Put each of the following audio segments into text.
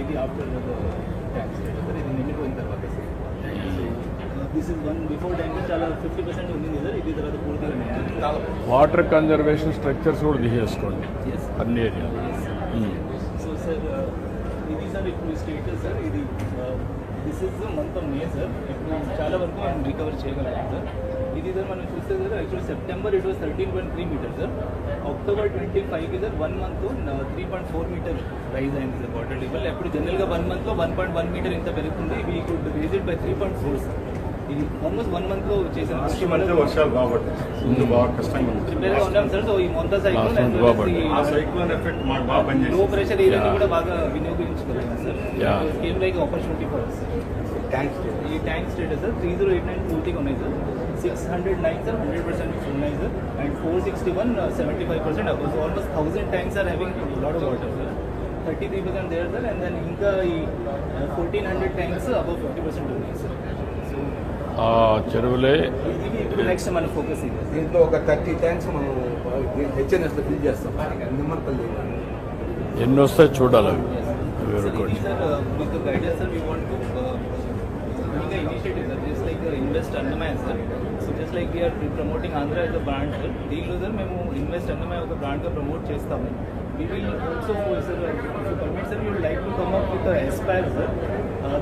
ఇది after tank state sir, ఇది నిండిపోయిన తర్వాత sir. This is one before tank చాలా 50% ఉంది సార్, ఇది తర్వాత పూర్తిగా వాటర్ కన్జర్వేషన్ స్ట్రక్చర్స్ కూడా తీసేసుకోండి అన్ని ఏరియా. సో సార్ ఇది సార్ ఇప్పుడు స్టేటస్ సార్, ఇది this is month of May sir. ఇప్పుడు చాలా వరకు మనం రికవర్ చేయగలం సార్. ఇది సార్ మనం చూస్తే sir actually September it was 13.3 meter sir. October 25కి సార్ 1 మంత్ 3.4 మీటర్ రైజ్ అయింది సార్ వాటర్ లెవెల్. అప్పుడు జనరల్గా 1 మంత్లో 1.1 మీటర్ ఇంత పెరుగుతుంది. We could raise it by 3.4 sir. ఇది ఆల్మోస్ట్ 1 మంత్లో చేసిన వర్షాలు కాబట్టి ముందు బాగా కష్టంగా ఉంది. ప్రిపేర్గా ఉన్నాం సార్. సో ఈ మొంతా సైక్లోన్ ఎఫెక్ట్ మాకు బాగా పనిచేసింది. లో ప్రెషర్ ఏరియాని కూడా బాగా వినియోగించుకోలేదు sir. Came like opportunity for us sir. ఈ ట్యాంక్ స్టేటస్ సార్ 3089 పూర్తిగా ఉన్నాయి సార్. 609 సార్ 100% ఉన్నాయి sir. And 461 75% above. So almost 1000 tanks are having lot of water sir. 33% there sir. And then ఇంకా ఈ 1400 ట్యాంక్స్ అబౌవ్ 50% ఉన్నాయి సార్. చెరువులే ఇది ఇప్పుడు next మన ఫోకస్ ఇది. దీంట్లో ఒక 30 ట్యాంక్స్ మనం హెచ్ఎన్ఎస్లో ఫిల్ చేస్తాం. నిమ్మపల్లి ఎన్ని వస్తాయి చూడాలి. With the guidance sir, we want to make an initiative sir, just like Invest Annamaya sir. So just like we are promoting Andhra as a brand sir, దీనిలో సార్ మేము Invest Annamaya ఒక బ్రాండ్గా promote చేస్తాము. We will also sir, if you permit sir, we would like to come up with a Aspire sir.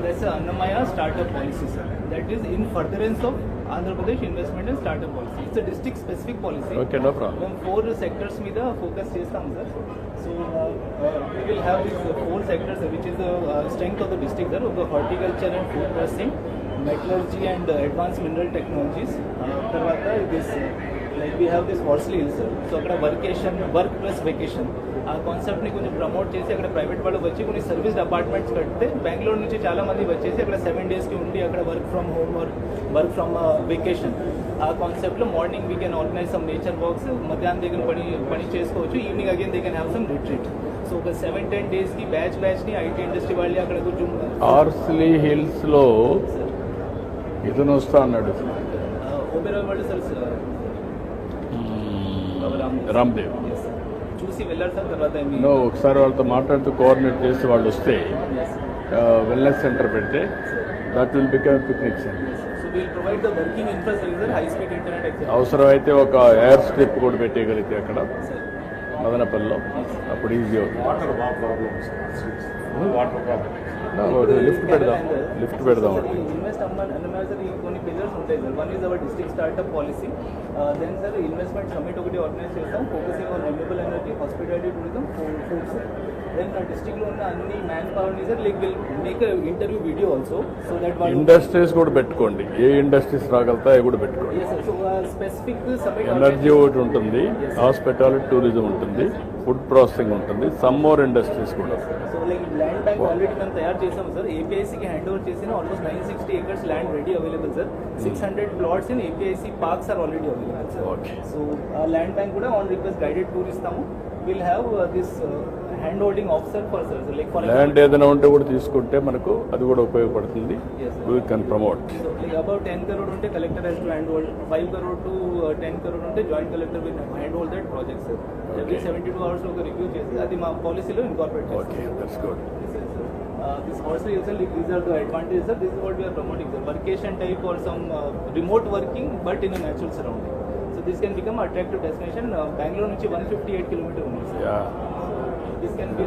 That's a Annamaya startup policy sir. That is in furtherance of Andhra Pradesh investment and startup policy. It's a district specific policy. Okay, no problem. 4 sectors మీద focus చేస్తాం sir. So we will have these 4 sectors which is the strength of the district sir. Horticulture and food processing, metallurgy and advanced mineral technologies. తర్వాత this like we have this Horsley Hills sir. So అక్కడ work plus vacation ఆ కాన్సెప్ట్ని కొంచెం promote చేసి అక్కడ private వాళ్ళు వచ్చి కొన్ని సర్వీస్ అపార్ట్మెంట్స్ కడితే బెంగళూరు నుంచి చాలా మంది వచ్చేసి అక్కడ 7 డేస్కి ఉండి అక్కడ work from home or work from vacation ఆ కాన్సెప్ట్లో morning we can organise some nature walks, మధ్యాహ్నం దగ్గర పని చేసుకోవచ్చు, evening again they can have some retreat. So ఒక 7-10 డేస్కి బ్యాచ్ని ఐటీ ఇండస్ట్రీ వాళ్ళు అక్కడ కొంచెం హార్స్లీ హిల్స్లో ఇతను వస్తా అన్నాడు ఓబెరాయ్ వాళ్ళు సార్ రామ్దేవ్. చూసి వెళ్ళారు సార్. తర్వాత ఒకసారి వాళ్ళతో మాట్లాడుతూ కోఆర్డినేట్ చేసి వాళ్ళు వస్తే వెల్నెస్ సెంటర్ పెడితే that will become picnic centre. So will provide the working infrastructure, high speed internet access. అవసరమైతే ఒక ఎయిర్ స్ట్రిప్ కూడా పెట్టేయగలిగితే అక్కడ మదనపల్లిలో అప్పుడు ఈజీ అవుతుంది. వాటర్ బాగా ప్రాబ్లమ్స్, వాటర్ ప్రాబ్లమ్. లిఫ్ట్ పెడదాం ఇన్వెస్ట్ అన్నమాట సార్. ఈ కొన్ని పిల్లర్స్ ఉంటాయి sir. One is our district startup policy. Then sir investment summit ఒకటి ఆర్గనైజ్ చేస్తాం, focusing on renewable energy, hospitality, tourism, food sir. Then డిస్ట్రిక్ట్లో ఉన్న అన్ని మ్యాన్ పవర్ని sir like will make interview video also. So that industries కూడా పెట్టుకోండి. ఏ industries రాగలుగుతాయి కూడా పెట్టుకోండి. స్పెసిఫిక్ సమ్మిట్ ఎనర్జీ ఒకటి ఉంటుంది, హాస్పిటాలిటీ, టూరిజం ఉంటుంది, ఫుడ్ ప్రాసెసింగ్ ఉంటుంది, సమ్ మోర్ ఇండస్ట్రీస్ కూడా. So like land bank already మేము తయారు చేసాం సార్. ఏపీఐసీకి హ్యాండ్ ఓవర్ చేసిన almost 960 acres land ready available sir. 600 plots in APIIC parks are already available sir. Okay. So land bank కూడా ఆన్ రిక్వెస్ట్ గైడెడ్ టూర్ ఇస్తాము. Will have this hand holding officer for sir. Like for land ఏదైనా ఉంటే కూడా తీసుకుంటే మనకు అది కూడా ఉపయోగపడుతుంది. We can promote. Like about 10 crore ఉంటే collector has to hand hold. 5 crore to 10 crore ఉంటే joint collector will hand hold that project sir. Every 72 hours ఒక రివ్యూ చేసి అది మా పాలసీలో ఇన్కార్పొరేట్ చేస్తాం. Okay, that's good. This also is like these are the advantages sir. This is what we are promoting sir. Vacation type or some remote working but in a natural surrounding. So this can become an attractive destination. Bangalore నుంచి 158 kilometers ఉంది sir. Yeah. This can be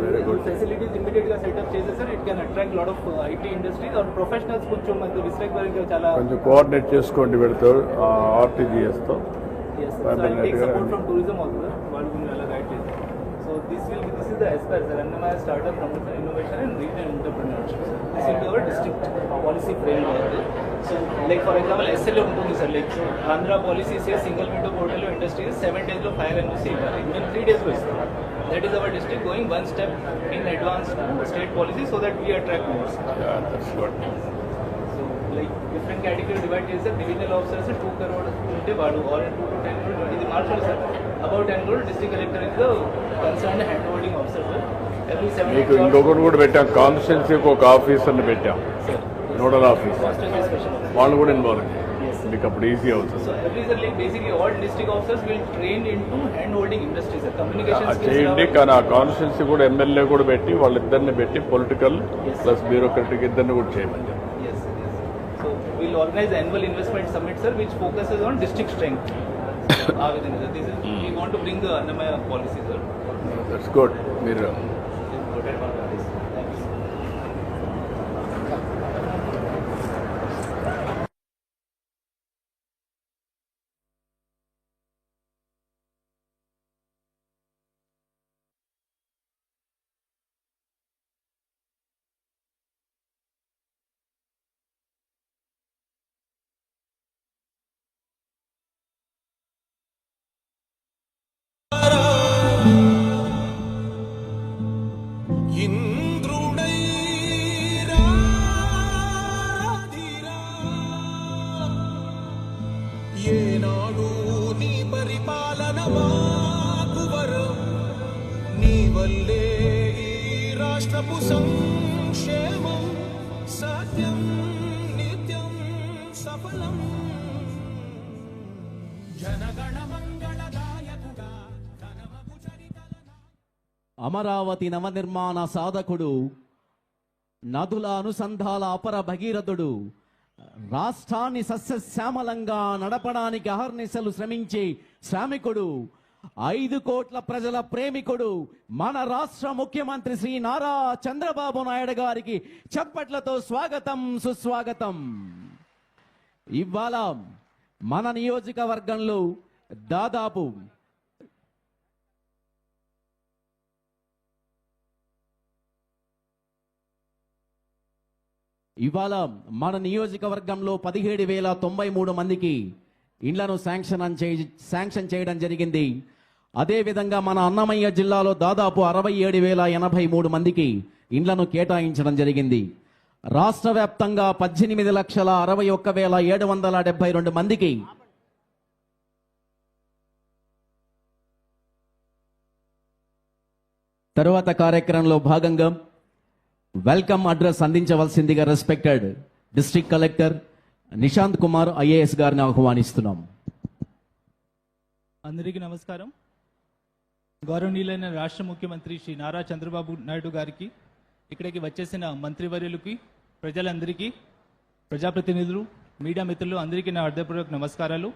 facilities immediate గా setup చేస్తే sir it can attract lot of IT industries or professionals. కొంచెం మనకు విశ్లేషణ చాలా కొంచెం coordinate చేసుకోండి పెడతారు ఆర్టీజీఎస్తో. yes sir. So I take support from tourism also sir. వాళ్ళు కొంచెం అలా గైడ్ చేస్తారు. So this is the Aspire sir. Annamaya Startup Promotion Innovation and Regional Entrepreneurship sir. This will be our district policy framework. So like for example SLA ఉంటుంది sir. Like Andhra policy says single window portal of industries 7 days లో fire NOC ఇవ్వాలి. Even 3 days లో ఇస్తాం. That is our district going one step in advance to state policy so that we attract more. Yeah, that's good. So like different category divide చేస్తే divisional officers 2 crore ఉంటే వాడు or 2 to 10 crore ఇది మార్చాలి sir. About 10 crore district collector is the concerned hand holding officer sir. Every 7 మీకు ఇంకొకటి కూడా పెట్టాం, కాన్స్టిట్యున్సీకి ఒక ఆఫీసర్ని పెట్టాం, నోడల్ ఆఫీసర్, వాళ్ళు కూడా ఇన్వాల్వ్. Yes. మీకు అప్పుడు ఈజీ అవుతుంది. So every sir, like basically all district officers will train into hand holding industry, sir. Communication skills చేయండి, కానీ ఆ కాన్స్టిట్యున్సీ కూడా ఎమ్మెల్యే కూడా పెట్టి వాళ్ళిద్దరిని పెట్టి పొలిటికల్ Yes. ప్లస్ బ్యూరోక్రటిక్ ఇద్దరిని కూడా చేయమని చెప్పి. Yes, yes. So we'll organize the annual investment summit, sir, which focuses on district strength. Within sir, this is we want to bring the Annamaya policy, sir. That's good. మీరు ఏనాడు నీ పరిపాలన మాకు వరం, నీ వల్లే ఈ రాష్ట్రపు సంక్షేమం సత్యం నిత్యం సఫలం. జనగణ మంగళదాయకుడా ఘనమగు చరితల అమరావతి నవనిర్మాణ సాధకుడు, నదుల అనుసంధాల అపర భగీరథుడు, రాష్ట్రాన్ని సస్యశ్యామలంగా నడపడానికి అహర్నిశలు శ్రమించే శ్రామికుడు, 5 కోట్ల ప్రజల ప్రేమికుడు, మన రాష్ట్ర ముఖ్యమంత్రి శ్రీ నారా చంద్రబాబు నాయుడు గారికి చప్పట్లతో స్వాగతం సుస్వాగతం. ఇవాళ మన నియోజకవర్గంలో దాదాపు ఇవాళ మన నియోజకవర్గంలో 17,093 మందికి ఇండ్లను శాంక్షన్ చేయడం జరిగింది. అదేవిధంగా మన అన్నమయ్య జిల్లాలో దాదాపు 67,083 మందికి ఇండ్లను కేటాయించడం జరిగింది. రాష్ట్ర వ్యాప్తంగా 18,61,772 మందికి తరువాత కార్యక్రమంలో భాగంగా వెల్కమ్ అడ్రస్ అందించవలసిందిగా respected district collector Nishant Kumar IAS గారిని ఆహ్వానిస్తున్నాం. అందరికీ నమస్కారం. గౌరవనీయులైన రాష్ట్ర ముఖ్యమంత్రి శ్రీ నారా చంద్రబాబు నాయుడు గారికి, ఇక్కడికి వచ్చేసిన మంత్రివర్యులకి, ప్రజలందరికీ, ప్రజాప్రతినిధులు, మీడియా మిత్రులు అందరికీ నా హృదయపూర్వక నమస్కారాలు.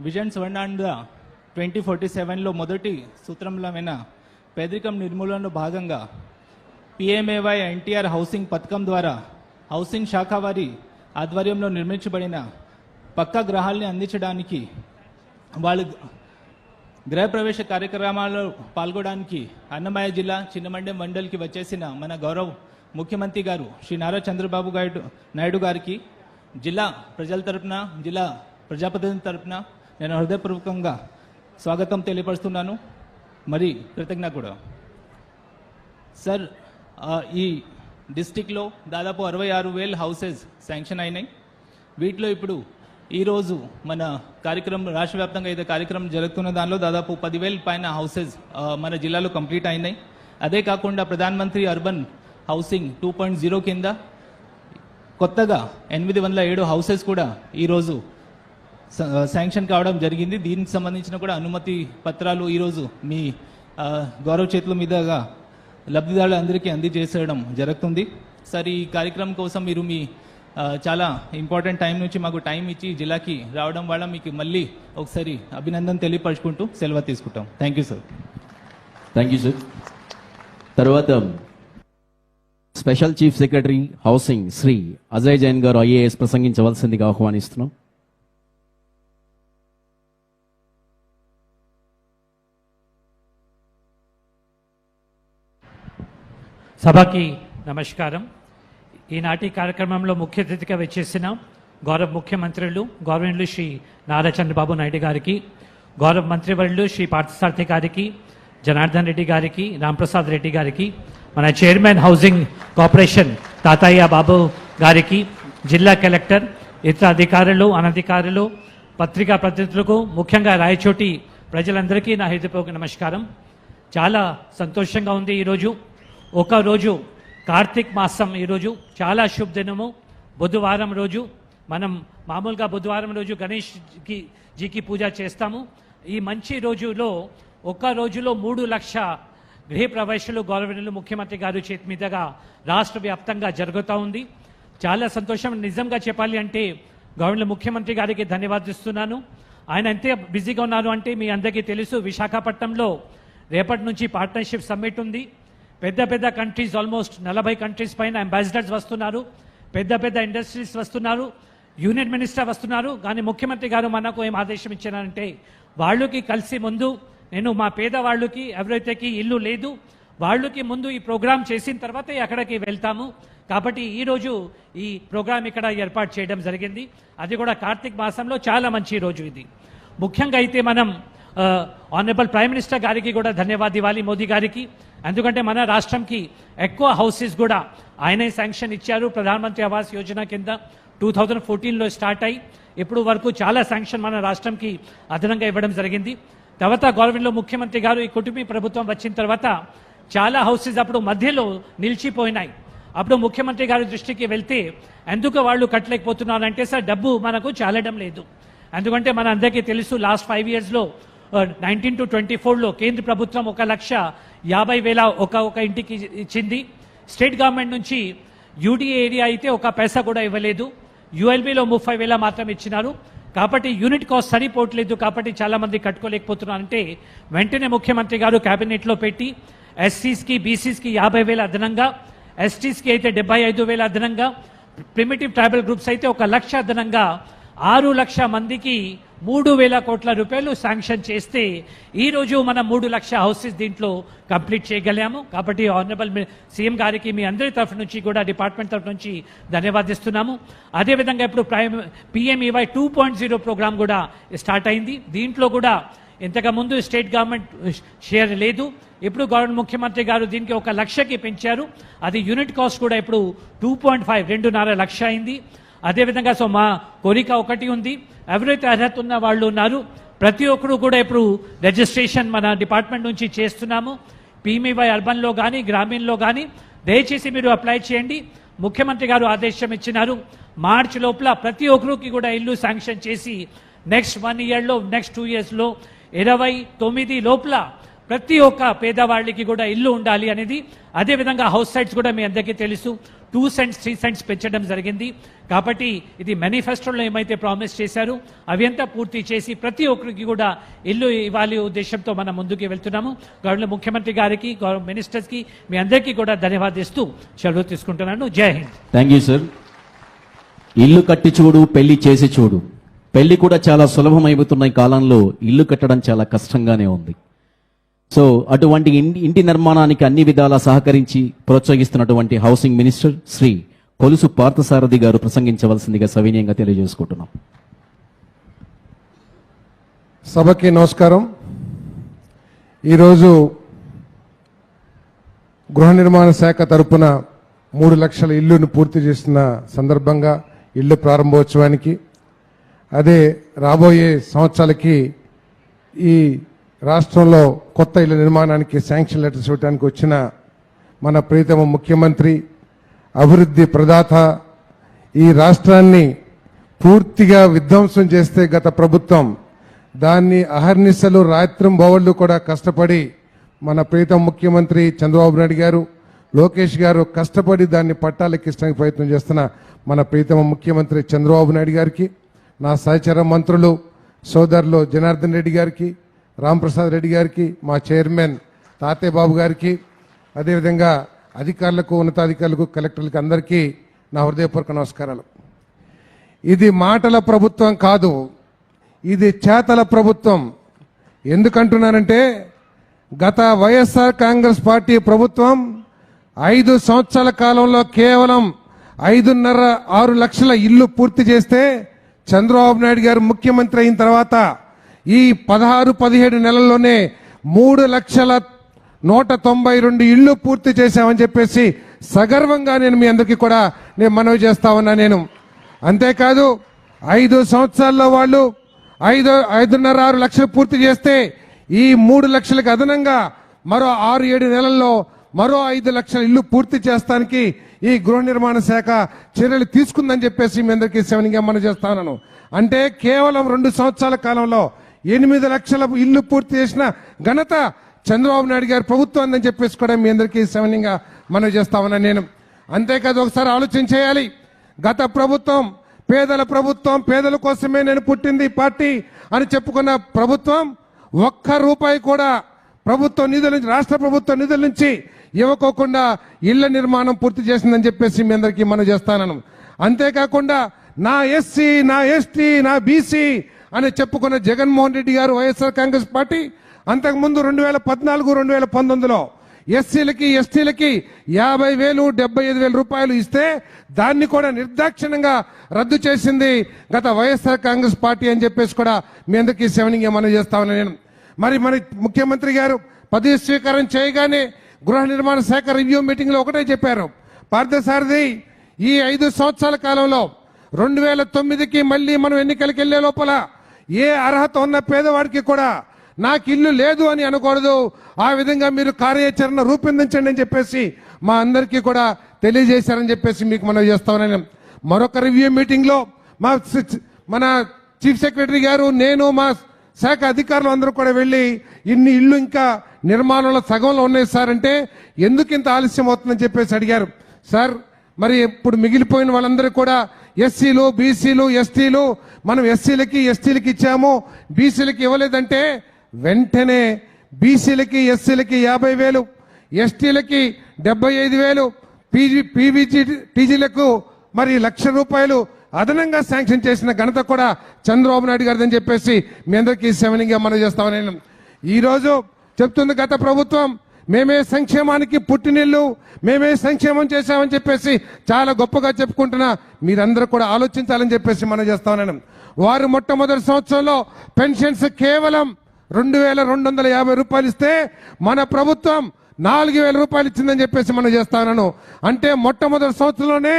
విజన్ స్వర్ణాంధ్ర 2047లో మొదటి సూత్రంలోమైన పేదరికం నిర్మూలనలో భాగంగా PMAY NTR హౌసింగ్ పథకం ద్వారా హౌసింగ్ శాఖ వారి ఆధ్వర్యంలో నిర్మించబడిన పక్కా గృహాల్ని అందించడానికి, వాళ్ళు గృహప్రవేశ కార్యక్రమాల్లో పాల్గొనడానికి అన్నమయ్య జిల్లా చిన్నమండెం మండలికి వచ్చేసిన మన గౌరవ్ ముఖ్యమంత్రి గారు శ్రీ నారా చంద్రబాబు నాయుడు గారికి జిల్లా ప్రజల తరపున, జిల్లా ప్రజాప్రతినిధుల తరపున నేను హృదయపూర్వకంగా స్వాగతం తెలియపరుస్తున్నాను, మరి కృతజ్ఞత కూడా. సార్, ఈ డిస్టిక్లో దాదాపు 66,000 హౌసెస్ శాంక్షన్ అయినాయి. వీటిలో ఇప్పుడు ఈరోజు మన కార్యక్రమం రాష్ట్ర వ్యాప్తంగా ఏదో కార్యక్రమం జరుగుతున్న దానిలో దాదాపు 10,000 పైన హౌసెస్ మన జిల్లాలో కంప్లీట్ అయినాయి. అదే కాకుండా ప్రధానమంత్రి అర్బన్ హౌసింగ్ 2.0 కింద కొత్తగా 807 హౌసెస్ కూడా ఈరోజు శాంక్షన్ కావడం జరిగింది. దీనికి సంబంధించిన కూడా అనుమతి పత్రాలు ఈరోజు మీ గౌరవ చేతుల మీదుగా లబ్ధిదారులందరికీ అందజేసేయడం జరుగుతుంది. సార్, ఈ కార్యక్రమం కోసం మీరు మీ చాలా ఇంపార్టెంట్ టైం నుంచి మాకు టైం ఇచ్చి జిల్లాకి రావడం వల్ల మీకు మళ్ళీ ఒకసారి అభినందన తెలియపరుచుకుంటూ సెలవు తీసుకుంటాం. Thank you sir. Thank you sir. తర్వాత special chief secretary housing Shri Ajay Jain గారు ఐఏఎస్ ప్రసంగించవలసిందిగా ఆహ్వానిస్తున్నాం. సభకి నమస్కారం. ఈనాటి కార్యక్రమంలో ముఖ్య అతిథిగా వచ్చేసిన గౌరవ ముఖ్యమంత్రులు గౌరవనీయులు శ్రీ నారా చంద్రబాబు నాయుడు గారికి, గౌరవ మంత్రివర్యులు శ్రీ పార్థసారథి గారికి, జనార్దన్ రెడ్డి గారికి, రాంప్రసాద్ రెడ్డి గారికి, మన చైర్మన్ హౌసింగ్ కార్పొరేషన్ తాతయ్య బాబు గారికి, జిల్లా కలెక్టర్, ఇతర అధికారులు, అనధికారులు, పత్రికా ప్రతినిధులకు, ముఖ్యంగా రాయచోటి ప్రజలందరికీ నా హృదయపూర్వక నమస్కారం. చాలా సంతోషంగా ఉంది. ఈరోజు ఒకరోజు కార్తీక్ మాసం, ఈరోజు చాలా శుభదినము, బుధవారం రోజు మనం మామూలుగా బుధవారం రోజు గణేష్ జీకి పూజ చేస్తాము. ఈ మంచి రోజులో ఒక్క రోజులో 3 లక్షల గృహ ప్రవేశాలు గవర్నమెంట్ ముఖ్యమంత్రి గారు చేతి మీదుగా రాష్ట్ర వ్యాప్తంగా జరుగుతూ ఉంది. చాలా సంతోషం. నిజంగా చెప్పాలి అంటే గవర్నమెంట్ ముఖ్యమంత్రి గారికి ధన్యవాదిస్తున్నాను. ఆయన ఎంత బిజీగా ఉన్నారు అంటే మీ అందరికీ తెలుసు, విశాఖపట్నంలో రేపటి నుంచి పార్ట్నర్షిప్ సమ్మిట్ ఉంది. పెద్ద పెద్ద కంట్రీస్, ఆల్మోస్ట్ 40 కంట్రీస్ పైన అంబాసిడర్స్ వస్తున్నారు, పెద్ద పెద్ద ఇండస్ట్రీస్ వస్తున్నారు, యూనియన్ మినిస్టర్ వస్తున్నారు. కానీ ముఖ్యమంత్రి గారు మనకు ఏం ఆదేశం ఇచ్చారంటే వాళ్ళకి కలిసి ముందు నేను మా పేదవాళ్ళకి ఎవరైతేకి ఇల్లు లేదు వాళ్ళకి ముందు ఈ ప్రోగ్రాం చేసిన తర్వాతే అక్కడికి వెళ్తాము. కాబట్టి ఈరోజు ఈ ప్రోగ్రాం ఇక్కడ ఏర్పాటు చేయడం జరిగింది. అది కూడా కార్తీక మాసంలో చాలా మంచి రోజు ఇది. ముఖ్యంగా అయితే మనం ఆనరబుల్ ప్రైమ్ మినిస్టర్ గారికి కూడా ధన్యవాదాలు ఇవ్వాలి, మోదీ గారికి. ఎందుకంటే మన రాష్ట్రంకి ఎక్కువ హౌసెస్ కూడా ఆయనే శాంక్షన్ ఇచ్చారు. ప్రధానమంత్రి ఆవాస్ యోజన కింద 2014లో స్టార్ట్ అయ్యి ఇప్పుడు వరకు చాలా శాంక్షన్ మన రాష్ట్రంకి అదనంగా ఇవ్వడం జరిగింది. తర్వాత గవర్నమెంట్లో ముఖ్యమంత్రి గారు ఈ కుటుంబీ ప్రభుత్వం వచ్చిన తర్వాత చాలా హౌసెస్ అప్పుడు మధ్యలో నిలిచిపోయినాయి. అప్పుడు ముఖ్యమంత్రి గారి దృష్టికి వెళ్తే ఎందుకు వాళ్ళు కట్టలేకపోతున్నారంటే సార్ డబ్బు మనకు చాలడం లేదు. ఎందుకంటే మన అందరికీ తెలుసు లాస్ట్ 5 ఇయర్స్లో 19 to 24లో కేంద్ర ప్రభుత్వం 1,50,000 ఒక ఇంటికి ఇచ్చింది. స్టేట్ గవర్నమెంట్ నుంచి యూడీఏ ఏరియా అయితే ఒక పైసా కూడా ఇవ్వలేదు. యూఎల్బీలో 30,000 మాత్రం ఇచ్చినారు. కాబట్టి యూనిట్ కాస్ట్ సరిపోవట్లేదు, కాబట్టి చాలా మంది కట్టుకోలేకపోతున్నారంటే వెంటనే ముఖ్యమంత్రి గారు కేబినెట్లో పెట్టి ఎస్సీస్కి బీసీస్కి 50,000 అదనంగా, ఎస్టీస్కి అయితే 75,000 అదనంగా, ప్రిమిటివ్ ట్రైబల్ గ్రూప్స్ అయితే 1 లక్ష అదనంగా 6 లక్షల మందికి 3,000 కోట్ల రూపాయలు శాంక్షన్ చేస్తే ఈరోజు మనం 3 లక్షల హౌసెస్ దీంట్లో కంప్లీట్ చేయగలిగాము. కాబట్టి ఆనరబుల్ సీఎం గారికి మీ అందరి తరఫు నుంచి కూడా డిపార్ట్మెంట్ తరఫు నుంచి ధన్యవాదిస్తున్నాము. అదేవిధంగా ఇప్పుడు PMEY 2.0 ప్రోగ్రామ్ కూడా స్టార్ట్ అయింది. దీంట్లో కూడా ఇంతకుముందు స్టేట్ గవర్నమెంట్ షేర్ లేదు, ఇప్పుడు గవర్నమెంట్ ముఖ్యమంత్రి గారు దీనికి 1 లక్షకి పెంచారు. అది యూనిట్ కాస్ట్ కూడా ఇప్పుడు 2.5 2.5 లక్ష అయింది. అదేవిధంగా సో మా కోరిక ఒకటి ఉంది, ఎవరైతే అర్హత ఉన్న వాళ్ళు ఉన్నారు ప్రతి ఒక్కరు కూడా ఇప్పుడు రిజిస్ట్రేషన్ మన డిపార్ట్మెంట్ నుంచి చేస్తున్నాము. PMEY అర్బన్లో కానీ గ్రామీణలో కానీ దయచేసి మీరు అప్లై చేయండి. ముఖ్యమంత్రి గారు ఆదేశం ఇచ్చినారు మార్చి లోపల ప్రతి ఒక్కరికి కూడా ఇల్లు శాంక్షన్ చేసి నెక్స్ట్ 1 ఇయర్లో నెక్స్ట్ 2 ఇయర్స్లో 29 లోపల ప్రతి ఒక్క పేదవాళ్ళకి కూడా ఇల్లు ఉండాలి అనేది. అదేవిధంగా హౌస్ సైట్స్ కూడా మీ అందరికీ తెలుసు 2 cents 3 cents పెంచడం జరిగింది. కాబట్టి ఇది మేనిఫెస్టోలో ఏమైతే ప్రామిస్ చేశారో అవి అంతా పూర్తి చేసి ప్రతి ఒక్కరికి కూడా ఇల్లు ఇవ్వాలి ఉద్దేశంతో మనం ముందుకు వెళ్తున్నాము. గవర్నమెంట్ ముఖ్యమంత్రి గారికి, గవర్నమెంట్ మినిస్టర్స్కి మీ అందరికీ కూడా ధన్యవాదిస్తూ సెలవు తీసుకుంటున్నాను. జై హింద్. Thank you sir. ఇల్లు కట్టి చూడు, పెళ్లి చేసి చూడు. పెళ్లి కూడా చాలా సులభమైపోతున్న ఈ కాలంలో ఇల్లు కట్టడం చాలా కష్టంగానే ఉంది. సో అటువంటి ఇంటి నిర్మాణానికి అన్ని విధాలా సహకరించి ప్రోత్సహిస్తున్నటువంటి హౌసింగ్ మినిస్టర్ శ్రీ కొలుసు పార్థసారథి గారు ప్రసంగించవలసిందిగా సవినయంగా తెలియజేసుకుంటున్నాం. సభకి నమస్కారం. ఈరోజు గృహ నిర్మాణ శాఖ తరపున 3 లక్షల ఇల్లును పూర్తి చేసిన సందర్భంగా ఇల్లు ప్రారంభోత్సవానికి, అదే రాబోయే సంవత్సరాలకి ఈ రాష్ట్రంలో కొత్త ఇళ్ల నిర్మాణానికి శాంక్షన్ లెటర్స్ ఇవ్వడానికి వచ్చిన మన ప్రీతమ ముఖ్యమంత్రి, అభివృద్ధి ప్రదాత, ఈ రాష్ట్రాన్ని పూర్తిగా విధ్వంసం చేస్తే గత ప్రభుత్వం దాన్ని అహర్నిశలు రాత్రింబవళ్లు కూడా కష్టపడి మన ప్రీతమ ముఖ్యమంత్రి చంద్రబాబు నాయుడు గారు, లోకేష్ గారు కష్టపడి దాన్ని పట్టాలెక్కించడానికి ప్రయత్నం చేస్తున్న మన ప్రీతమ ముఖ్యమంత్రి చంద్రబాబు నాయుడు గారికి, నా సహచర మంత్రులు సోదరులు జనార్దన్ రెడ్డి గారికి, రాంప్రసాద్ రెడ్డి గారికి, మా చైర్మన్ తాతే బాబు గారికి, అదేవిధంగా అధికారులకు, ఉన్నతాధికారులకు, కలెక్టర్లకు అందరికీ నా హృదయపూర్వక నమస్కారాలు. ఇది మాటల ప్రభుత్వం కాదు, ఇది చేతల ప్రభుత్వం. ఎందుకంటున్నానంటే గత వైఎస్ఆర్ కాంగ్రెస్ పార్టీ ప్రభుత్వం 5 సంవత్సరాల కాలంలో కేవలం 5.5-6 లక్షల ఇల్లు పూర్తి చేస్తే చంద్రబాబు నాయుడు గారు ముఖ్యమంత్రి అయిన తర్వాత ఈ 16-17 నెలల్లోనే 3,192 ఇళ్లు పూర్తి చేశామని చెప్పేసి సగర్వంగా నేను మీ అందరికీ కూడా నేను మనవి చేస్తా ఉన్నా. నేను అంతేకాదు 5 సంవత్సరాల్లో వాళ్ళు 5.5-6 లక్షలు పూర్తి చేస్తే ఈ 3 లక్షలకు అదనంగా మరో 6-7 నెలల్లో మరో 5 లక్షల ఇల్లు పూర్తి చేస్తానికి ఈ గృహ నిర్మాణ శాఖ చర్యలు తీసుకుందని చెప్పేసి మీ అందరికీ సెవెన్గా మనం చేస్తాను. అంటే కేవలం 2 సంవత్సరాల కాలంలో 8 లక్షల ఇల్లు పూర్తి చేసిన ఘనత చంద్రబాబు నాయుడు గారి ప్రభుత్వం అని చెప్పేసి కూడా మీ అందరికీ సెవెన్గా మనం చేస్తామన్నా నేను. అంతేకాదు ఒకసారి ఆలోచన చేయాలి. గత ప్రభుత్వం పేదల ప్రభుత్వం, పేదల కోసమే నేను పుట్టింది పార్టీ అని చెప్పుకున్న ప్రభుత్వం ₹1 కూడా ప్రభుత్వ నిధుల నుంచి, రాష్ట్ర ప్రభుత్వ నిధుల నుంచి ఇవ్వకోకుండా ఇళ్ల నిర్మాణం పూర్తి చేసిందని చెప్పేసి మీ అందరికీ మనం చేస్తాను. అంతేకాకుండా నా ఎస్సీ, నా ఎస్టీ, నా బీసీ అని చెప్పుకున్న జగన్మోహన్ రెడ్డి గారు, వైఎస్ఆర్ కాంగ్రెస్ పార్టీ అంతకుముందు 2014, 2019లో ఎస్సీలకి, ఎస్టీలకి 50,000, 75,000 రూపాయలు ఇస్తే దాన్ని కూడా నిర్దాక్షిణ్యంగా రద్దు చేసింది గత వైఎస్ఆర్ కాంగ్రెస్ పార్టీ అని చెప్పేసి కూడా మీ అందరికీ సెవెనింగ్ మనం చేస్తామని నేను. మరి మన ముఖ్యమంత్రి గారు పదవి స్వీకారం చేయగానే గృహ నిర్మాణ శాఖ రివ్యూ మీటింగ్ లో ఒకటే చెప్పారు, పార్థసారథి ఈ 5 సంవత్సరాల కాలంలో 2009కి మళ్ళీ మనం ఎన్నికలకు వెళ్లే లోపల ఏ అర్హత ఉన్న పేదవాడికి కూడా నాకు ఇల్లు లేదు అని అనకూడదు, ఆ విధంగా మీరు కార్యాచరణ రూపొందించండి అని చెప్పేసి మా అందరికీ కూడా తెలియజేశారని చెప్పేసి మీకు మనం చేస్తామని. మరొక రివ్యూ మీటింగ్ లో మన చీఫ్ సెక్రటరీ గారు, నేను, మా శాఖ అధికారులు అందరూ కూడా వెళ్ళి ఇన్ని ఇల్లు ఇంకా నిర్మాణంలో సగంలో ఉన్నాయి సార్ అంటే ఎందుకు ఇంత ఆలస్యం అవుతుందని చెప్పేసి అడిగారు. సార్ మరి ఇప్పుడు మిగిలిపోయిన వాళ్ళందరూ కూడా ఎస్సీలు, బీసీలు, ఎస్టీలు, మనం ఎస్సీలకి, ఎస్టీలకి ఇచ్చాము, బీసీలకి ఇవ్వలేదంటే వెంటనే బీసీలకి, ఎస్సీలకి 50,000, ఎస్టీలకి 75,000, టీజీలకు మరి ₹1,00,000 అదనంగా శాంక్షన్ చేసిన ఘనత కూడా చంద్రబాబు నాయుడు గారిదని చెప్పేసి మీ అందరికీ సెవెనింగ్గా మనం చేస్తామని. ఈ రోజు చెప్తుంది గత ప్రభుత్వం మేమే సంక్షేమానికి పుట్టినిల్లు, మేమే సంక్షేమం చేశామని చెప్పేసి చాలా గొప్పగా చెప్పుకుంటున్నా మీరందరూ కూడా ఆలోచించాలని చెప్పేసి మనం చేస్తామని. వారు మొట్టమొదటి సంవత్సరంలో పెన్షన్స్ కేవలం ₹2,250 ఇస్తే మన ప్రభుత్వం ₹4,000 ఇచ్చిందని చెప్పేసి మనం చేస్తాను. అంటే మొట్టమొదటి సంవత్సరంలోనే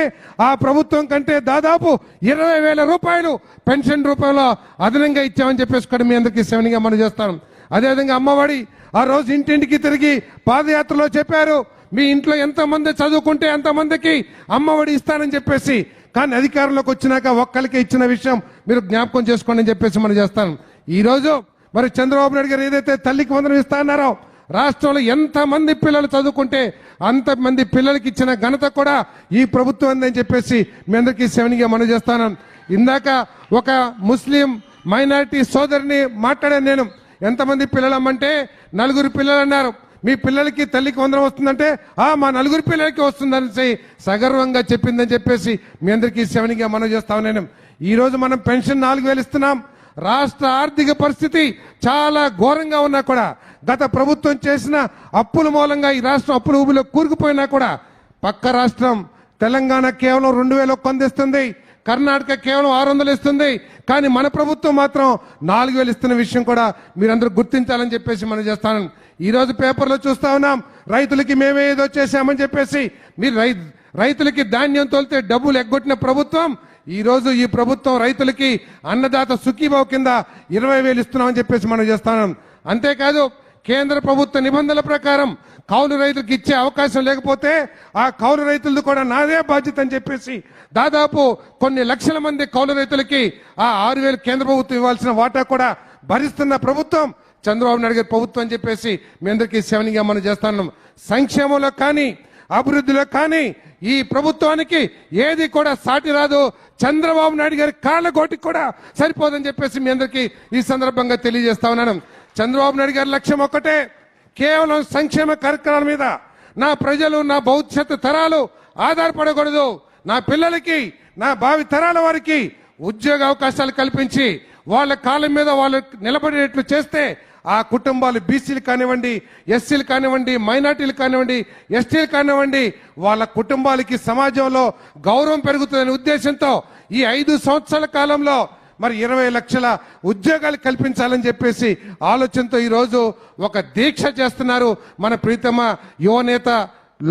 ఆ ప్రభుత్వం కంటే దాదాపు ₹20,000 పెన్షన్ రూపంలో అదనంగా ఇచ్చామని చెప్పేసి కూడా మీ అందరికీ సెవెన్గా మనం చేస్తాం. అదేవిధంగా అమ్మఒడి ఆ రోజు ఇంటింటికి తిరిగి పాదయాత్రలో చెప్పారు, మీ ఇంట్లో ఎంతమంది చదువుకుంటే అంతమందికి అమ్మఒడి ఇస్తానని చెప్పేసి. కానీ అధికారంలోకి వచ్చినాక ఒక్కరికి ఇచ్చిన విషయం మీరు జ్ఞాపకం చేసుకోండి అని చెప్పేసి మనం చేస్తాం. ఈ రోజు మరి చంద్రబాబు నాయుడు గారు ఏదైతే తల్లికి వందనం ఇస్తా అన్నారో, రాష్ట్రంలో ఎంతమంది పిల్లలు చదువుకుంటే అంతమంది పిల్లలకి ఇచ్చిన ఘనత కూడా ఈ ప్రభుత్వం ఉందని చెప్పేసి మీ అందరికీ సెవెన్గా మనం చేస్తాను. ఇందాక ఒక ముస్లిం మైనారిటీ సోదరిని మాట్లాడాను నేను, ఎంతమంది పిల్లలమ్మంటే 4 పిల్లలు అన్నారు, మీ పిల్లలకి తల్లికి వందనం వస్తుందంటే మా 4 పిల్లలకి వస్తుందని సగర్వంగా చెప్పిందని చెప్పేసి మీ అందరికీ సెవెన్గా మనం చేస్తాం. నేను ఈ రోజు మనం పెన్షన్ 4,000 ఇస్తున్నాం. రాష్ట్ర ఆర్థిక పరిస్థితి చాలా ఘోరంగా ఉన్నా కూడా, గత ప్రభుత్వం చేసిన అప్పుల మూలంగా ఈ రాష్ట్రం అప్పుల ఊబిలో కూరుకుపోయినా కూడా పక్క రాష్ట్రం తెలంగాణ కేవలం 2,000 ఇస్తుంది, కర్ణాటక కేవలం 600 ఇస్తుంది. కానీ మన ప్రభుత్వం మాత్రం 4,000 ఇస్తున్న విషయం కూడా మీరందరూ గుర్తించాలని చెప్పేసి మనం చేస్తాను. ఈ రోజు పేపర్లో చూస్తా ఉన్నాం, రైతులకి మేమే ఏదో చేశామని చెప్పేసి. మీరు రైతులకి ధాన్యం తోలితే డబ్బులు ఎగ్గొట్టిన ప్రభుత్వం ఈ రోజు ఈ ప్రభుత్వం రైతులకి అన్నదాత సుఖీభావ్ కింద 20,000 ఇస్తున్నామని చెప్పేసి మనం చేస్తాం. అంతేకాదు కేంద్ర ప్రభుత్వ నిబంధనల ప్రకారం కౌలు రైతులకు ఇచ్చే అవకాశం లేకపోతే ఆ కౌలు రైతులది కూడా నాదే బాధ్యత అని చెప్పేసి దాదాపు కొన్ని లక్షల మంది కౌలు రైతులకి ఆ 6,000 కేంద్ర ప్రభుత్వం ఇవ్వాల్సిన వాటా కూడా భరిస్తున్న ప్రభుత్వం చంద్రబాబు నాయుడు గారి ప్రభుత్వం అని చెప్పేసి మీ అందరికీ సెవెన్గా మనం చేస్తున్నాం. సంక్షేమంలో కానీ అభివృద్ధిలో కానీ ఈ ప్రభుత్వానికి ఏది కూడా సాటి రాదు. చంద్రబాబు నాయుడు గారి కాళ్ళగోటికి కూడా సరిపోదని చెప్పేసి మీ అందరికీ ఈ సందర్భంగా తెలియజేస్తా ఉన్నాను. చంద్రబాబు నాయుడు గారి లక్ష్యం ఒక్కటే, కేవలం సంక్షేమ కార్యక్రమాల మీద నా ప్రజలు, నా భవిష్యత్తు తరాలు ఆధారపడకూడదు. నా పిల్లలకి, నా భావి తరాల వారికి ఉద్యోగ అవకాశాలు కల్పించి వాళ్ళ కాళ్ళ మీద వాళ్ళు నిలబడేట్లు చేస్తే ఆ కుటుంబాలు బీసీలు కానివ్వండి, ఎస్సీలు కానివ్వండి, మైనార్టీలు కానివ్వండి, ఎస్టీలు కానివ్వండి, వాళ్ళ కుటుంబాలకి సమాజంలో గౌరవం పెరుగుతుందనే ఉద్దేశంతో ఈ 5 సంవత్సరాల కాలంలో మరి 20 లక్షల ఉద్యోగాలు కల్పించాలని చెప్పేసి ఆలోచనతో ఈ రోజు ఒక దీక్ష చేస్తున్నారు మన ప్రీతమ యువనేత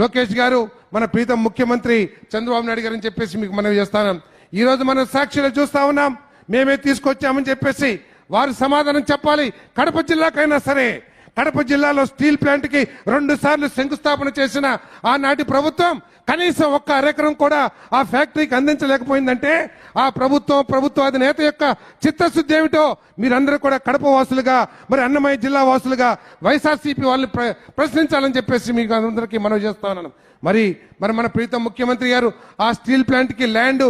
లోకేష్ గారు, మన ప్రీతమ ముఖ్యమంత్రి చంద్రబాబు నాయుడు గారు అని చెప్పేసి మీకు మనవి చేస్తాను. ఈ రోజు మనం సాక్షిలో చూస్తా ఉన్నాం, మేమే తీసుకొచ్చామని చెప్పేసి వారు సమాధానం చెప్పాలి. కడప జిల్లాకైనా సరే, కడప జిల్లాలో స్టీల్ ప్లాంట్ కి 2 సార్లు శంకుస్థాపన చేసిన ఆనాటి ప్రభుత్వం కనీసం ఒక్క అరెకరం కూడా ఆ ఫ్యాక్టరీకి అందించలేకపోయిందంటే ఆ ప్రభుత్వ అధినేత యొక్క చిత్తశుద్ధి ఏమిటో మీరందరూ కూడా కడప వాసులుగా, మరి అన్నమయ్య జిల్లా వాసులుగా వైఎస్ఆర్సీపీ వాళ్ళని ప్రశ్నించాలని చెప్పేసి మీకు అందరికీ మనవి చేస్తా ఉన్నాను. మరి మన ప్రీతం ముఖ్యమంత్రి గారు ఆ స్టీల్ ప్లాంట్ కి ల్యాండ్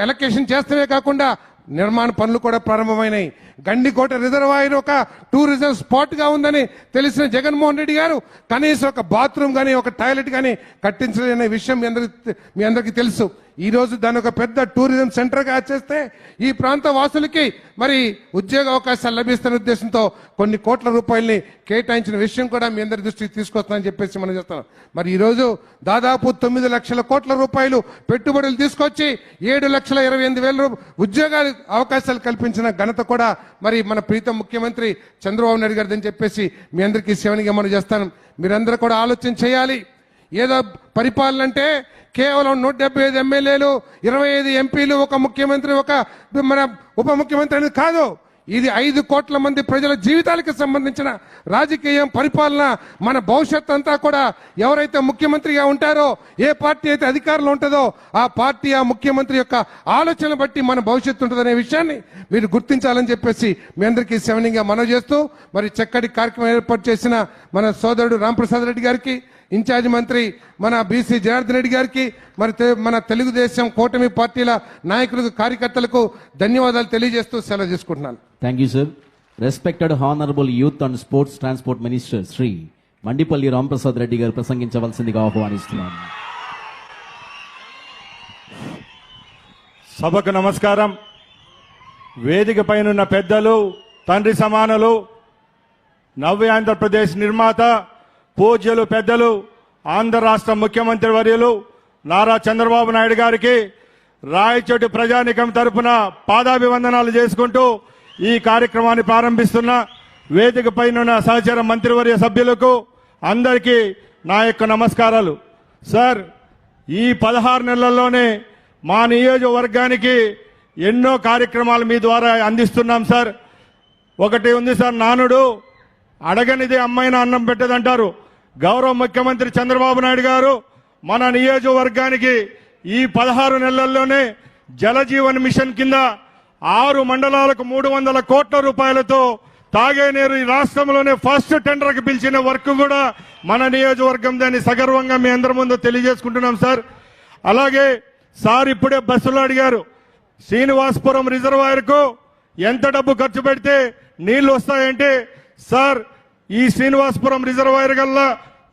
ఎలకేషన్ చేస్తమే కాకుండా నిర్మాణ పనులు కూడా ప్రారంభమైనాయి. గండికోట రిజర్వాయర్ ఒక టూరిజం స్పాట్ గా ఉందని తెలిసిన జగన్మోహన్ రెడ్డి గారు కనీసం ఒక బాత్రూమ్ గానీ, ఒక టాయిలెట్ గానీ కట్టించలేని విషయం మీ అందరికీ తెలుసు. ఈ రోజు దాని ఒక పెద్ద టూరిజం సెంటర్ గా చేస్తే ఈ ప్రాంత వాసులకి మరి ఉద్యోగ అవకాశాలు లభిస్తున్న ఉద్దేశంతో కొన్ని కోట్ల రూపాయల్ని కేటాయించిన విషయం కూడా మీ అందరి దృష్టికి తీసుకొస్తానని చెప్పేసి మనం చేస్తాం. మరి ఈ రోజు దాదాపు 9 లక్షల కోట్ల రూపాయలు పెట్టుబడులు తీసుకొచ్చి 7,28,000 ఉద్యోగాలు అవకాశాలు కల్పించిన ఘనత కూడా మరి మన ప్రీతం ముఖ్యమంత్రి చంద్రబాబు నాయుడు గారిదని చెప్పేసి మీ అందరికీ శివనిగా మనం చేస్తాను. మీరందరూ కూడా ఆలోచన చేయాలి. ఏదో పరిపాలన అంటే కేవలం 175 ఎమ్మెల్యేలు, 25 ఎంపీలు, ఒక ముఖ్యమంత్రి, ఒక మన ఉప ముఖ్యమంత్రి అనేది కాదు. ఇది 5 కోట్ల మంది ప్రజల జీవితాలకు సంబంధించిన రాజకీయం, పరిపాలన. మన భవిష్యత్ అంతా కూడా ఎవరైతే ముఖ్యమంత్రిగా ఉంటారో, ఏ పార్టీ అయితే అధికారంలో ఉంటుందో ఆ పార్టీ, ఆ ముఖ్యమంత్రి యొక్క ఆలోచన బట్టి మన భవిష్యత్తు ఉంటుందనే విషయాన్ని మీరు గుర్తించాలని చెప్పేసి మీ అందరికీ శవనీయంగా మనవి చేస్తూ, మరి చక్కటి కార్యక్రమం ఏర్పాటు చేసిన మన సోదరుడు రాంప్రసాద్ రెడ్డి గారికి, ఇన్ఛార్జ్ మంత్రి మన బీసీ జనార్దన్ రెడ్డి గారికి, మరి మన తెలుగుదేశం కూటమి పార్టీల నాయకులకు, కార్యకర్తలకు ధన్యవాదాలు తెలియజేస్తూ సెలవు తీసుకుంటున్నాను. Thank you sir. Respected honourable youth and sports transport minister Shri Mandipalli Ramprasad Reddy గారు ప్రసంగించవలసిందిగా ఆహ్వానిస్తున్నాను. సభకు నమస్కారం. వేదిక పైనున్న పెద్దలు, తండ్రి సమానులు, నవ్య ఆంధ్రప్రదేశ్ నిర్మాత, పూజ్యులు పెద్దలు, ఆంధ్ర రాష్ట్ర ముఖ్యమంత్రి వర్యులు నారా చంద్రబాబు నాయుడు గారికి రాయచోటి ప్రజానికం తరపున పాదాభివందనాలు చేసుకుంటూ ఈ కార్యక్రమాన్ని ప్రారంభిస్తున్న వేదిక పైన సహచర మంత్రివర్య సభ్యులకు అందరికీ నా యొక్క నమస్కారాలు. సార్, ఈ 16 నెలల్లోనే మా నియోజకవర్గానికి ఎన్నో కార్యక్రమాలు మీ ద్వారా అందిస్తున్నాం సార్. ఒకటి ఉంది సార్, నానుడు అడగనిది అమ్మాయిన అన్నం పెట్టదంటారు. గౌరవ ముఖ్యమంత్రి చంద్రబాబు నాయుడు గారు మన నియోజకవర్గానికి ఈ 16 నెలల్లోనే జలజీవన్ మిషన్ కింద 6 మండలాలకు 300 కోట్ల రూపాయలతో తాగే నీరు ఈ రాష్ట్రంలోనే ఫస్ట్ టెండర్కి పిలిచిన వర్క్ కూడా మన నియోజకవర్గం దాన్ని సగర్వంగా మీ అందరి ముందు తెలియజేసుకుంటున్నాం సార్. అలాగే సార్ ఇప్పుడే బస్సులో అడిగారు, శ్రీనివాసపురం రిజర్వాయర్కు ఎంత డబ్బు ఖర్చు పెడితే నీళ్లు వస్తాయంటే, సార్ ఈ శ్రీనివాసపురం రిజర్వాయర్ గల్లా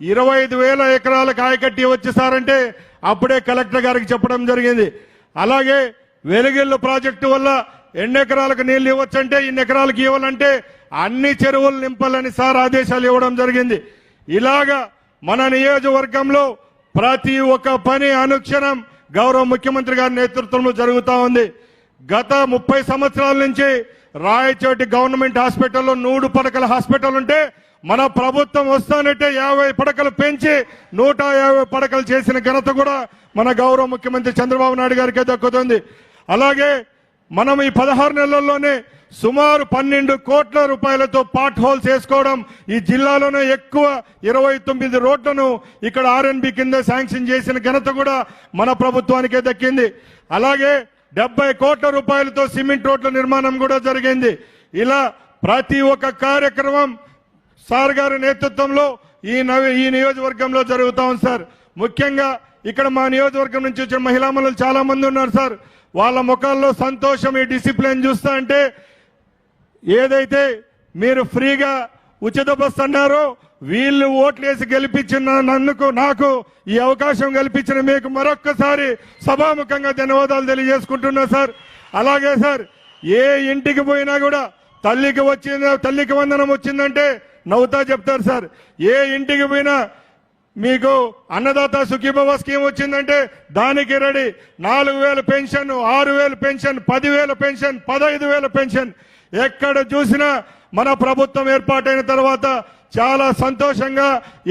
25,000 ఎకరాలకు ఆయకట్టి వచ్చేసారంటే అప్పుడే కలెక్టర్ గారికి చెప్పడం జరిగింది. అలాగే వెలుగిల్లు ప్రాజెక్టు వల్ల ఎన్ని ఎకరాలకు నీళ్లు ఇవ్వచ్చంటే ఇన్ని ఎకరాలకు ఇవ్వాలంటే అన్ని చెరువులు నింపాలని సార్ ఆదేశాలు ఇవ్వడం జరిగింది. ఇలాగా మన నియోజకవర్గంలో ప్రతి ఒక్క పని అనుక్షణం గౌరవ ముఖ్యమంత్రి గారి నేతృత్వంలో జరుగుతూ ఉంది. గత 30 సంవత్సరాల నుంచి రాయచోటి గవర్నమెంట్ హాస్పిటల్లో 100 పడకల హాస్పిటల్ ఉంటే మన ప్రభుత్వం వస్తానంటే 50 పడకలు పెంచి 150 పడకలు చేసిన ఘనత కూడా మన గౌరవ ముఖ్యమంత్రి చంద్రబాబు నాయుడు గారికి దక్కుతుంది. అలాగే మనం ఈ 16 నెలల్లోనే సుమారు 12 కోట్ల రూపాయలతో పాట్ హోల్స్ వేసుకోవడం, ఈ జిల్లాలోనే ఎక్కువ 29 రోడ్లను ఇక్కడ ఆర్ఎన్బి కింద శాంక్షన్ చేసిన ఘనత కూడా మన ప్రభుత్వానికే దక్కింది. అలాగే 70 కోట్ల రూపాయలతో సిమెంట్ రోడ్ల నిర్మాణం కూడా జరిగింది. ఇలా ప్రతి ఒక్క కార్యక్రమం సార్ గారి నేతృత్వంలో ఈ నియోజకవర్గంలో జరుగుతా ఉంది సార్. ముఖ్యంగా ఇక్కడ మా నియోజకవర్గం నుంచి వచ్చిన మహిళా మనులు చాలా మంది ఉన్నారు సార్. వాళ్ళ ముఖాల్లో సంతోషం, ఈ డిసిప్లిన్ చూస్తా అంటే, ఏదైతే మీరు ఫ్రీగా ఉచిత బస్సు అన్నారో వీళ్ళు ఓట్లేసి గెలిపించిన నాకు ఈ అవకాశం కల్పించిన మీకు మరొక్కసారి సభాముఖంగా ధన్యవాదాలు తెలియజేసుకుంటున్నా సార్. అలాగే సార్, ఏ ఇంటికి పోయినా కూడా తల్లికి వందనం వచ్చిందంటే నవ్వుతా చెప్తారు సార్. ఏ ఇంటికి పోయినా మీకు అన్నదాత సుఖీభవ స్కీమ్ వచ్చిందంటే దానికి ready. 4,000 pension, 6,000 pension, 10,000 pension, 15,000 pension. ఎక్కడ చూసినా మన ప్రభుత్వం ఏర్పాటైన తర్వాత చాలా సంతోషంగా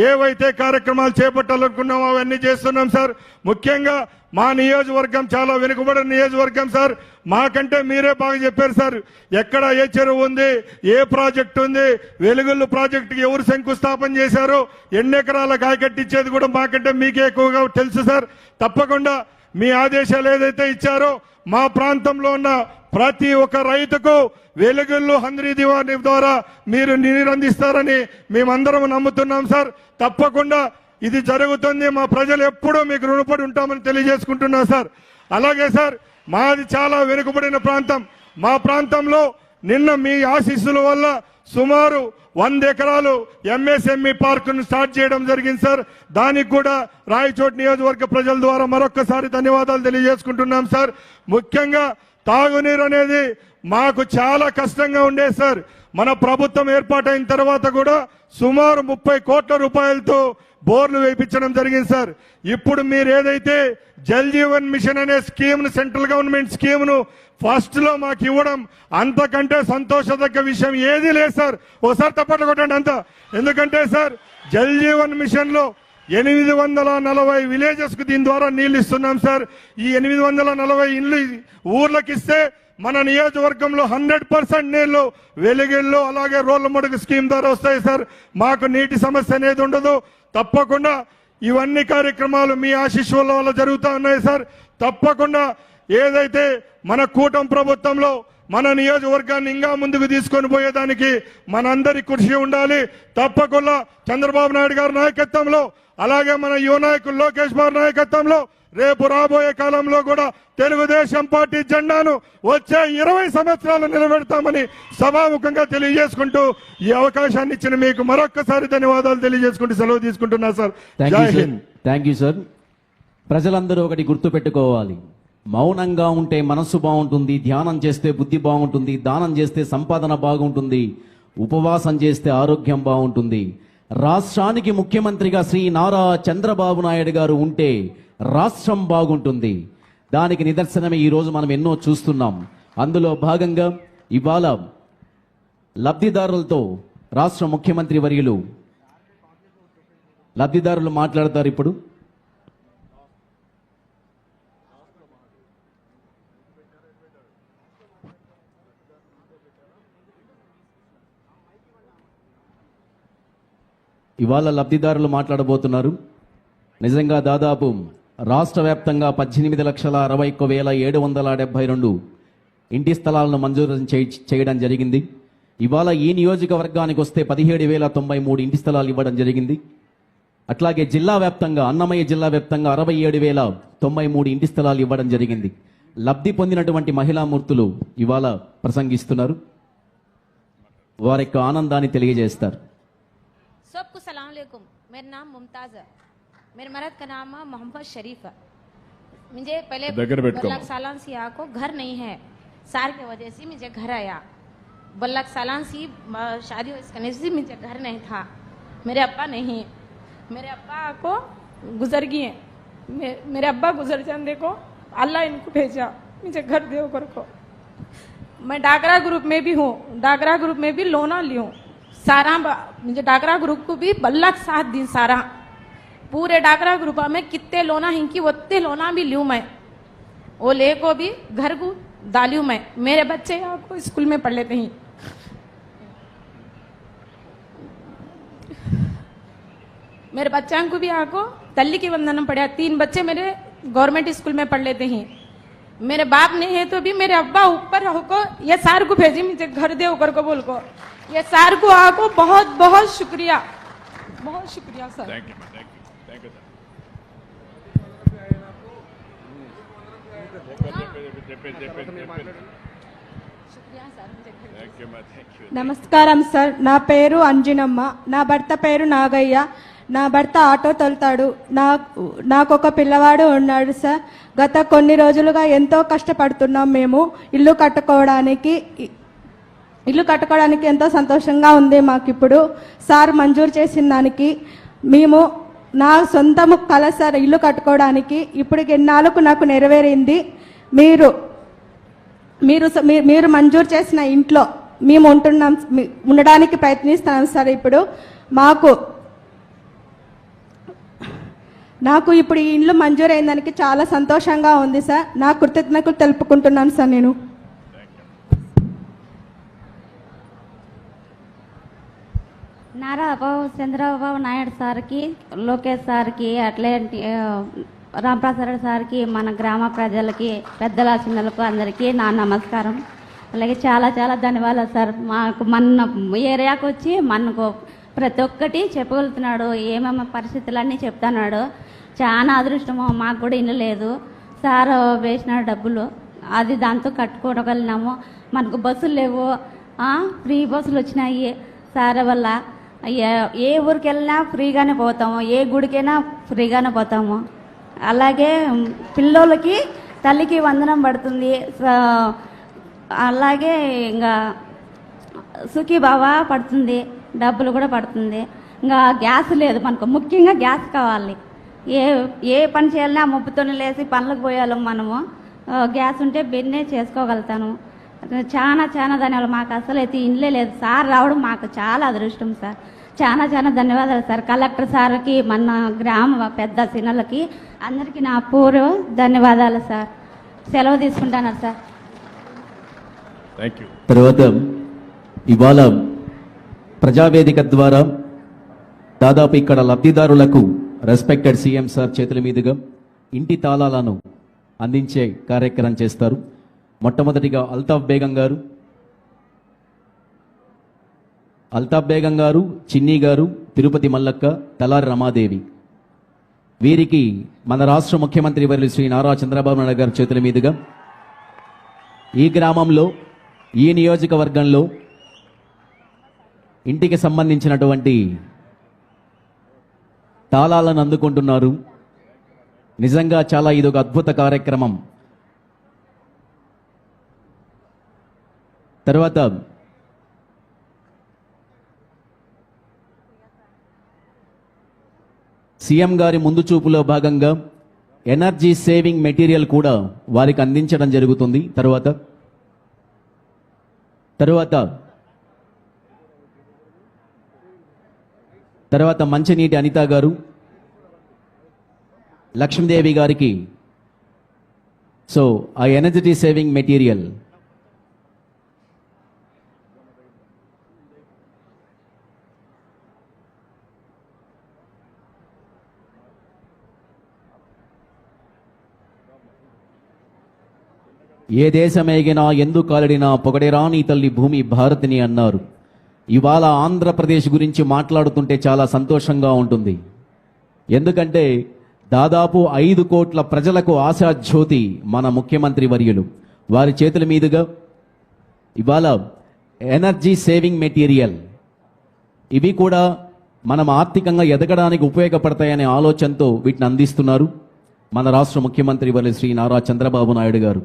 ఏవైతే కార్యక్రమాలు చేపట్టాలనుకున్నామో అవన్నీ చేస్తున్నాం సార్. ముఖ్యంగా మా నియోజకవర్గం చాలా వెనుకబడిన నియోజకవర్గం సార్. మాకంటే మీరే బాగా చెప్పారు సార్. ఎక్కడ ఏ చెరువు ఉంది, ఏ ప్రాజెక్టు ఉంది, వెలుగుళ్ళు ప్రాజెక్టుకి ఎవరు శంకుస్థాపన చేశారు, ఎన్ని ఎకరాల కాయకట్టించేది కూడా మాకంటే మీకే ఎక్కువగా తెలుసు సార్. తప్పకుండా మీ ఆదేశాలు ఏదైతే ఇచ్చారో మా ప్రాంతంలో ఉన్న ప్రతి ఒక్క రైతుకు వెలుగుళ్ళు హంద్రీ దివాని ద్వారా మీరు నీరు అందిస్తారని మేమందరం నమ్ముతున్నాం సార్. తప్పకుండా ఇది జరుగుతుంది. మా ప్రజలు ఎప్పుడూ మీకు రుణపడి ఉంటామని తెలియజేసుకుంటున్నా సార్. అలాగే సార్, మాది చాలా వెనుకబడిన ప్రాంతం. మా ప్రాంతంలో నిన్న మీ ఆశీస్సుల వల్ల సుమారు 100 ఎకరాలు ఎంఎస్ఎంఈ పార్కును స్టార్ట్ చేయడం జరిగింది సార్. దానికి కూడా రాయచోటి నియోజకవర్గ ప్రజల ద్వారా మరొక్కసారి ధన్యవాదాలు తెలియజేసుకుంటున్నాం సార్. ముఖ్యంగా తాగునీరు అనేది మాకు చాలా కష్టంగా ఉండేది సార్. మన ప్రభుత్వం ఏర్పాటైన తర్వాత కూడా సుమారు 30 కోట్ల రూపాయలతో బోర్లు వేయించడం జరిగింది సార్. ఇప్పుడు మీరు ఏదైతే జల్ జీవన్ మిషన్ అనే స్కీమ్ను, సెంట్రల్ గవర్నమెంట్ స్కీమ్ను ఫస్ట్ లో మాకు ఇవ్వడం అంతకంటే సంతోషదగ్గ విషయం ఏదీ లేదు సార్. ఓసారి తప్పట్లు కొట్టండి అంతా. ఎందుకంటే సార్, జల్ జీవన్ మిషన్ లో 840 విలేజెస్ కు దీని ద్వారా నీళ్లు ఇస్తున్నాం సార్. ఈ 840 ఇళ్ళు ఊర్లకు ఇస్తే మన నియోజకవర్గంలో 100% నీళ్లు వెలుగుల్లో అలాగే రోడ్ల మడుగు స్కీమ్ ద్వారా వస్తాయి సార్. మాకు నీటి సమస్య అనేది ఉండదు. తప్పకుండా ఇవన్నీ కార్యక్రమాలు మీ ఆశీస్సుల వల్ల జరుగుతూ ఉన్నాయి సార్. తప్పకుండా ఏదైతే మన కూటమి ప్రభుత్వంలో మన నియోజకవర్గాన్ని ఇంకా ముందుకు తీసుకొని పోయేదానికి మనందరి కృషి ఉండాలి. తప్పకుండా చంద్రబాబు నాయుడు గారి నాయకత్వంలో, అలాగే మన యువ నాయకులు లోకేష్ బాబు నాయకత్వంలో రేపు రాబోయే కాలంలో కూడా తెలుగుదేశం పార్టీ జెండాను వచ్చే 20 సంవత్సరాలు నిలబెడతామని సభాముఖంగా తెలియజేసుకుంటూ ఈ అవకాశాన్ని ఇచ్చిన మీకు మరొక్కసారి ధన్యవాదాలు తెలియజేసుకుంటూ సెలవు తీసుకుంటున్నా సార్. జై హింద్. Thank you sir. ప్రజలందరూ ఒకటి గుర్తు పెట్టుకోవాలి. మౌనంగా ఉంటే మనస్సు బాగుంటుంది, ధ్యానం చేస్తే బుద్ధి బాగుంటుంది, దానం చేస్తే సంపాదన బాగుంటుంది, ఉపవాసం చేస్తే ఆరోగ్యం బాగుంటుంది. రాష్ట్రానికి ముఖ్యమంత్రిగా శ్రీ నారా చంద్రబాబు నాయుడు గారు ఉంటే రాష్ట్రం బాగుంటుంది. దానికి నిదర్శనమే ఈరోజు మనం ఎన్నో చూస్తున్నాం. అందులో భాగంగా ఇవాళ లబ్ధిదారులతో రాష్ట్ర ముఖ్యమంత్రి వర్యులు లబ్ధిదారులు మాట్లాడతారు. ఇప్పుడు ఇవాళ లబ్ధిదారులు మాట్లాడబోతున్నారు. నిజంగా దాదాపు రాష్ట్ర వ్యాప్తంగా 18,61,772 ఇంటి స్థలాలను మంజూరు చేయడం జరిగింది. ఇవాళ ఈ నియోజకవర్గానికి వస్తే 17,093 ఇంటి స్థలాలు ఇవ్వడం జరిగింది. అట్లాగే జిల్లా వ్యాప్తంగా, అన్నమయ్య జిల్లా వ్యాప్తంగా 67,093 ఇంటి స్థలాలు ఇవ్వడం జరిగింది. లబ్ధి పొందినటువంటి మహిళామూర్తులు ఇవాళ ప్రసంగిస్తున్నారు. వారి యొక్క ఆనందాన్ని తెలియజేస్తారు. सबको सलाम अलैकुम. मेरा नाम मुमताज़ है. मेरे मर्द का नाम है मोहम्मद शरीफ है. मुझे पहले 12 सालों से को घर नहीं है. सार की वजह से मुझे घर आया. 12 सालों से शादी करने से मुझे घर नहीं था. मेरे अब्बा नहीं, मेरे अब्बा को गुजर गए. मेरे अब्बा गुजर जाने को अल्लाह इनको भेजा मुझे घर दे कर को. मैं डागरा ग्रुप में भी हूँ. डागरा ग्रुप में भी लोना ली हूँ. सारा मुझे डागरा ग्रुप को भी 12 7 दिन सारा पूरे डागरा ग्रुप में कितने लोना हिंकी उतने लोना भी लूँ मैं. वो ले को भी घर को डालू मैं. मेरे बच्चे आपको स्कूल में पढ़ लेते हैं. मेरे बच्चों को भी आपको तल्ली की वंदना पड़ा. 3 बच्चे मेरे गवर्नमेंट स्कूल में पढ़ लेते हैं. मेरे बाप नहीं है तो भी मेरे अब्बा ऊपर होको ये सार को भेजी मुझे घर दे ऊपर को बोल को. ये सार को आपको बहुत बहुत शुक्रिया, बहुत शुक्रिया सर. Thank you sir. నమస్కారం సార్. నా పేరు అంజనమ్మ. నా భర్త పేరు నాగయ్య. నా భర్త ఆటో తోలుతాడు. నాకు ఒక పిల్లవాడు ఉన్నాడు సార్. గత కొన్ని రోజులుగా ఎంతో కష్టపడుతున్నాం మేము ఇల్లు కట్టుకోవడానికి ఎంతో సంతోషంగా ఉంది మాకు. ఇప్పుడు సార్ మంజూరు చేసిన దానికి మేము నా సొంత కల సార్ ఇల్లు కట్టుకోవడానికి. ఇప్పుడు ఎన్నాళ్ళకు నాకు నెరవేరింది. మీరు మంజూరు చేసిన ఇంట్లో మేము ఉంటున్నాం, ఉండడానికి ప్రయత్నిస్తున్నాం సార్. ఇప్పుడు నాకు ఇప్పుడు ఈ ఇండ్లు మంజూరైన దానికి చాలా సంతోషంగా ఉంది సార్. నా కృతజ్ఞతలు తెలుపుకుంటున్నాను సార్. నేను నారా చంద్రబాబు నాయుడు సార్కి, లోకేష్ సార్కి, అట్లే రాంప్రసాద్ సార్కి, మన గ్రామ ప్రజలకి, పెద్దల చిన్నలకు అందరికీ నా నమస్కారం. అలాగే చాలా చాలా ధన్యవాదాలు సార్. మన ఏరియాకు వచ్చి మనకు ప్రతి ఒక్కటి చెప్పగలుగుతున్నాడు, ఏమేమి పరిస్థితులన్నీ చెప్తున్నాడు. చాలా అదృష్టము. మాకు కూడా ఇల్లు లేదు సార్, వేసిన డబ్బులు అది దాంతో కట్టుకోగలిగినాము. మనకు బస్సులు లేవు, ఫ్రీ బస్సులు వచ్చినాయి సార్ వల్ల. ఏ ఊరికి వెళ్ళినా ఫ్రీగానే పోతాము, ఏ గుడికైనా ఫ్రీగానే పోతాము. అలాగే పిల్లోళ్ళకి తల్లికి వందనం పడుతుంది. అలాగే ఇంకా సుఖీ బాబా పడుతుంది, డబ్బులు కూడా పడుతుంది. ఇంకా గ్యాస్ లేదు మనకు, ముఖ్యంగా గ్యాస్ కావాలి. ఏ పని చేయాలన్నా ముప్పుతోనే లేసి పనులకు పోయాలి మనము. గ్యాస్ ఉంటే బెన్నే చేసుకోగలుగుతాను. చాలా చాలా ధన్యవాదాలు. మాకు అసలు అయితే ఇండ్లే లేదు సార్, రావడం మాకు చాలా అదృష్టం సార్. చాలా చాలా ధన్యవాదాలు సార్. కలెక్టర్ సార్కి, మన గ్రామ పెద్ద సినలకి అందరికీ నా పూర్వ ధన్యవాదాలు సార్. సెలవు తీసుకుంటాను సార్. తర్వాత ఇవాళ ప్రజావేదిక ద్వారా దాదాపు ఇక్కడ లబ్ధిదారులకు రెస్పెక్టెడ్ సీఎం సార్ చేతుల మీదుగా ఇంటి తాళాలను అందించే కార్యక్రమం చేస్తారు. మొట్టమొదటిగా అల్తాఫ్ బేగం గారు, చిన్ని గారు, తిరుపతి మల్లక్క, తలారి రమాదేవి, వీరికి మన రాష్ట్ర ముఖ్యమంత్రి వర్యులు శ్రీ నారా చంద్రబాబు నాయుడు గారి చేతుల మీదుగా ఈ గ్రామంలో, ఈ నియోజకవర్గంలో ఇంటికి సంబంధించినటువంటి తాళాలను అందుకుంటున్నారు. నిజంగా చాలా ఇదొక అద్భుత కార్యక్రమం. తర్వాత సీఎం గారి ముందు చూపులో భాగంగా ఎనర్జీ సేవింగ్ మెటీరియల్ కూడా వారికి అందించడం జరుగుతుంది. తర్వాత మంచినీటి అనిత గారు, లక్ష్మీదేవి గారికి సో ఆ ఎనర్జీ సేవింగ్ మెటీరియల్ ఏ దేశమేగినా ఎందు కాలడినా పొగడెరాని తల్లి భూమి భారతిని అన్నారు. ఇవాళ ఆంధ్రప్రదేశ్ గురించి మాట్లాడుతుంటే చాలా సంతోషంగా ఉంటుంది. ఎందుకంటే దాదాపు 5 కోట్ల ప్రజలకు ఆశాజ్యోతి మన ముఖ్యమంత్రి వర్యులు. వారి చేతుల మీదుగా ఇవాళ ఎనర్జీ సేవింగ్ మెటీరియల్, ఇవి కూడా మనం ఆర్థికంగా ఎదగడానికి ఉపయోగపడతాయనే ఆలోచనతో వీటిని అందిస్తున్నారు మన రాష్ట్ర ముఖ్యమంత్రి వర్యులు శ్రీ నారా చంద్రబాబు నాయుడు గారు.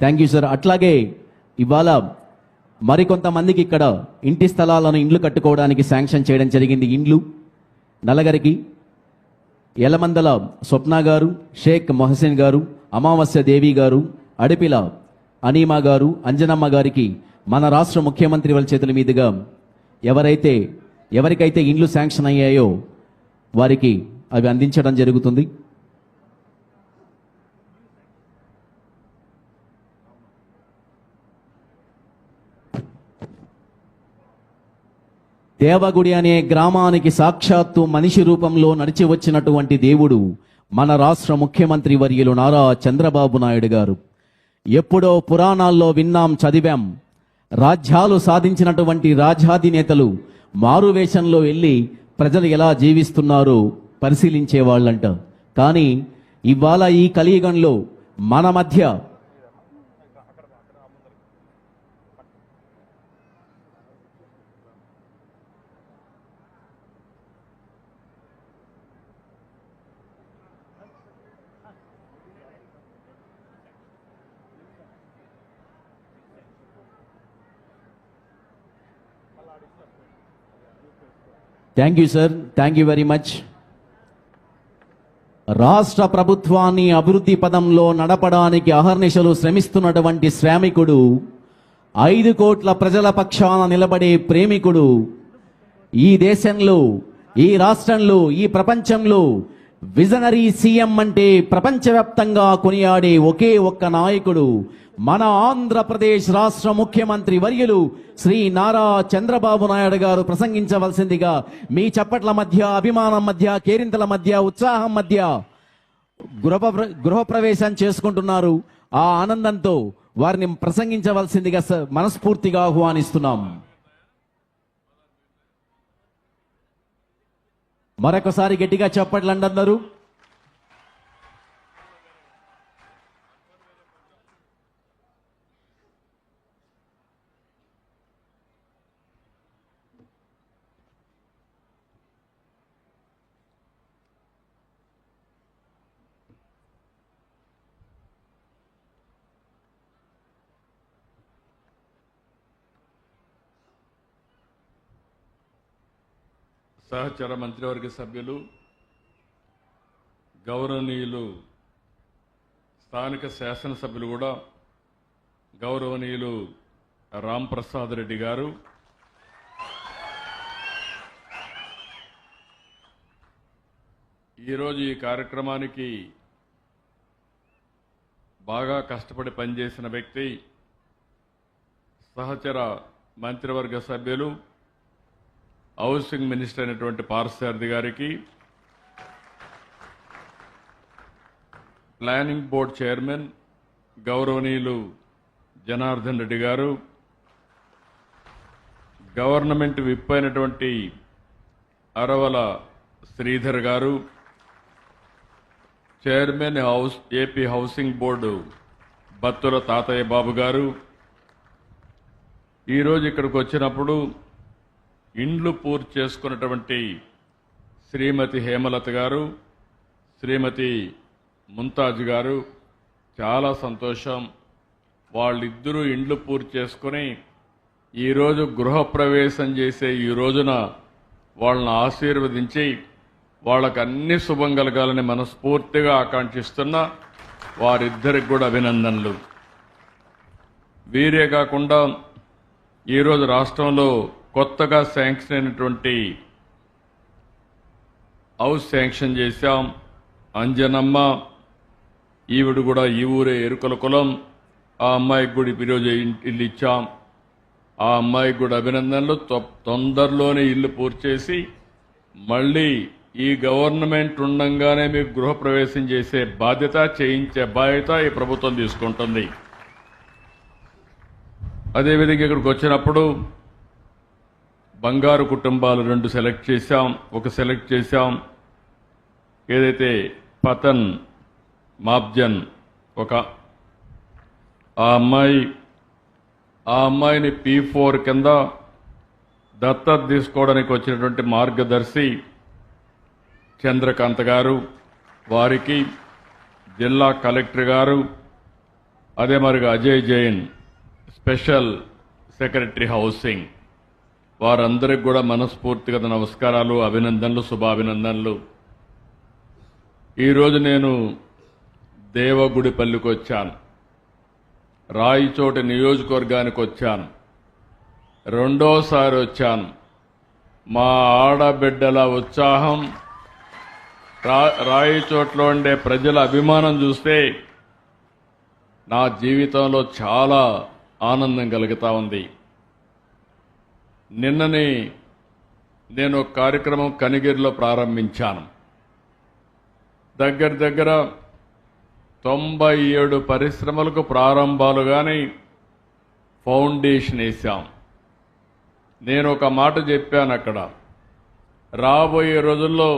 Thank you sir. అట్లాగే ఇవాళ మరికొంతమందికి ఇక్కడ ఇంటి స్థలాలను ఇండ్లు కట్టుకోవడానికి శాంక్షన్ చేయడం జరిగింది. ఇండ్లు నలగరికి యలమందల స్వప్న గారు, షేక్ మొహసిన్ గారు, అమావాస్య దేవి గారు, అడిపిల అనీమా గారు, అంజనమ్మ గారికి మన రాష్ట్ర ముఖ్యమంత్రి వాళ్ళ చేతుల మీదుగా ఎవరికైతే ఇండ్లు శాంక్షన్ అయ్యాయో వారికి అవి అందించడం జరుగుతుంది. దేవగుడి అనే గ్రామానికి సాక్షాత్తు మనిషి రూపంలో నడిచి వచ్చినటువంటి దేవుడు మన రాష్ట్ర ముఖ్యమంత్రి వర్యులు నారా చంద్రబాబు నాయుడు గారు. ఎప్పుడో పురాణాల్లో విన్నాం, చదివాం, రాజ్యాలు సాధించినటువంటి రాజ్యాధినేతలు మారువేషంలో వెళ్ళి ప్రజలు ఎలా జీవిస్తున్నారో పరిశీలించేవాళ్ళంట. కానీ ఇవాళ ఈ కలియుగంలో మన మధ్య thank you sir, thank you very much. రాష్ట్ర ప్రభుత్వాన్ని అభివృద్ధి పదంలో నడపడానికి అహర్నిశలు శ్రమిస్తున్నటువంటి శ్రామికుడు, 5 కోట్ల ప్రజల పక్షాన నిలబడే ప్రేమికుడు, ఈ దేశంలో, ఈ రాష్ట్రంలో, ఈ ప్రపంచంలో విజనరీ సీఎం అంటే ప్రపంచవ్యాప్తంగా కొనియాడే ఒకే ఒక్క నాయకుడు మన ఆంధ్రప్రదేశ్ రాష్ట్ర ముఖ్యమంత్రి వర్యులు శ్రీ నారా చంద్రబాబు నాయుడు గారు ప్రసంగించవలసిందిగా మీ చప్పట్ల మధ్య, అభిమానం మధ్య, కేరింతల మధ్య, ఉత్సాహం మధ్య గృహప్రవేశం చేసుకుంటున్నారు. ఆ ఆనందంతో వారిని ప్రసంగించవలసిందిగా మనస్ఫూర్తిగా ఆహ్వానిస్తున్నాం. మరొకసారి గట్టిగా చప్పట్లండి అందరూ. సహచర మంత్రివర్గ సభ్యులు, గౌరవనీయులు స్థానిక శాసనసభ్యులు కూడా గౌరవనీయులు రామ్ ప్రసాద్ రెడ్డి గారు, ఈరోజు ఈ కార్యక్రమానికి బాగా కష్టపడి పనిచేసిన వ్యక్తి, సహచర మంత్రివర్గ సభ్యులు, హౌసింగ్ మినిస్టర్ అయినటువంటి పార్థసారథి గారికి, ప్లానింగ్ బోర్డ్ చైర్మన్ గౌరవనీయులు జనార్దన్ రెడ్డి గారు, గవర్నమెంట్ విప్ అయినటువంటి అరవల శ్రీధర్ గారు, chairman AP housing board Battula తాతయ్య బాబు గారు, ఈరోజు ఇక్కడికి వచ్చినప్పుడు ఇండ్లు పూర్తి చేసుకున్నటువంటి శ్రీమతి హేమలత గారు, శ్రీమతి ముంతాజ్ గారు, చాలా సంతోషం. వాళ్ళిద్దరూ ఇండ్లు పూర్తి చేసుకుని ఈరోజు గృహప్రవేశం చేసే ఈ రోజున వాళ్ళని ఆశీర్వదించి వాళ్ళకు అన్ని శుభం కలగాలని మనస్ఫూర్తిగా ఆకాంక్షిస్తున్న వారిద్దరికి కూడా అభినందనలు. వీరే కాకుండా ఈరోజు రాష్ట్రంలో కొత్తగా శాంక్షన్ అయినటువంటి హౌస్ శాంక్షన్ చేశాం. అంజనమ్మ, ఈవిడ కూడా ఈ ఊరే ఎరుకల కులం. ఆ అమ్మాయికి కూడా ఈరోజు ఇల్లు ఇచ్చాం. ఆ అమ్మాయికి కూడా అభినందనలు. తొందరలోనే ఇల్లు పూర్తి చేసి మళ్ళీ ఈ గవర్నమెంట్ ఉండంగానే మీకు గృహప్రవేశం చేసే బాధ్యత, చేయించే బాధ్యత ఈ ప్రభుత్వం తీసుకుంటుంది. అదేవిధంగా ఇక్కడికి వచ్చినప్పుడు బంగారు కుటుంబాలు 2 సెలెక్ట్ చేశాం. ఒక సెలెక్ట్ చేశాం ఏదైతే పతన్ మాబ్జన్ ఆ అమ్మాయిని P4 కింద దత్తత తీసుకోవడానికి వచ్చినటువంటి మార్గదర్శి చంద్రకాంత్ గారు, వారికి జిల్లా కలెక్టర్ గారు, అదే మరిగా Ajay Jain special secretary housing, వారందరికి కూడా మనస్ఫూర్తిగా నమస్కారాలు, అభినందనలు, శుభాభినందనలు. ఈరోజు నేను దేవగుడిపల్లికి వచ్చాను, రాయిచోటి నియోజకవర్గానికి వచ్చాను, రెండోసారి వచ్చాను. మా ఆడబిడ్డల ఉత్సాహం, రాయిచోట్లో ఉండే ప్రజల అభిమానం చూస్తే నా జీవితంలో చాలా ఆనందం కలుగుతా ఉంది. నిన్ననే నేను ఒక కార్యక్రమం కనిగిరిలో ప్రారంభించాను. దగ్గర 97 పరిశ్రమలకు ప్రారంభాలు కానీ ఫౌండేషన్ వేశాం. నేను ఒక మాట చెప్పాను అక్కడ, రాబోయే రోజుల్లో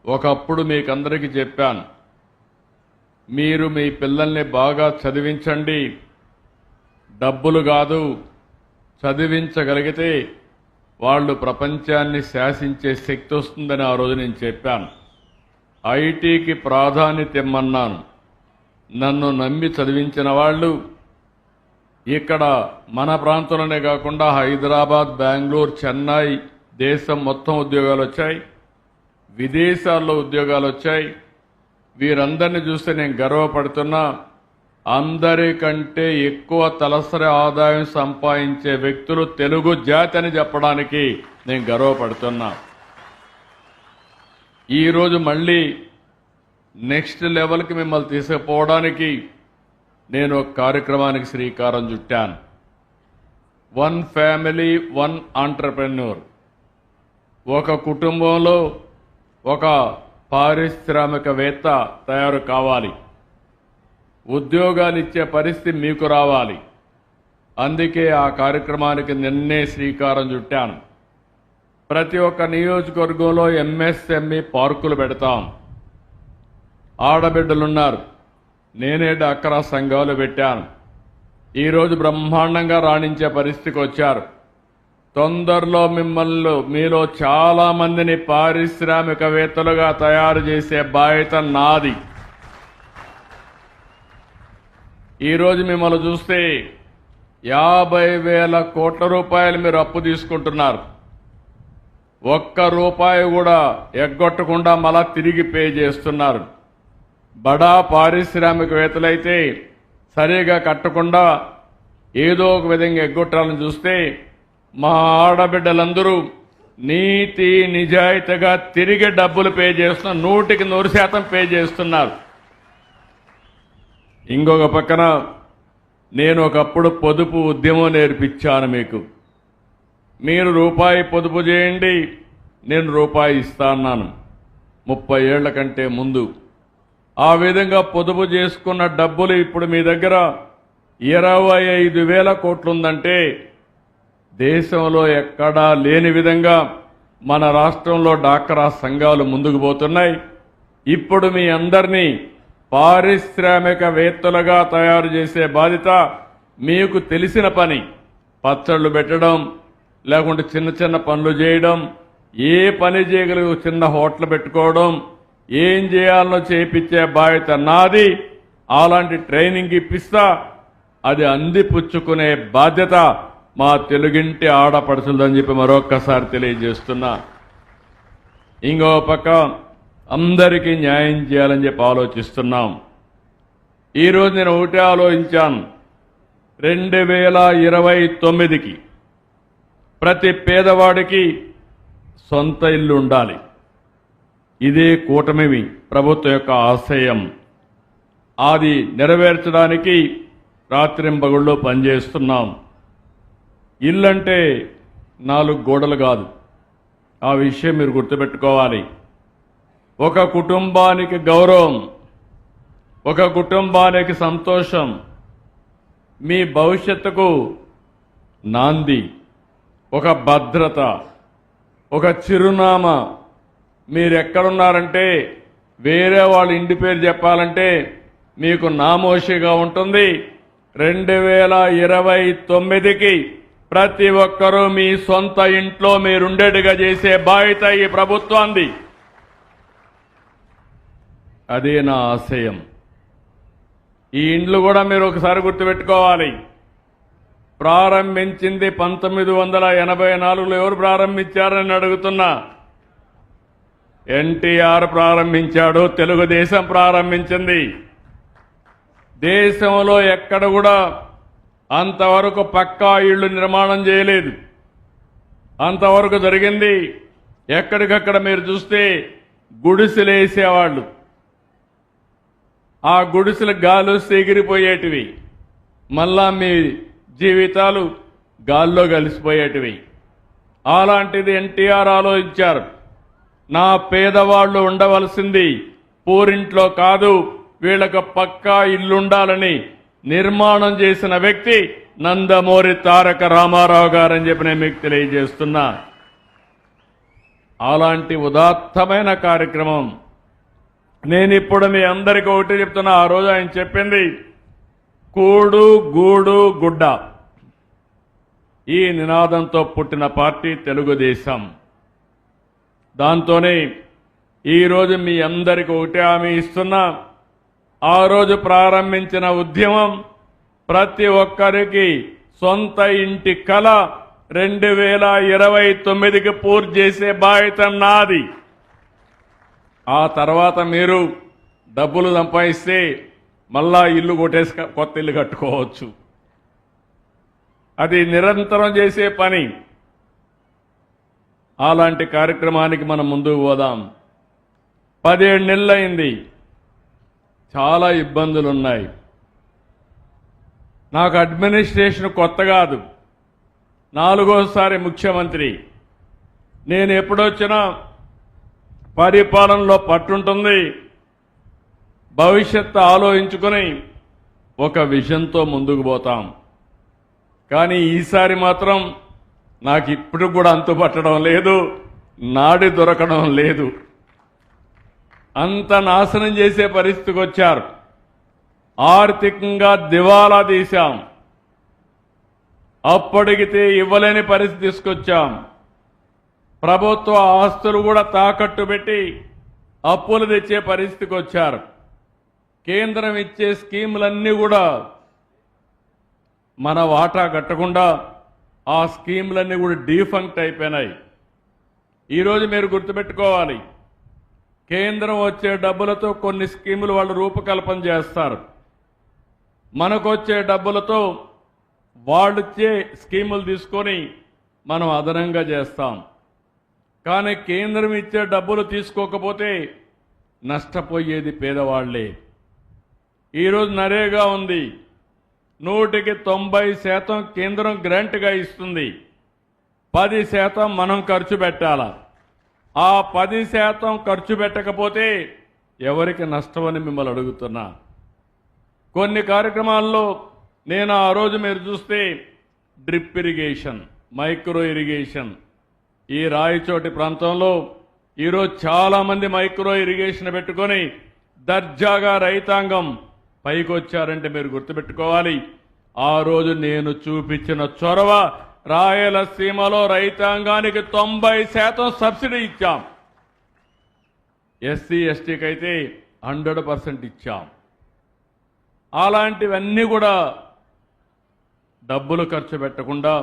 ఒకప్పుడు మీకందరికీ చెప్పాను, మీరు మీ పిల్లల్ని బాగా చదివించండి, డబ్బులు కాదు, చదివించగలిగితే వాళ్ళు ప్రపంచాన్ని శాసించే శక్తి వస్తుందని ఆ రోజు నేను చెప్పాను. ఐటీకి ప్రాధాన్యత ఇమ్మన్నాను. నన్ను నమ్మి చదివించిన వాళ్ళు ఇక్కడ మన ప్రాంతంలోనే కాకుండా హైదరాబాద్, బెంగళూరు, చెన్నై దేశం మొత్తం ఉద్యోగాలు వచ్చాయి, విదేశాల్లో ఉద్యోగాలు వచ్చాయి. వీరందరినీ చూస్తే నేను గర్వపడుతున్నా. అందరికంటే ఎక్కువ తలసరి ఆదాయం సంపాదించే వ్యక్తులు తెలుగు జాతి అని చెప్పడానికి నేను గర్వపడుతున్నా. ఈరోజు మళ్ళీ నెక్స్ట్ లెవెల్కి మిమ్మల్ని తీసుకుపోవడానికి నేను ఒక కార్యక్రమానికి శ్రీకారం చుట్టాను. 1 ఫ్యామిలీ 1 ఎంటర్‌ప్రెన్యూర్. ఒక కుటుంబంలో ఒక పారిశ్రామికవేత్త తయారు కావాలి. ఉద్యోగాలు ఇచ్చే పరిస్థితి మీకు రావాలి. అందుకే ఆ కార్యక్రమానికి నిన్నే శ్రీకారం చుట్టాను. ప్రతి ఒక్క నియోజకవర్గంలో ఎంఎస్ఎంఈ పార్కులు పెడతాం. ఆడబిడ్డలున్నారు, నేనే డాక్రా సంఘాలు పెట్టాను. ఈరోజు బ్రహ్మాండంగా రాణించే పరిస్థితికి వచ్చారు. తొందరలో మిమ్మల్ని మీలో చాలా మందిని పారిశ్రామికవేత్తలుగా తయారు చేసే బాధ్యత నాది. ఈరోజు మిమ్మల్ని చూస్తే 50,000 కోట్ల రూపాయలు మీరు అప్పు తీసుకుంటున్నారు. ఒక్క రూపాయి కూడా ఎగ్గొట్టకుండా మళ్ళా తిరిగి పే చేస్తున్నారు. బడా పారిశ్రామికవేత్తలైతే సరిగా కట్టకుండా ఏదో ఒక విధంగా ఎగ్గొట్టాలని చూస్తే మా ఆడబిడ్డలందరూ నీతి నిజాయితీగా తిరిగి డబ్బులు పే చేస్తున్నారు. 100% పే చేస్తున్నారు. ఇంకొక పక్కన నేను ఒకప్పుడు పొదుపు ఉద్యమం నేర్పించాను మీకు. మీరు రూపాయి పొదుపు చేయండి, నేను రూపాయి ఇస్తాన్నాను 30 ఏళ్ల కంటే ముందు. ఆ విధంగా పొదుపు చేసుకున్న డబ్బులు ఇప్పుడు మీ దగ్గర 25,000 కోట్లు ఉందంటే దేశంలో ఎక్కడా లేని విధంగా మన రాష్ట్రంలో డాక్రా సంఘాలు ముందుకు పోతున్నాయి. ఇప్పుడు మీ అందరినీ పారిశ్రామికవేత్తలుగా తయారు చేసే బాధ్యత మీకు తెలిసిన పని. పచ్చళ్ళు పెట్టడం, లేకుంటే చిన్న చిన్న పనులు చేయడం, ఏ పని చేయగలిగే చిన్న హోటల్ పెట్టుకోవడం, ఏం చేయాలనో చేయించే బాధ్యత నాది. అలాంటి ట్రైనింగ్ ఇప్పిస్తా. అది అందిపుచ్చుకునే బాధ్యత మా తెలుగింటి ఆడపడుచులని చెప్పి మరొక్కసారి తెలియజేస్తున్నా. ఇంకో పక్క అందరికీ న్యాయం చేయాలని చెప్పి ఆలోచిస్తున్నాం. ఈరోజు నేను ఒకటే ఆలోచించాను. 2029కి ప్రతి పేదవాడికి సొంత ఇల్లు ఉండాలి. ఇదే కూటమి ప్రభుత్వం యొక్క ఆశయం. అది నెరవేర్చడానికి రాత్రింబగుళ్ళు పనిచేస్తున్నాం. ఇల్లంటే 4 గోడలు కాదు. ఆ విషయం మీరు గుర్తుపెట్టుకోవాలి. ఒక కుటుంబానికి గౌరవం, ఒక కుటుంబానికి సంతోషం, మీ భవిష్యత్తుకు నాంది, ఒక భద్రత, ఒక చిరునామా. మీరెక్కడున్నారంటే వేరే వాళ్ళ ఇంటి పేరు చెప్పాలంటే మీకు నామోషిగా ఉంటుంది. 2029కి ప్రతి ఒక్కరూ మీ సొంత ఇంట్లో మీరుండేట్టుగా చేసే బాధ్యత ఈ ప్రభుత్వాన్ని. అదే నా ఆశయం. ఈ ఇండ్లు కూడా మీరు ఒకసారి గుర్తుపెట్టుకోవాలి. ప్రారంభించింది 1984లో ఎవరు ప్రారంభించారని అడుగుతున్నా. ఎన్టీఆర్ ప్రారంభించాడు, తెలుగుదేశం ప్రారంభించింది. దేశంలో ఎక్కడ కూడా అంతవరకు పక్కా ఇళ్లు నిర్మాణం చేయలేదు. అంతవరకు జరిగింది ఎక్కడికక్కడ మీరు చూస్తే గుడిసెలేసేవాళ్ళు. ఆ గుడిసెలు గాలు ఎగిరిపోయేటివి. మళ్ళా మీ జీవితాలు గాల్లో కలిసిపోయేటివి. అలాంటిది ఎన్టీఆర్ ఆలోచించారు. నా పేదవాళ్లు ఉండవలసింది పూరింట్లో కాదు, వీళ్ళకు పక్కా ఇల్లుండాలని నిర్మాణం చేసిన వ్యక్తి నందమూరి తారక రామారావు గారని చెప్పి నేను మీకు తెలియజేస్తున్నా. అలాంటి ఉదాత్తమైన కార్యక్రమం నేను ఇప్పుడు మీ అందరికీ ఒకటి చెప్తున్నా. ఆ రోజు ఆయన చెప్పింది కూడు గూడు గుడ్డ. ఈ నినాదంతో పుట్టిన పార్టీ తెలుగుదేశం. దాంతోనే ఈరోజు మీ అందరికీ ఒకటి హామీ ఇస్తున్నా. ఆ రోజు ప్రారంభించిన ఉద్యమం ప్రతి ఒక్కరికి సొంత ఇంటి కల 2029కి పూర్తి చేసే బాధ్యత నాది. ఆ తర్వాత మీరు డబ్బులు సంపాదిస్తే మళ్ళా ఇల్లు కొట్టేసి కొత్త ఇల్లు కట్టుకోవచ్చు. అది నిరంతరం చేసే పని. అలాంటి కార్యక్రమానికి మనం ముందుకు పోదాం. 17 నెలలైంది, చాలా ఇబ్బందులున్నాయి. నాకు అడ్మినిస్ట్రేషన్ కొత్త కాదు, 4వసారి ముఖ్యమంత్రి. నేను ఎప్పుడొచ్చినా పరిపాలనలో పట్టుంటుంది, భవిష్యత్తు ఆలోచించుకొని ఒక విజన్తో ముందుకు పోతాం. కానీ ఈసారి మాత్రం నాకు ఇప్పుడు కూడా అంతుపట్టడం లేదు, నాడి దొరకడం లేదు. అంత నాశనం చేసే పరిస్థితికి వచ్చారు. ఆర్థికంగా దివాలా తీశాం, అప్పటికితే ఇవ్వలేని పరిస్థితి తీసుకొచ్చాం. ప్రభుత్వ ఆస్తులు కూడా తాకట్టు పెట్టి అప్పులు తెచ్చే పరిస్థితికి వచ్చారు. కేంద్రం ఇచ్చే స్కీములన్నీ కూడా మన వాటా కట్టకుండా ఆ స్కీములన్నీ కూడా డీఫంక్ట్ అయిపోయినాయి. ఈరోజు మీరు గుర్తుపెట్టుకోవాలి, కేంద్రం వచ్చే డబ్బులతో కొన్ని స్కీములు వాళ్ళు రూపకల్పన చేస్తారు, మనకొచ్చే డబ్బులతో వాళ్ళిచ్చే స్కీములు తీసుకొని మనం అదనంగా చేస్తాం. కానీ కేంద్రం ఇచ్చే డబ్బులు తీసుకోకపోతే నష్టపోయేది పేదవాళ్లే. ఈరోజు నరేగా ఉంది, 100కి 90% కేంద్రం గ్రాంట్గా ఇస్తుంది, 10% మనం ఖర్చు పెట్టాలా. ఆ 10% ఖర్చు పెట్టకపోతే ఎవరికి నష్టమని మిమ్మల్ని అడుగుతున్నా. కొన్ని కార్యక్రమాల్లో నేను ఆ రోజు మీరు చూస్తే డ్రిప్ ఇరిగేషన్, మైక్రో ఇరిగేషన్, ఈ రాయచోటి ప్రాంతంలో ఈరోజు చాలామంది మైక్రో ఇరిగేషన్ పెట్టుకొని దర్జాగా రైతాంగం పైకొచ్చారంటే మీరు గుర్తుపెట్టుకోవాలి. ఆ రోజు నేను చూపించిన చొరవ, రాయలసీమలో రైతాంగానికి 90% సబ్సిడీ ఇచ్చాం, ఎస్సీ ఎస్టీకి అయితే 100% ఇచ్చాం. అలాంటివన్నీ కూడా డబ్బులు ఖర్చు పెట్టకుండా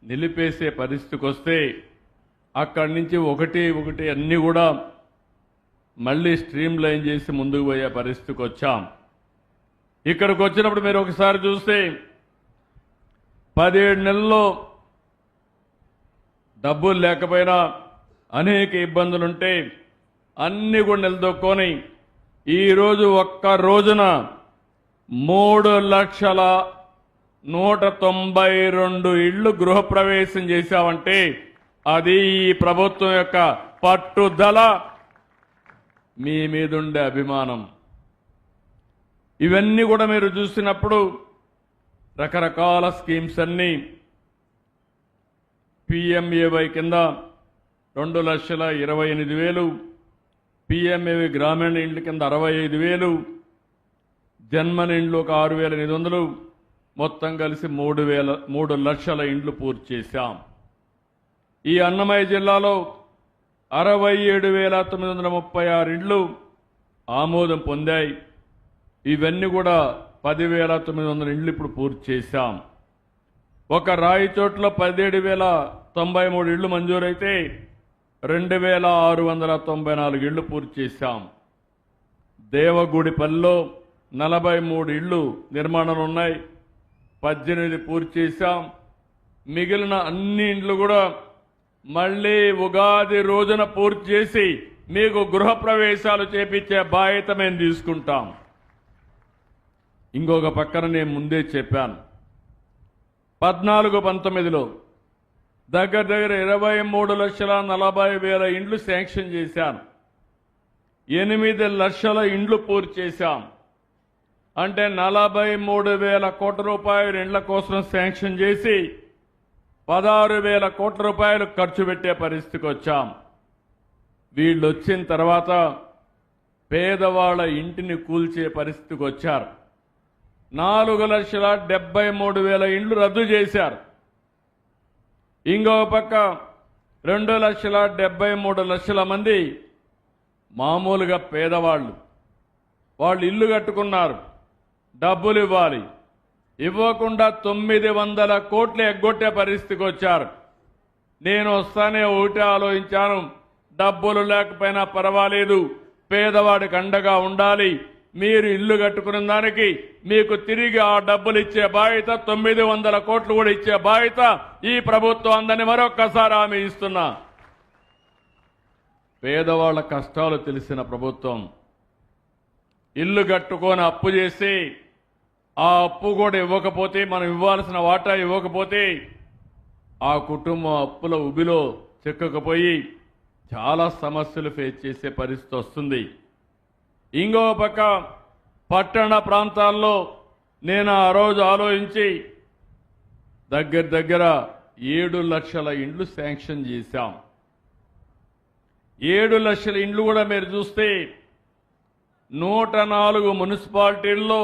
నిలిపేసే పరిస్థితికి వస్తే అక్కడి నుంచి ఒకటి అన్నీ కూడా మళ్ళీ స్ట్రీమ్ లైన్ చేసి ముందుకు పోయే పరిస్థితికి వచ్చాం. ఇక్కడికి వచ్చినప్పుడు మీరు ఒకసారి చూస్తే 17 నెలల్లో డబ్బులు లేకపోయినా అనేక ఇబ్బందులుంటే అన్నీ కూడా నిలదొక్కొని ఈరోజు ఒక్క రోజున 3,192 ఇళ్లు గృహప్రవేశం చేశామంటే అది ఈ ప్రభుత్వం యొక్క పట్టుదల, మీ మీదుండే అభిమానం. ఇవన్నీ కూడా మీరు చూసినప్పుడు రకరకాల స్కీమ్స్ అన్నీ పిఎంఏవై కింద 2,28,000, పిఎంఏవై గ్రామీణ ఇండ్ల కింద 65,000, జన్మన్ ఇండ్లు ఒక 6,800, మొత్తం కలిసి 3 లక్షల ఇండ్లు పూర్తి చేశాం. ఈ అన్నమయ్య జిల్లాలో 67,936 ఇండ్లు ఆమోదం పొందాయి. ఇవన్నీ కూడా 10,900 ఇండ్లు ఇప్పుడు పూర్తి చేశాం. ఒక రాయచోట్ల 17,093 ఇళ్లు మంజూరైతే 2,694 ఇళ్లు పూర్తి చేశాం. దేవగుడిపల్లిలో 43 ఇళ్లు నిర్మాణాలు ఉన్నాయి, 18 పూర్తి చేశాం. మిగిలిన అన్ని ఇండ్లు కూడా మళ్ళీ ఉగాది రోజున పూర్తి చేసి మీకు గృహప్రవేశాలు చేపించే బాధ్యత మేము తీసుకుంటాం. ఇంకొక పక్కన నేను ముందే చెప్పాను, 14-19లో దగ్గర 23,40,000 ఇండ్లు శాంక్షన్ చేశాను, 8 లక్షల ఇండ్లు పూర్తి చేశాం. అంటే 43,000 కోట్ల రూపాయలు ఇండ్ల కోసం శాంక్షన్ చేసి 16,000 కోట్ల రూపాయలు ఖర్చు పెట్టే పరిస్థితికి వచ్చాం. వీళ్ళు వచ్చిన తర్వాత పేదవాళ్ల ఇంటిని కూల్చే పరిస్థితికి వచ్చారు. 4,73,000 ఇండ్లు రద్దు చేశారు. ఇంకొక పక్క 2,73,00,000 మంది మామూలుగా పేదవాళ్ళు, వాళ్ళు ఇల్లు కట్టుకున్నారు, డబ్బులు ఇవ్వాలి. ఇవ్వకుండా 900 కోట్లు ఎగ్గొట్టే పరిస్థితికి వచ్చారు. నేను వస్తానే ఒకటి ఆలోచించాను, డబ్బులు లేకపోయినా పర్వాలేదు, పేదవాడికి అండగా ఉండాలి. మీరు ఇల్లు కట్టుకున్న దానికి మీకు తిరిగి ఆ డబ్బులు ఇచ్చే బాధ్యత, 900 కోట్లు కూడా ఇచ్చే బాధ్యత ఈ ప్రభుత్వం అందని మరొక్కసారి హామీ ఇస్తున్నా. పేదవాళ్ల కష్టాలు తెలిసిన ప్రభుత్వం. ఇల్లు కట్టుకొని అప్పు చేసి ఆ అప్పు కూడా ఇవ్వకపోతే, మనం ఇవ్వాల్సిన వాటా ఇవ్వకపోతే ఆ కుటుంబం అప్పుల ఉబిలో చిక్కకపోయి చాలా సమస్యలు ఫేస్ చేసే పరిస్థితి వస్తుంది. ఇంకో పక్క పట్టణ ప్రాంతాల్లో నేను ఆ రోజు ఆలోచించి దగ్గర 7 లక్షల ఇండ్లు శాంక్షన్ చేశాం. 7 లక్షల ఇండ్లు కూడా మీరు చూస్తే 104 మున్సిపాలిటీల్లో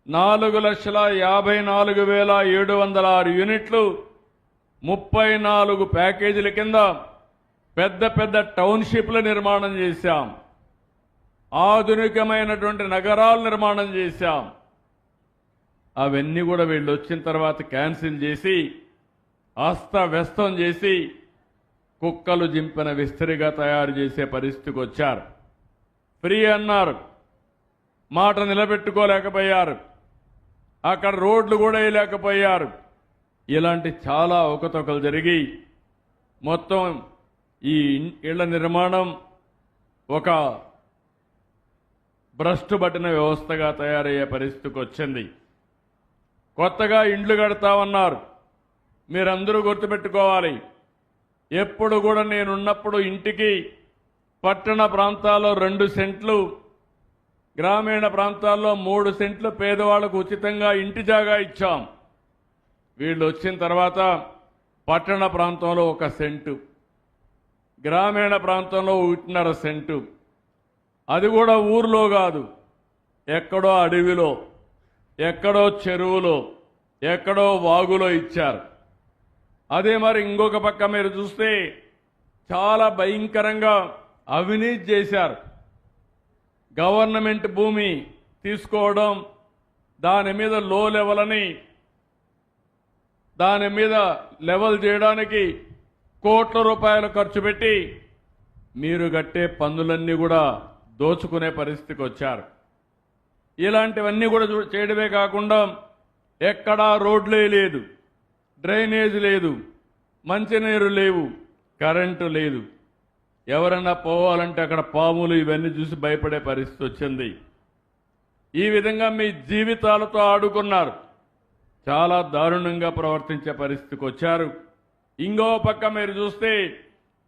4,54,706 యూనిట్లు 34 ప్యాకేజీల కింద పెద్ద పెద్ద టౌన్షిప్ల నిర్మాణం చేశాం. ఆధునికమైనటువంటి నగరాలు నిర్మాణం చేశాం. అవన్నీ కూడా వీళ్ళు వచ్చిన తర్వాత క్యాన్సిల్ చేసి అస్తవ్యస్తం చేసి కుక్కలు జింపిన విస్తరిగా తయారు చేసే పరిస్థితికి వచ్చారు. ఫ్రీ అన్నారు, మాట నిలబెట్టుకోలేకపోయారు. అక్కడ రోడ్లు కూడా వేయలేకపోయారు. ఇలాంటి చాలా అవకతవకలు జరిగి మొత్తం ఈ ఇళ్ల నిర్మాణం ఒక భ్రష్టు పట్టిన వ్యవస్థగా తయారయ్యే పరిస్థితికి వచ్చింది. కొత్తగా ఇండ్లు కడతామన్నారు. మీరందరూ గుర్తుపెట్టుకోవాలి, ఎప్పుడు కూడా నేనున్నప్పుడు ఇంటికి పట్టణ ప్రాంతాల్లో 2 సెంట్లు, గ్రామీణ ప్రాంతాల్లో 3 సెంట్లు పేదవాళ్లకు ఉచితంగా ఇంటి జాగా ఇచ్చాం. వీళ్ళు వచ్చిన తర్వాత పట్టణ ప్రాంతంలో 1 సెంటు, గ్రామీణ ప్రాంతంలో 1.5 సెంటు, అది కూడా ఊర్లో కాదు, ఎక్కడో అడవిలో, ఎక్కడో చెరువులో, ఎక్కడో వాగులో ఇచ్చారు. అదే మరి ఇంకొక పక్క మీరు చూస్తే చాలా భయంకరంగా అవినీతి చేశారు. గవర్నమెంట్ భూమి తీసుకోవడం, దాని మీద లో లెవెల్ అని, దాని మీద లెవెల్ చేయడానికి కోట్ల రూపాయలు ఖర్చు పెట్టి మీరు కట్టే పన్నులన్నీ కూడా దోచుకునే పరిస్థితికి వచ్చారు. ఇలాంటివన్నీ కూడా చేయడమే కాకుండా ఎక్కడా రోడ్లే లేదు, డ్రైనేజ్ లేదు, మంచినీరు లేవు, కరెంటు లేదు. ఎవరన్నా పోవాలంటే అక్కడ పాములు ఇవన్నీ చూసి భయపడే పరిస్థితి వచ్చింది. ఈ విధంగా మీ జీవితాలతో ఆడుకున్నారు. చాలా దారుణంగా ప్రవర్తించే పరిస్థితికి వచ్చారు. ఇంకో పక్క మీరు చూస్తే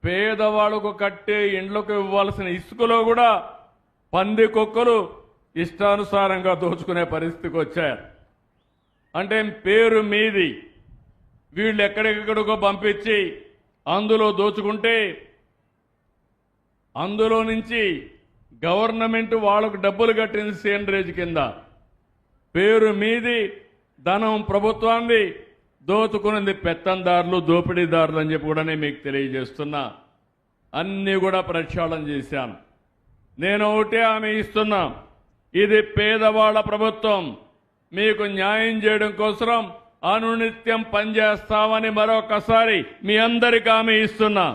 పేదవాళ్లకు కట్టే ఇండ్లకు ఇవ్వాల్సిన ఇసుకలో కూడా పంది కుక్కలు ఇష్టానుసారంగా దోచుకునే పరిస్థితికి వచ్చారు. అంటే పేరు మీది వీళ్ళు ఎక్కడెక్కడికో పంపించి అందులో దోచుకుంటే అందులో నుంచి గవర్నమెంట్ వాళ్ళకు డబ్బులు కట్టింది సేంద్రేజ్ కింద. పేరు మీది, ధనం ప్రభుత్వాన్ని, దోచుకున్నది పెత్తందారులు, దోపిడీదారులు అని చెప్పి కూడా నేను మీకు తెలియజేస్తున్నా. అన్నీ కూడా ప్రక్షాళన చేశాను. నేను ఒకటే హామీ ఇస్తున్నా, ఇది పేదవాళ్ల ప్రభుత్వం. మీకు న్యాయం చేయడం కోసం అనునిత్యం పనిచేస్తామని మరొకసారి మీ అందరికీ హామీ ఇస్తున్నా.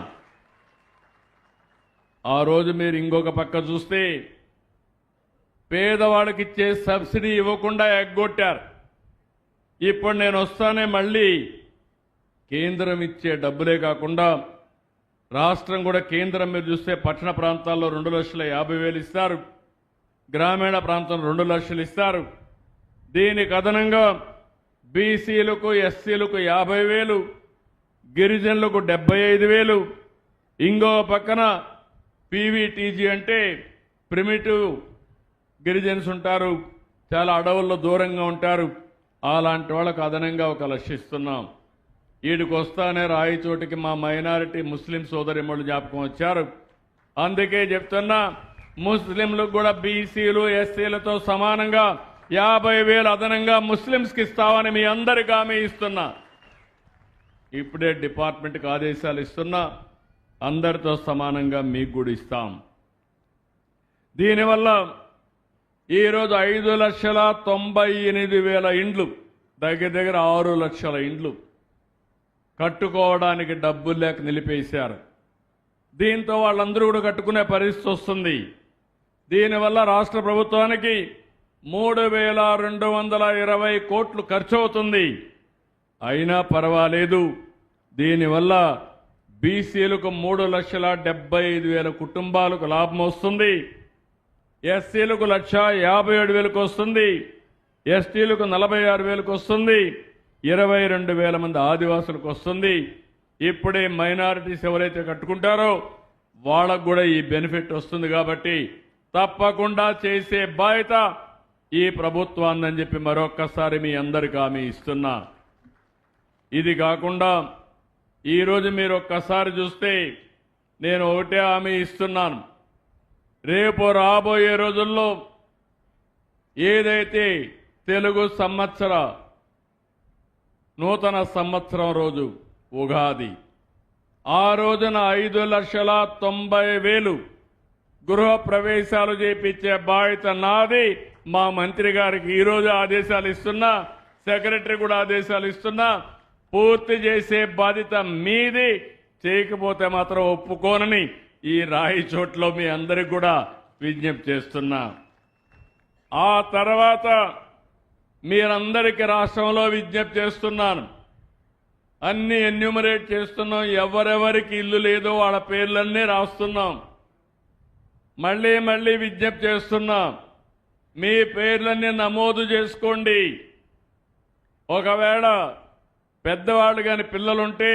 ఆ రోజు మీరు ఇంకొక పక్క చూస్తే పేదవాడికి ఇచ్చే సబ్సిడీ ఇవ్వకుండా ఎగ్గొట్టారు. ఇప్పుడు నేను వస్తానే మళ్ళీ కేంద్రం ఇచ్చే డబ్బులే కాకుండా రాష్ట్రం కూడా కేంద్రం మీరు చూస్తే పట్టణ ప్రాంతాల్లో 2,50,000 ఇస్తారు, గ్రామీణ ప్రాంతంలో 2 లక్షలు ఇస్తారు. దీనికి అదనంగా బీసీలకు, ఎస్సీలకు 50,000, గిరిజనులకు 75,000, ఇంకో పక్కన పీవీటీజీ అంటే ప్రిమిటివ్ గిరిజన్స్ ఉంటారు, చాలా అడవుల్లో దూరంగా ఉంటారు, అలాంటి వాళ్ళకు అదనంగా 1 లక్ష ఇస్తున్నాం. వీడికి వస్తానే రాయిచోటికి మా మైనారిటీ ముస్లిం సోదరిమణులు జ్ఞాపకం వచ్చారు. అందుకే చెప్తున్నా, ముస్లింలకు కూడా బీసీలు, ఎస్సీలతో సమానంగా 50,000 అదనంగా ముస్లింస్కి ఇస్తామని మీ అందరికీ హామీ ఇస్తున్నా. ఇప్పుడే డిపార్ట్మెంట్కి ఆదేశాలు ఇస్తున్నా, అందరితో సమానంగా మీకు కూడా ఇస్తాం. దీనివల్ల ఈరోజు 5,98,000 ఇండ్లు, దగ్గర దగ్గర 6 లక్షల ఇండ్లు కట్టుకోవడానికి డబ్బులు లేక నిలిపేశారు. దీంతో వాళ్ళందరూ కూడా కట్టుకునే పరిస్థితి వస్తుంది. దీనివల్ల రాష్ట్ర ప్రభుత్వానికి 3,220 కోట్లు ఖర్చు అవుతుంది. అయినా పర్వాలేదు, దీనివల్ల బీసీలకు 3,75,000 కుటుంబాలకు లాభం వస్తుంది. ఎస్సీలకు 1,57,000 వస్తుంది. ఎస్టీలకు 46,000 వస్తుంది. 22,000 మంది ఆదివాసులకు వస్తుంది. ఇప్పుడే మైనారిటీస్ ఎవరైతే కట్టుకుంటారో వాళ్ళకు కూడా ఈ బెనిఫిట్ వస్తుంది. కాబట్టి తప్పకుండా చేసే బాధ్యత ఈ ప్రభుత్వాన్ని చెప్పి మరొక్కసారి మీ అందరికీ హామీ ఇస్తున్నా. ఇది కాకుండా ఈరోజు మీరు ఒక్కసారి చూస్తే నేను ఒకటే హామీ ఇస్తున్నాను. రేపు రాబోయే రోజుల్లో ఏదైతే తెలుగు సంవత్సర నూతన సంవత్సరం రోజు ఉగాది, ఆ రోజున 5,90,000 గృహ ప్రవేశాలు చేపించే బాధ్యత నాది. మా మంత్రి గారికి ఈరోజు ఆదేశాలు ఇస్తున్నా, సెక్రటరీ కూడా ఆదేశాలు ఇస్తున్నా. పూర్తి చేసే బాధ్యత మీది. చేయకపోతే మాత్రం ఒప్పుకోనని ఈ రాయి చోట్లో మీ అందరికి కూడా విజ్ఞప్తి చేస్తున్నా. ఆ తర్వాత మీరందరికీ రాష్ట్రంలో విజ్ఞప్తి చేస్తున్నాను. అన్ని ఎన్యూమరేట్ చేస్తున్నాం. ఎవరెవరికి ఇల్లు లేదో వాళ్ళ పేర్లన్నీ రాస్తున్నాం. మళ్ళీ మళ్ళీ విజ్ఞప్తి చేస్తున్నాం, మీ పేర్లన్నీ నమోదు చేసుకోండి. ఒకవేళ పెద్దవాళ్ళు కాని పిల్లలుంటే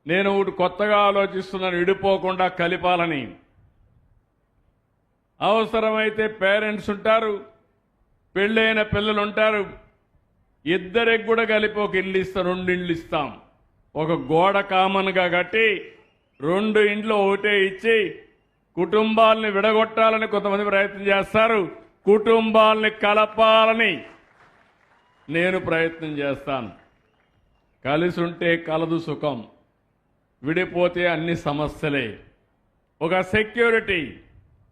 నేను ఒకటి కొత్తగా ఆలోచిస్తున్నాను, విడిపోకుండా కలిపాలని. అవసరమైతే పేరెంట్స్ ఉంటారు, పెళ్ళైన పిల్లలు ఉంటారు, ఇద్దరికి కూడా కలిపి ఒక ఇల్లు ఇస్తాం, 2 ఇండ్లు ఇస్తాం. ఒక గోడ కామన్గా కట్టి 2 ఇండ్లు ఒకటే ఇచ్చి కుటుంబాలని విడగొట్టాలని కొంతమంది ప్రయత్నం చేస్తారు. కుటుంబాలని కలపాలని నేను ప్రయత్నం చేస్తాను. కలిసి ఉంటే కలదు సుఖం, విడిపోతే అన్ని సమస్యలే. ఒక సెక్యూరిటీ,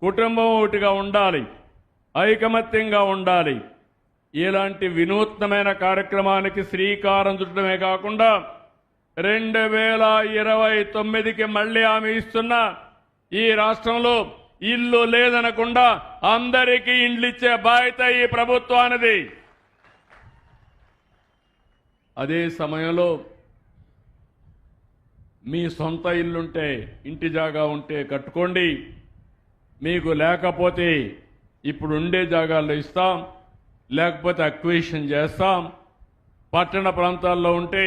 కుటుంబం ఒకటిగా ఉండాలి, ఐకమత్యంగా ఉండాలి. ఇలాంటి వినూత్నమైన కార్యక్రమానికి శ్రీకారం చుట్టడమే కాకుండా 2029కి మళ్లీ హామీ ఇస్తున్నా, ఈ రాష్ట్రంలో ఇల్లు లేదనకుండా అందరికీ ఇండ్లు ఇచ్చే బాధ్యత ఈ ప్రభుత్వానిది. అదే సమయంలో మీ సొంత ఇల్లుంటే, ఇంటి జాగా ఉంటే కట్టుకోండి. మీకు లేకపోతే ఇప్పుడు ఉండే జాగాల్లో ఇస్తాం, లేకపోతే అక్విజిషన్ చేస్తాం. పట్టణ ప్రాంతాల్లో ఉంటే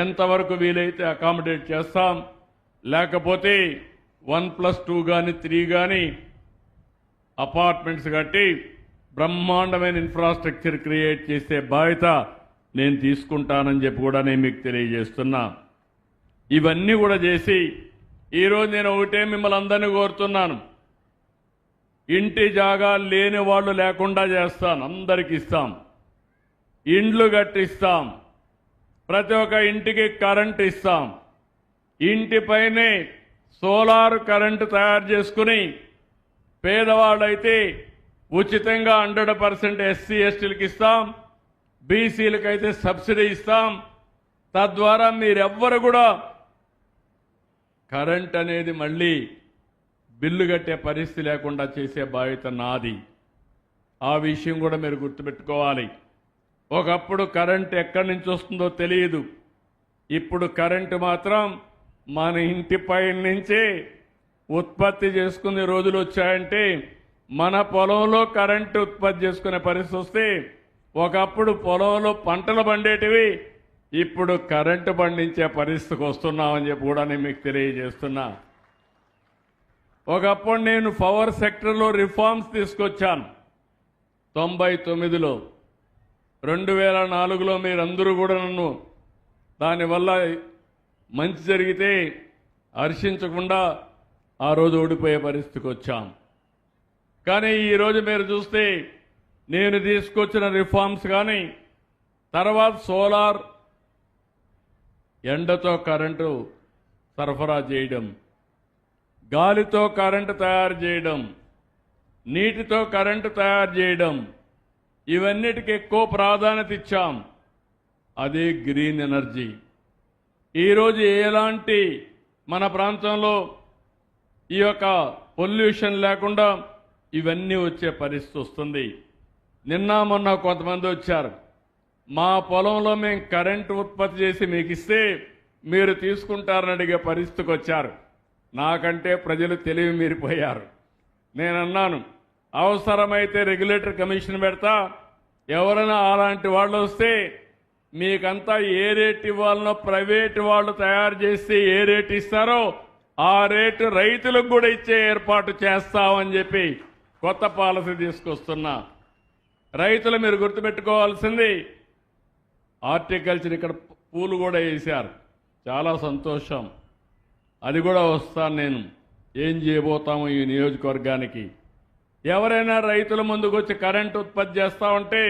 ఎంతవరకు వీలైతే అకామిడేట్ చేస్తాం. లేకపోతే 1+2 కానీ 3 కానీ అపార్ట్మెంట్స్ కట్టి బ్రహ్మాండమైన ఇన్ఫ్రాస్ట్రక్చర్ క్రియేట్ చేసే బాధ్యత నేను తీసుకుంటానని చెప్పి కూడా నేను మీకు తెలియజేస్తున్నా. ఇవన్నీ కూడా చేసి ఈరోజు నేను ఒకటే మిమ్మల్ని అందరినీ కోరుతున్నాను, ఇంటి జాగా లేని వాళ్ళు లేకుండా చేస్తాను, అందరికి ఇస్తాం. ఇండ్లు కట్టిస్తాం, ప్రతి ఒక్క ఇంటికి కరెంట్ ఇస్తాం. ఇంటిపైనే సోలార్ కరెంటు తయారు చేసుకుని పేదవాళ్ళైతే ఉచితంగా 100% ఎస్సీ ఎస్టీలకు ఇస్తాం, బీసీలకైతే సబ్సిడీ ఇస్తాం. తద్వారా మీరెవ్వరు కూడా కరెంట్ అనేది మళ్ళీ బిల్లు కట్టే పరిస్థితి లేకుండా చేసే బాధ్యత నాది. ఆ విషయం కూడా మీరు గుర్తుపెట్టుకోవాలి. ఒకప్పుడు కరెంట్ ఎక్కడి నుంచి వస్తుందో తెలియదు, ఇప్పుడు కరెంటు మాత్రం మన ఇంటిపై నుంచే ఉత్పత్తి చేసుకునే రోజులు వచ్చాయంటే, మన పొలంలో కరెంటు ఉత్పత్తి చేసుకునే పరిస్థితి వస్తే, ఒకప్పుడు పొలంలో పంటలు పండేటివి ఇప్పుడు కరెంటు పండించే పరిస్థితికి వస్తున్నామని చెప్పి కూడా నేను మీకు తెలియజేస్తున్నా. ఒకప్పుడు నేను పవర్ సెక్టర్లో రిఫార్మ్స్ తీసుకొచ్చాను 99లో. 2004లో మీరందరూ కూడా నన్ను దానివల్ల మంచి జరిగితే హర్షించకుండా ఆ రోజు ఓడిపోయే పరిస్థితికి వచ్చాం. కానీ ఈరోజు మీరు చూస్తే నేను తీసుకొచ్చిన రిఫార్మ్స్ కానీ, తర్వాత సోలార్, ఎండతో కరెంటు సరఫరా చేయడం, గాలితో కరెంటు తయారు చేయడం, నీటితో కరెంటు తయారు చేయడం, ఇవన్నిటికి ఎక్కువ ప్రాధాన్యత ఇచ్చాం. అదే గ్రీన్ ఎనర్జీ. ఈరోజు ఎలాంటి మన ప్రాంతంలో ఈ యొక్క పొల్యూషన్ లేకుండా ఇవన్నీ వచ్చే పరిస్థితి వస్తుంది. నిన్న మొన్న కొంతమంది వచ్చారు, మా పొలంలో మేము కరెంటు ఉత్పత్తి చేసి మీకు ఇస్తే మీరు తీసుకుంటారని అడిగే పరిస్థితికి వచ్చారు. నాకంటే ప్రజలు తెలివి మీరిపోయారు. నేనన్నాను, అవసరమైతే రెగ్యులేటర్ కమిషన్ పెడతా, ఎవరైనా అలాంటి వాళ్ళు వస్తే మీకంతా ఏ రేట్ ఇవ్వాలనో ప్రైవేటు వాళ్ళు తయారు చేసి ఏ రేట్ ఇస్తారో ఆ రేటు రైతులకు కూడా ఇచ్చే ఏర్పాటు చేస్తామని చెప్పి కొత్త పాలసీ తీసుకొస్తున్నా. రైతులు మీరు గుర్తుపెట్టుకోవాల్సింది, హార్టికల్చర్ ఇక్కడ పూలు కూడా వేశారు, చాలా సంతోషం. అది కూడా వస్తాను నేను. ఏం చేయబోతాము ఈ నియోజకవర్గానికి. ఎవరైనా రైతుల ముందుకు వచ్చి కరెంటు ఉత్పత్తి చేస్తా ఉంటే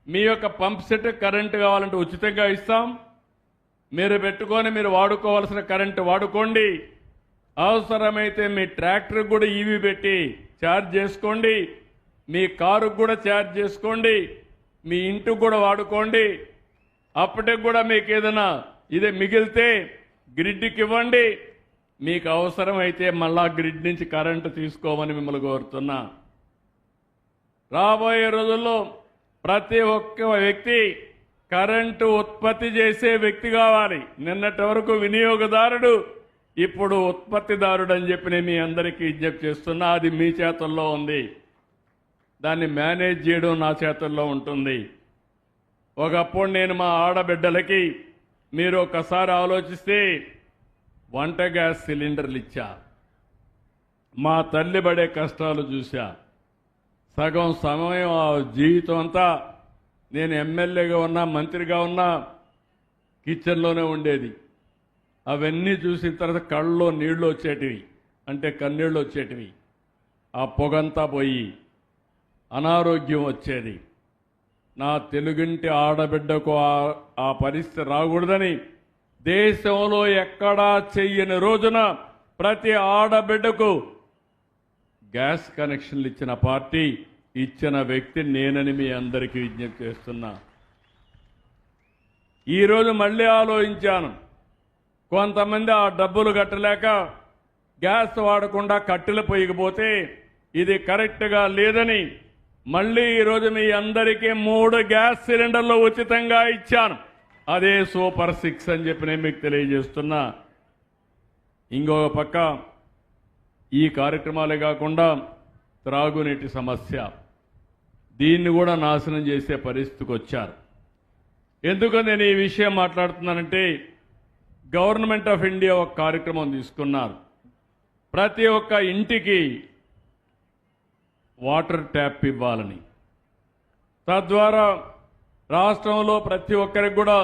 మీ యొక్క పంప్ సెట్ కరెంటు కావాలంటే ఉచితంగా ఇస్తాం. మీరు పెట్టుకొని మీరు వాడుకోవాల్సిన కరెంటు వాడుకోండి. అవసరమైతే మీ ట్రాక్టర్కి కూడా ఈవీ పెట్టి ఛార్జ్ చేసుకోండి, మీ కారుకు కూడా ఛార్జ్ చేసుకోండి, మీ ఇంటికి కూడా వాడుకోండి. అప్పటికి కూడా మీకు ఏదైనా ఇదే మిగిలితే గ్రిడ్కి ఇవ్వండి. మీకు అవసరమైతే మళ్ళా గ్రిడ్ నుంచి కరెంటు తీసుకోమని మిమ్మల్ని కోరుతున్నా. రాబోయే రోజుల్లో ప్రతి ఒక్క వ్యక్తి కరెంటు ఉత్పత్తి చేసే వ్యక్తి కావాలి. నిన్నటి వరకు వినియోగదారుడు, ఇప్పుడు ఉత్పత్తిదారుడు అని చెప్పి నేను మీ అందరికీ విజ్ఞప్తి చేస్తున్నా. అది మీ చేతుల్లో ఉంది. దాన్ని మేనేజ్ చేయడం నా చేతుల్లో ఉంటుంది. ఒకప్పుడు నేను మా ఆడబిడ్డలకి, మీరు ఒకసారి ఆలోచిస్తే, వంట గ్యాస్ సిలిండర్లు ఇచ్చా. మా తల్లి పడే కష్టాలు చూశా. సగం సమయం ఆ జీవితం అంతా నేను ఎమ్మెల్యేగా ఉన్నా, మంత్రిగా ఉన్నా, కిచెన్లోనే ఉండేది. అవన్నీ చూసిన తర్వాత కళ్ళలో నీళ్లు వచ్చేటివి, అంటే కన్నీళ్ళు వచ్చేటివి. ఆ పొగంతా పోయి అనారోగ్యం వచ్చేది. నా తెలుగింటి ఆడబిడ్డకు ఆ పరిస్థితి రాకూడదని దేశంలో ఎక్కడా చెయ్యని రోజున ప్రతి ఆడబిడ్డకు గ్యాస్ కనెక్షన్లు ఇచ్చిన పార్టీ, ఇచ్చిన వ్యక్తి నేనని మీ అందరికీ విజ్ఞప్తి చేస్తున్నా. ఈరోజు మళ్ళీ ఆలోచించాను, కొంతమంది ఆ డబ్బులు కట్టలేక గ్యాస్ వాడకుండా కట్టెలు పొయ్యకపోతే ఇది కరెక్ట్గా లేదని మళ్ళీ ఈరోజు మీ అందరికీ 3 గ్యాస్ సిలిండర్లు ఉచితంగా ఇచ్చాను. అదే సూపర్ 6 అని చెప్పి నేను మీకు తెలియజేస్తున్నా. ఇంకొక పక్క ఈ కార్యక్రమాలే కాకుండా త్రాగునీటి సమస్య, దీన్ని కూడా నాశనం చేసే పరిస్థితికి వచ్చారు. ఎందుకు నేను ఈ విషయం మాట్లాడుతున్నానంటే, గవర్నమెంట్ ఆఫ్ ఇండియా ఒక కార్యక్రమం తీసుకున్నారు. ప్రతి ఒక్క ఇంటికి వాటర్ ట్యాప్ ఇవ్వాలని, తద్వారా రాష్ట్రంలో ప్రతి ఒక్కరికి కూడా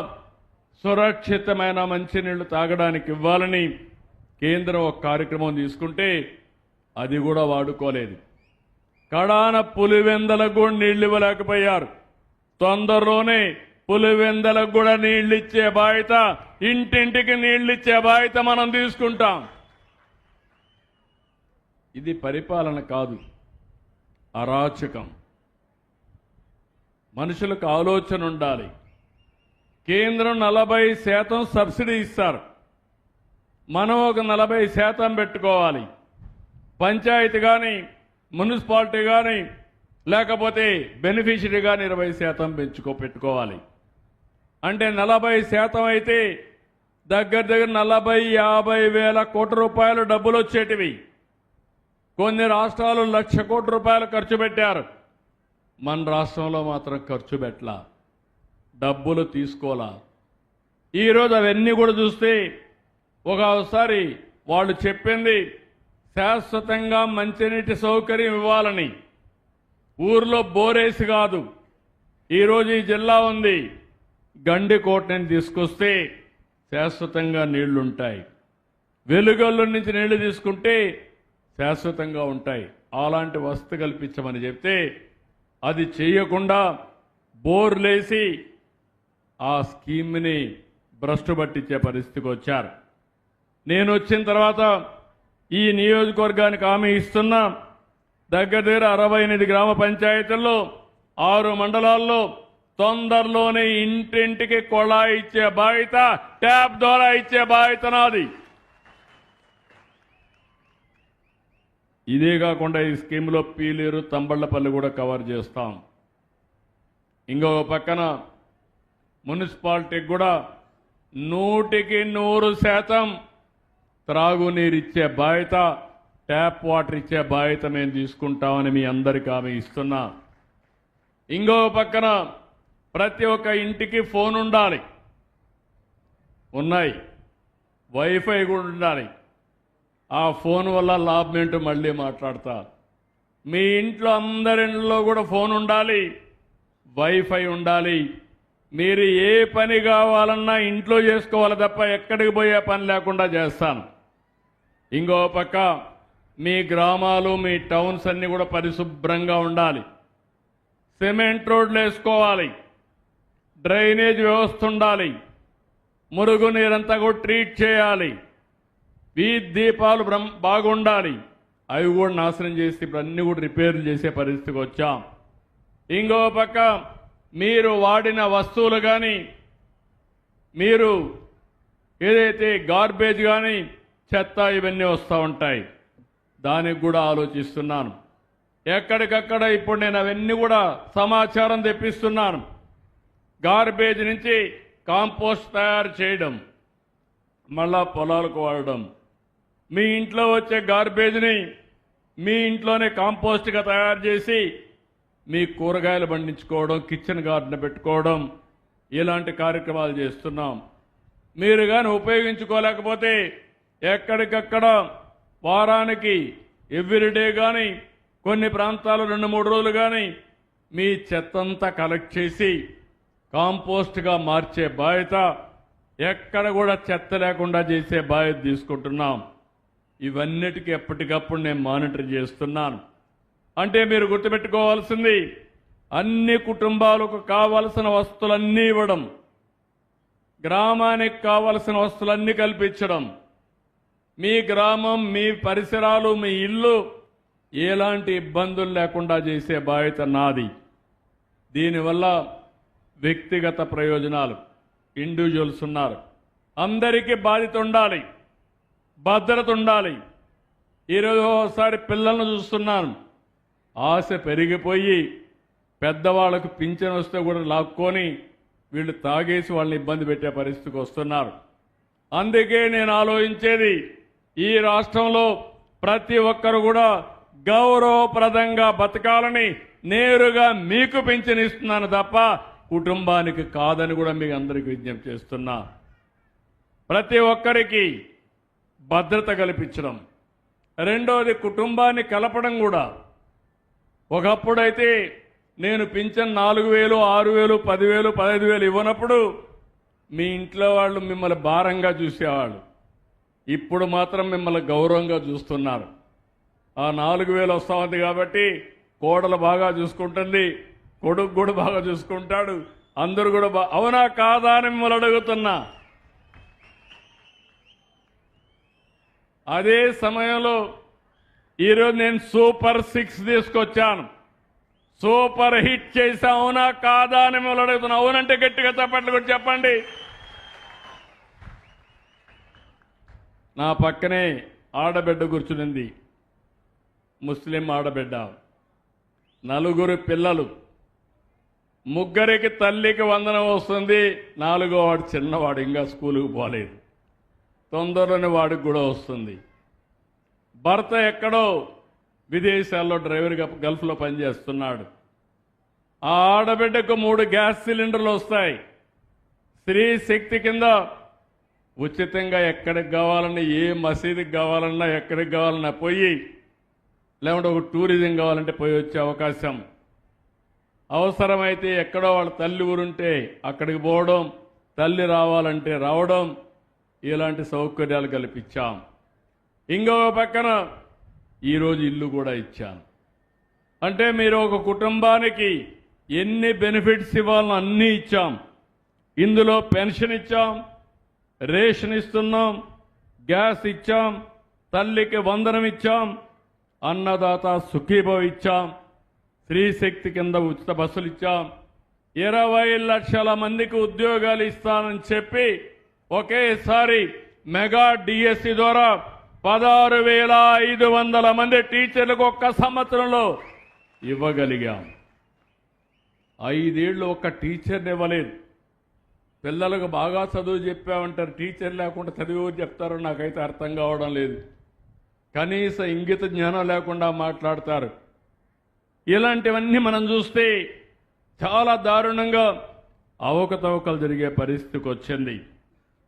సురక్షితమైన మంచినీళ్లు తాగడానికి ఇవ్వాలని కేంద్రం ఒక కార్యక్రమం తీసుకుంటే అది కూడా వాడుకోలేదు. కడాన పులివెందలకు కూడా నీళ్లు ఇవ్వలేకపోయారు. తొందరలోనే పులివెందలకు కూడా నీళ్లు ఇచ్చే బాధ్యత, ఇంటింటికి నీళ్లు ఇచ్చే బాధ్యత మనం తీసుకుంటాం. ఇది పరిపాలన కాదు, అరాచకం. మనుషులకు ఆలోచన ఉండాలి. కేంద్రం 40% సబ్సిడీ ఇస్తారు, మనం ఒక 40% పెట్టుకోవాలి. పంచాయతీ కానీ, మున్సిపాలిటీ కానీ, లేకపోతే బెనిఫిషరీ కానీ 20% పెట్టుకోవాలి. అంటే 40% అయితే దగ్గర 40-50 వేల కోట్ల రూపాయలు డబ్బులు వచ్చేటివి. కొన్ని రాష్ట్రాలు 1,00,000 కోట్ల రూపాయలు ఖర్చు పెట్టారు. మన రాష్ట్రంలో మాత్రం ఖర్చు పెట్టలా, డబ్బులు తీసుకోలా. ఈరోజు అవన్నీ కూడా చూస్తే ఒకసారి వాళ్ళు చెప్పింది శాశ్వతంగా మంచినీటి సౌకర్యం ఇవ్వాలని, ఊర్లో బోరేసి కాదు. ఈరోజు ఈ జిల్లా ఉంది, గండికోటని తీసుకొస్తే శాశ్వతంగా నీళ్లుంటాయి. వెలుగొల్లు నుంచి నీళ్లు తీసుకుంటే శాశ్వతంగా ఉంటాయి. అలాంటి వసతి కల్పించమని చెప్తే అది చేయకుండా బోర్లేసి ఆ స్కీమ్ని భ్రష్టు పట్టించే పరిస్థితికి వచ్చారు. నేను వచ్చిన తర్వాత ఈ నియోజకవర్గానికి హామీ ఇస్తున్నా, దగ్గర 68 గ్రామ పంచాయతీల్లో 6 మండలాల్లో తొందరలోనే ఇంటింటికి కొళాయి ఇచ్చే బాధ్యత, ట్యాప్ ద్వారా ఇచ్చే బాధ్యత నాది. ఇదే కాకుండా ఈ స్కీమ్లో పీలేరు, తంబళ్లపల్లి కూడా కవర్ చేస్తాం. ఇంకొక పక్కన మున్సిపాలిటీకి కూడా 100% త్రాగునీరు ఇచ్చే బాధ్యత, ట్యాప్ వాటర్ ఇచ్చే బాధ్యత మేము తీసుకుంటామని మీ అందరికీ హామీ ఇస్తున్నా. ఇంకొక పక్కన ప్రతి ఒక్క ఇంటికి ఫోన్ ఉండాలి, ఉన్నాయి, వైఫై కూడా ఉండాలి. ఆ ఫోన్ వల్ల లాభం ఏంటో మళ్ళీ మాట్లాడతా. మీ ఇంట్లో అందరిలో కూడా ఫోన్ ఉండాలి, వైఫై ఉండాలి. మీరు ఏ పని కావాలన్నా ఇంట్లో చేసుకోవాలి తప్ప ఎక్కడికి పోయే పని లేకుండా చేస్తాను. ఇంకో పక్క మీ గ్రామాలు, మీ టౌన్స్ అన్నీ కూడా పరిశుభ్రంగా ఉండాలి. సిమెంట్ రోడ్లు వేసుకోవాలి, డ్రైనేజ్ వ్యవస్థ ఉండాలి, మురుగునీరంతా కూడా ట్రీట్ చేయాలి, వీధి దీపాలు బాగుండాలి. అవి కూడా నాశనం చేసి ఇప్పుడు అన్ని కూడా రిపేర్లు చేసే పరిస్థితికి వచ్చాం. ఇంకో పక్క మీరు వాడిన వస్తువులు కానీ, మీరు ఏదైతే గార్బేజ్ కానీ, చెత్త ఇవన్నీ వస్తూ ఉంటాయి. దానికి కూడా ఆలోచిస్తున్నాను. ఎక్కడికక్కడ ఇప్పుడు నేను అవన్నీ కూడా సమాచారం తెప్పిస్తున్నాను. గార్బేజ్ నుంచి కాంపోస్ట్ తయారు చేయడం, మళ్ళా పొలాలకు వాడడం, మీ ఇంట్లో వచ్చే గార్బేజ్ని మీ ఇంట్లోనే కాంపోస్ట్గా తయారు చేసి మీ కూరగాయలు పండించుకోవడం, కిచెన్ గార్డెన్ పెట్టుకోవడం, ఇలాంటి కార్యక్రమాలు చేస్తున్నాం. మీరు కానీ ఉపయోగించుకోలేకపోతే ఎక్కడికక్కడ వారానికి ఎవ్రీడే కానీ, కొన్ని ప్రాంతాలు 2-3 రోజులు కానీ మీ చెత్తంతా కలెక్ట్ చేసి కాంపోస్ట్గా మార్చే బాధ్యత, ఎక్కడ కూడా చెత్త లేకుండా చేసే బాధ్యత తీసుకుంటున్నాం. ఇవన్నిటికీ ఎప్పటికప్పుడు నేను మానిటర్ చేస్తున్నాను. అంటే మీరు గుర్తుపెట్టుకోవాల్సింది, అన్ని కుటుంబాలకు కావలసిన వస్తువులన్నీ ఇవ్వడం, గ్రామానికి కావలసిన వస్తువులన్నీ కల్పించడం, మీ గ్రామం, మీ పరిసరాలు, మీ ఇల్లు ఎలాంటి ఇబ్బందులు లేకుండా చేసే బాధ్యత నాది. దీనివల్ల వ్యక్తిగత ప్రయోజనాలు, ఇండివిజువల్స్ ఉన్నారు, అందరికీ బాధ్యత ఉండాలి, భద్రత ఉండాలి. ఈరోజు ఒకసారి పిల్లలను చూస్తున్నాను, ఆశ పెరిగిపోయి పెద్దవాళ్లకు పింఛన్ వస్తే కూడా లాక్కొని వీళ్ళు తాగేసి వాళ్ళని ఇబ్బంది పెట్టే పరిస్థితికి వస్తున్నారు. అందుకే నేను ఆలోచించేది, ఈ రాష్ట్రంలో ప్రతి ఒక్కరు కూడా గౌరవప్రదంగా బతకాలని నేరుగా మీకు పింఛన్ ఇస్తున్నాను తప్ప కుటుంబానికి కాదని కూడా మీకు అందరికీ విజ్ఞప్తి చేస్తున్నా. ప్రతి ఒక్కరికి భద్రత కల్పించడం, రెండోది కుటుంబాన్ని కలపడం కూడా. ఒకప్పుడైతే నేను పింఛన్ 4,000, 6,000, 10,000, 15,000 ఇవ్వనప్పుడు మీ ఇంట్లో వాళ్ళు మిమ్మల్ని భారంగా చూసేవాళ్ళు. ఇప్పుడు మాత్రం మిమ్మల్ని గౌరవంగా చూస్తున్నారు. ఆ 4,000 వస్తూ ఉంది కాబట్టి కోడలు బాగా చూసుకుంటుంది, కొడుకు కూడా బాగా చూసుకుంటాడు, అందరూ కూడా అవునా కాదా అని మిమ్మల్ని అడుగుతున్నా. అదే సమయంలో ఈరోజు నేను సూపర్ 6 తీసుకొచ్చాను, సూపర్ హిట్ చేసా. అవునా కాదా అని మిమ్మల్ని అడుగుతున్నా. అవునంటే గట్టిగా చప్పట్లు కూడా చెప్పండి. నా పక్కనే ఆడబిడ్డ కూర్చునింది, ముస్లిం ఆడబిడ్డ, 4 పిల్లలు, 3 తల్లికి వందనం వస్తుంది, 4వ వాడు చిన్నవాడు ఇంకా స్కూలుకు పోలేదు, తొందరలోనే వాడికి కూడా వస్తుంది. భర్త ఎక్కడో విదేశాల్లో డ్రైవర్గా గల్ఫ్లో పనిచేస్తున్నాడు. ఆ ఆడబిడ్డకు 3 గ్యాస్ సిలిండర్లు వస్తాయి. స్త్రీ శక్తి కింద ఉచితంగా ఎక్కడికి కావాలన్నా, ఏ మసీదుకి కావాలన్నా, ఎక్కడికి కావాలన్నా పోయి, లేకుంటే ఒక టూరిజం కావాలంటే పోయి వచ్చే అవకాశం. అవసరమైతే ఎక్కడో వాళ్ళ తల్లి ఊరుంటే అక్కడికి పోవడం, తల్లి రావాలంటే రావడం, ఇలాంటి సౌకర్యాలు కల్పించాం. ఇంకొక పక్కన ఈరోజు ఇల్లు కూడా ఇచ్చాను. అంటే మీరు ఒక కుటుంబానికి ఎన్ని బెనిఫిట్స్ ఇవ్వాలని అన్నీ ఇచ్చాం. ఇందులో పెన్షన్ ఇచ్చాం, రేషన్ ఇస్తున్నాం, గ్యాస్ ఇచ్చాం, తల్లికి వందనం ఇచ్చాం, అన్నదాత సుఖీభవ ఇచ్చాం, స్త్రీశక్తి కింద ఉచిత బస్సులు ఇచ్చాం, 20 లక్షల మందికి ఉద్యోగాలు ఇస్తానని చెప్పి ఒకేసారి మెగా డిఎస్సి ద్వారా 16,500 మంది టీచర్లకు ఒక్క సంవత్సరంలో ఇవ్వగలిగాం. 5 ఏళ్ళు ఒక్క టీచర్ని ఇవ్వలేదు. పిల్లలకు బాగా చదువు చెప్పామంటారు, టీచర్ లేకుండా చదువు చెప్తారో నాకైతే అర్థం కావడం లేదు. కనీస ఇంగిత జ్ఞానం లేకుండా మాట్లాడతారు. ఇలాంటివన్నీ మనం చూస్తే చాలా దారుణంగా అవకతవకలు జరిగే పరిస్థితికి వచ్చింది.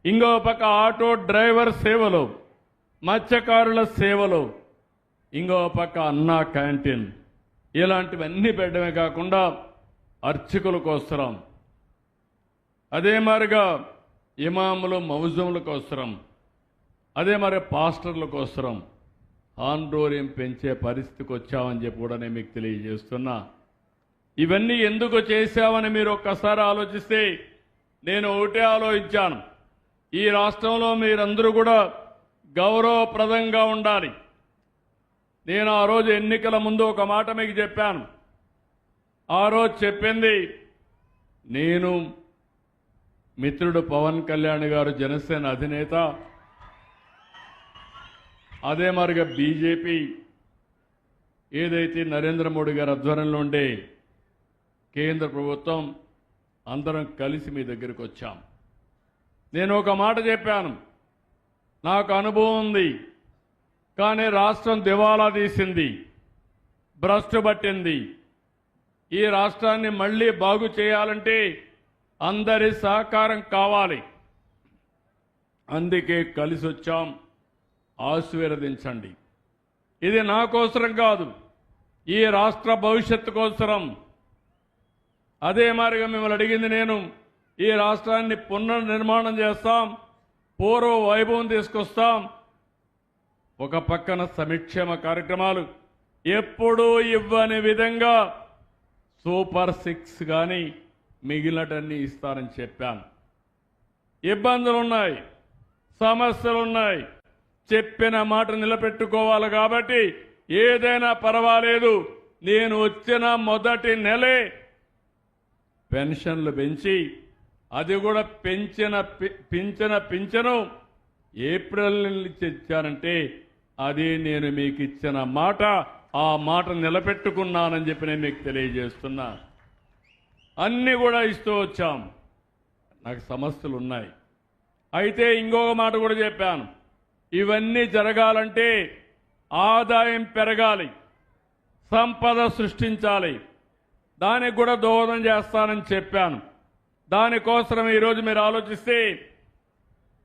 ఇంకో పక్క ఆటో డ్రైవర్ సేవలు, మత్స్యకారుల సేవలు, ఇంకో పక్క అన్నా క్యాంటీన్, ఇలాంటివన్నీ పెట్టడమే కాకుండా అర్చకుల కోసరం, అదే మారిగా ఇమాములు మౌజముల కోసరం, అదే మరి పాస్టర్ల కోసరం ఆందోళన పెంచే పరిస్థితికి వచ్చామని చెప్పి కూడా నేను మీకు తెలియజేస్తున్నా. ఇవన్నీ ఎందుకు చేశామని మీరు ఒక్కసారి ఆలోచిస్తే నేను ఒకటే ఆలోచించాను. ఈ రాష్ట్రంలో మీరందరూ కూడా గౌరవప్రదంగా ఉండాలి. నేను ఆ రోజు ఎన్నికల ముందు ఒక మాట మీకు చెప్పాను. ఆ రోజు చెప్పింది నేను, మిత్రుడు పవన్ కళ్యాణ్ గారు జనసేన అధినేత, అదే మరిగా బీజేపీ ఏదైతే నరేంద్ర మోడీ గారి ఆధ్వర్యంలో ఉండే కేంద్ర ప్రభుత్వం అందరం కలిసి మీ దగ్గరికి వచ్చాం. నేను ఒక మాట చెప్పాను, నాకు అనుభవం ఉంది, కానీ రాష్ట్రం దివాలా తీసింది, భ్రష్టు పట్టింది. ఈ రాష్ట్రాన్ని మళ్ళీ బాగు చేయాలంటే అందరి సహకారం కావాలి. అందుకే కలిసి వచ్చాం, ఆశీర్వదించండి. ఇది నా కోసరం కాదు, ఈ రాష్ట్ర భవిష్యత్తు కోసరం. అదే మాదిరిగా మిమ్మల్ని అడిగింది నేను, ఈ రాష్ట్రాన్ని పునర్నిర్మాణం చేస్తాం, పూర్వ వైభవం తీసుకొస్తాం. ఒక పక్కన సంక్షేమ కార్యక్రమాలు ఎప్పుడూ ఇవ్వని విధంగా సూపర్ 6 కానీ మిగిలినటన్నీ ఇస్తారని చెప్పాను. ఇబ్బందులున్నాయి, సమస్యలున్నాయి, చెప్పిన మాట నిలబెట్టుకోవాలి. కాబట్టి ఏదైనా పర్వాలేదు, నేను వచ్చిన మొదటి నెలే పెన్షన్లు పెంచి, అది కూడా పింఛను ఏప్రిల్ నుంచి ఇచ్చానంటే అది నేను మీకు ఇచ్చిన మాట, ఆ మాట నిలబెట్టుకున్నానని చెప్పి నేను మీకు తెలియజేస్తున్నా. అన్నీ కూడా ఇస్తూ వచ్చాం. నాకు సమస్యలు ఉన్నాయి. అయితే ఇంకొక మాట కూడా చెప్పాను, ఇవన్నీ జరగాలంటే ఆదాయం పెరగాలి, సంపద సృష్టించాలి, దానికి కూడా దోహదం చేస్తానని చెప్పాను. దానికోసం ఈరోజు మీరు ఆలోచిస్తే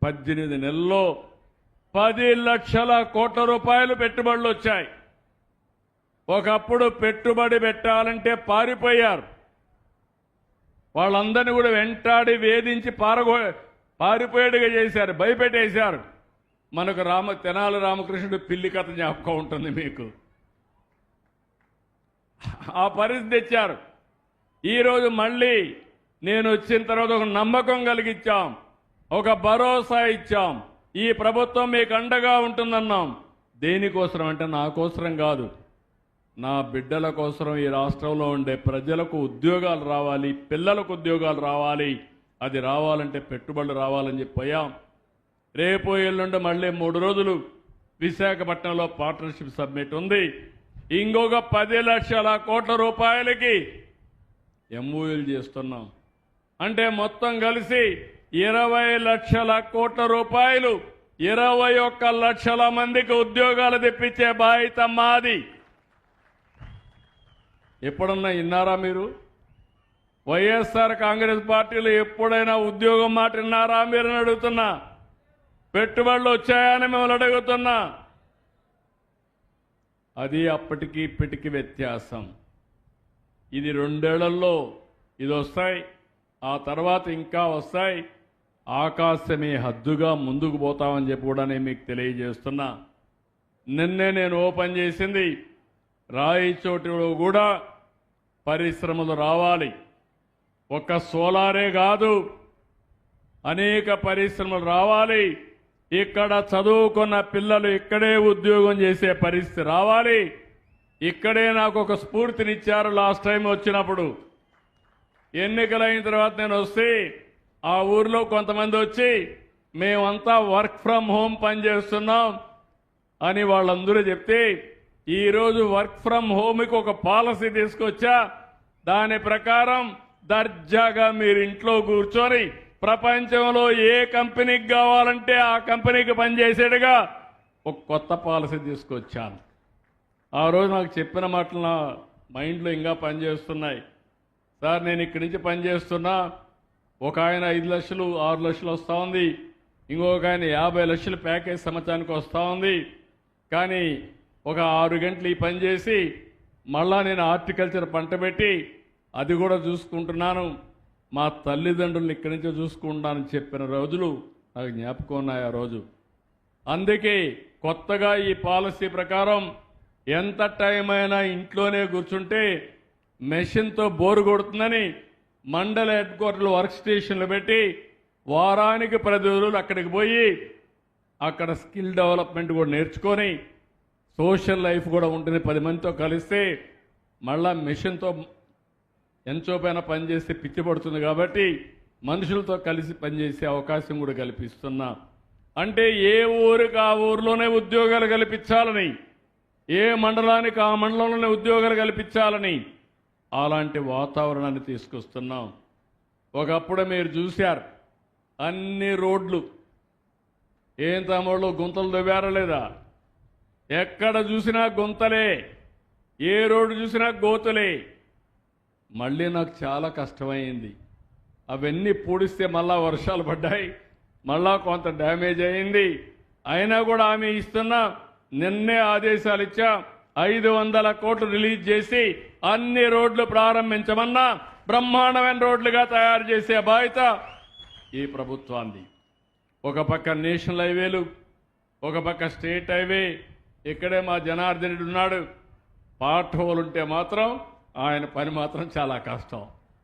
18 నెలల్లో 10 లక్షల కోట్ల రూపాయలు పెట్టుబడులు వచ్చాయి. ఒకప్పుడు పెట్టుబడి పెట్టాలంటే పారిపోయారు. వాళ్ళందరినీ కూడా వెంటాడి వేధించి పారిపోయేట్టుగా చేశారు, భయపెట్టేశారు. మనకు తెనాలి రామకృష్ణుడు పిల్లి కథ జ్ఞాపకం ఉంటుంది మీకు. ఆ పరిస్థితి తెచ్చారు. ఈరోజు మళ్ళీ నేను వచ్చిన తర్వాత ఒక నమ్మకం కలిగించాం, ఒక భరోసా ఇచ్చాం. ఈ ప్రభుత్వం మీకు అండగా ఉంటుందన్నాం. దేనికోసం అంటే నా కోసరం కాదు, నా బిడ్డల కోసం, ఈ రాష్ట్రంలో ఉండే ప్రజలకు ఉద్యోగాలు రావాలి, పిల్లలకు ఉద్యోగాలు రావాలి. అది రావాలంటే పెట్టుబడులు రావాలని చెప్పాం. రేపు ఎల్లుండి మళ్ళీ 3 రోజులు విశాఖపట్నంలో పార్ట్నర్షిప్ సబ్మిట్ ఉంది. ఇంకొక 10 లక్షల కోట్ల రూపాయలకి ఎంఓయూలు చేస్తున్నాం. అంటే మొత్తం కలిసి 20 లక్షల కోట్ల రూపాయలు, 21 లక్షల మందికి ఉద్యోగాలు తెప్పించే బాధ్యత మాది. ఎప్పుడన్నా విన్నారా మీరు? వైఎస్ఆర్ కాంగ్రెస్ పార్టీలో ఎప్పుడైనా ఉద్యోగం మాట విన్నారా మీరు అని అడుగుతున్నా. పెట్టుబడులు వచ్చాయని మిమ్మల్ని అడుగుతున్నా. అది అప్పటికి ఇప్పటికి వ్యత్యాసం. ఇది 2 ఏళ్లలో ఇది వస్తాయి, ఆ తర్వాత ఇంకా వస్తాయి. ఆకాశమే హద్దుగా ముందుకు పోతామని చెప్పి కూడా నేను మీకు తెలియజేస్తున్నా. నిన్నే నేను ఓపెన్ చేసింది, రాయచోటిలో కూడా పరిశ్రమలు రావాలి. ఒక్క సోలారే కాదు, అనేక పరిశ్రమలు రావాలి. ఇక్కడ చదువుకున్న పిల్లలు ఇక్కడే ఉద్యోగం చేసే పరిస్థితి రావాలి. ఇక్కడే నాకు ఒక స్ఫూర్తినిచ్చారు లాస్ట్ టైం వచ్చినప్పుడు. ఎన్నికలైన తర్వాత నేను వస్తే ఆ ఊర్లో కొంతమంది వచ్చి మేమంతా వర్క్ ఫ్రమ్ హోమ్ పనిచేస్తున్నాం అని వాళ్ళందరూ చెప్తే ఈరోజు వర్క్ ఫ్రమ్ హోమ్కి ఒక పాలసీ తీసుకొచ్చా. దాని ప్రకారం దర్జాగా మీరు ఇంట్లో కూర్చొని ప్రపంచంలో ఏ కంపెనీకి కావాలంటే ఆ కంపెనీకి పనిచేసేట్టుగా ఒక కొత్త పాలసీ తీసుకొచ్చాను. ఆ రోజు నాకు చెప్పిన మాటలు నా మైండ్లో ఇంకా పనిచేస్తున్నాయి. సార్, నేను ఇక్కడి నుంచి పనిచేస్తున్నా, ఒక ఆయన 5 లక్షలు 6 లక్షలు వస్తూ ఉంది, ఇంకొక ఆయన 50 లక్షలు ప్యాకేజ్ సంవత్సరానికి వస్తూ ఉంది. కానీ ఒక 6 గంటలు ఈ పని చేసి మళ్ళా నేను హార్టికల్చర్ పంట పెట్టి అది కూడా చూసుకుంటున్నాను, మా తల్లిదండ్రులను ఇక్కడి నుంచే చూసుకుంటానని చెప్పిన రోజులు నాకు జ్ఞాపకం ఉన్నాయి ఆ రోజు. అందుకే కొత్తగా ఈ పాలసీ ప్రకారం ఎంత టైం అయినా ఇంట్లోనే కూర్చుంటే మెషిన్తో బోరు కొడుతుందని మండల హెడ్ క్వార్టర్లు వర్క్ స్టేషన్లు పెట్టి వారానికి 10 రోజులు అక్కడికి పోయి అక్కడ స్కిల్ డెవలప్మెంట్ కూడా నేర్చుకొని సోషల్ లైఫ్ కూడా ఉంటుంది. 10 మందితో కలిస్తే మళ్ళా మెషిన్తో ఎంచోపైన పనిచేస్తే పిచ్చి పడుతుంది కాబట్టి మనుషులతో కలిసి పనిచేసే అవకాశం కూడా కల్పిస్తున్నా. అంటే ఏ ఊరికి ఆ ఊరిలోనే ఉద్యోగాలు కల్పించాలని, ఏ మండలానికి ఆ మండలంలోనే ఉద్యోగాలు కల్పించాలని అలాంటి వాతావరణాన్ని తీసుకొస్తున్నాం. ఒకప్పుడు మీరు చూశారు అన్ని రోడ్లు ఏం తమ్ముళ్ళు గుంతలు తవ్వారా లేదా? ఎక్కడ చూసినా గుంతలే, ఏ రోడ్డు చూసినా గోతులే. మళ్ళీ నాకు చాలా కష్టమైంది. అవన్నీ పూడిస్తే మళ్ళా వర్షాలు పడ్డాయి, మళ్ళా కొంత డ్యామేజ్ అయింది. అయినా కూడా ఆమె ఇస్తున్నా. నిన్నే ఆదేశాలు ఇచ్చా, 500 కోట్లు రిలీజ్ చేసి అన్ని రోడ్లు ప్రారంభించమన్నా బ్రహ్మాండమైన రోడ్లుగా తయారు చేసే బాధ్యత ఈ ప్రభుత్వాన్ని. ఒక పక్క నేషనల్ హైవేలు, ఒక పక్క స్టేట్ హైవే. ఇక్కడే మా జనార్దన్ రెడ్డి ఉన్నాడు. పార్ట్ హోల్ ఉంటే మాత్రం ఆయన పని మాత్రం చాలా కష్టం.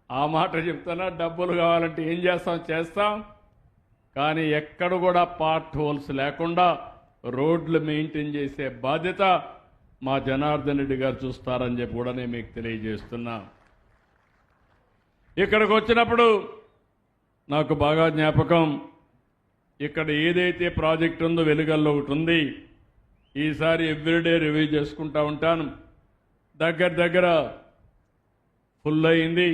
ఆ మాట చెప్తున్నా. డబ్బులు కావాలంటే ఏం చేస్తాం. కానీ ఎక్కడ కూడా పార్ట్ హోల్స్ లేకుండా రోడ్లు మెయింటైన్ చేసే బాధ్యత మా జనార్దన్ రెడ్డి గారు చూస్తారని చెప్పి కూడా నేను మీకు తెలియజేస్తున్నా. ఇక్కడికి వచ్చినప్పుడు నాకు బాగా జ్ఞాపకం, ఇక్కడ ఏదైతే ప్రాజెక్ట్ ఉందో వెలుగల్లో ఒకటి ఉంది. ఈసారి ఎవ్రీడే రివ్యూ చేసుకుంటా ఉంటాను. దగ్గర ఫుల్ అయింది,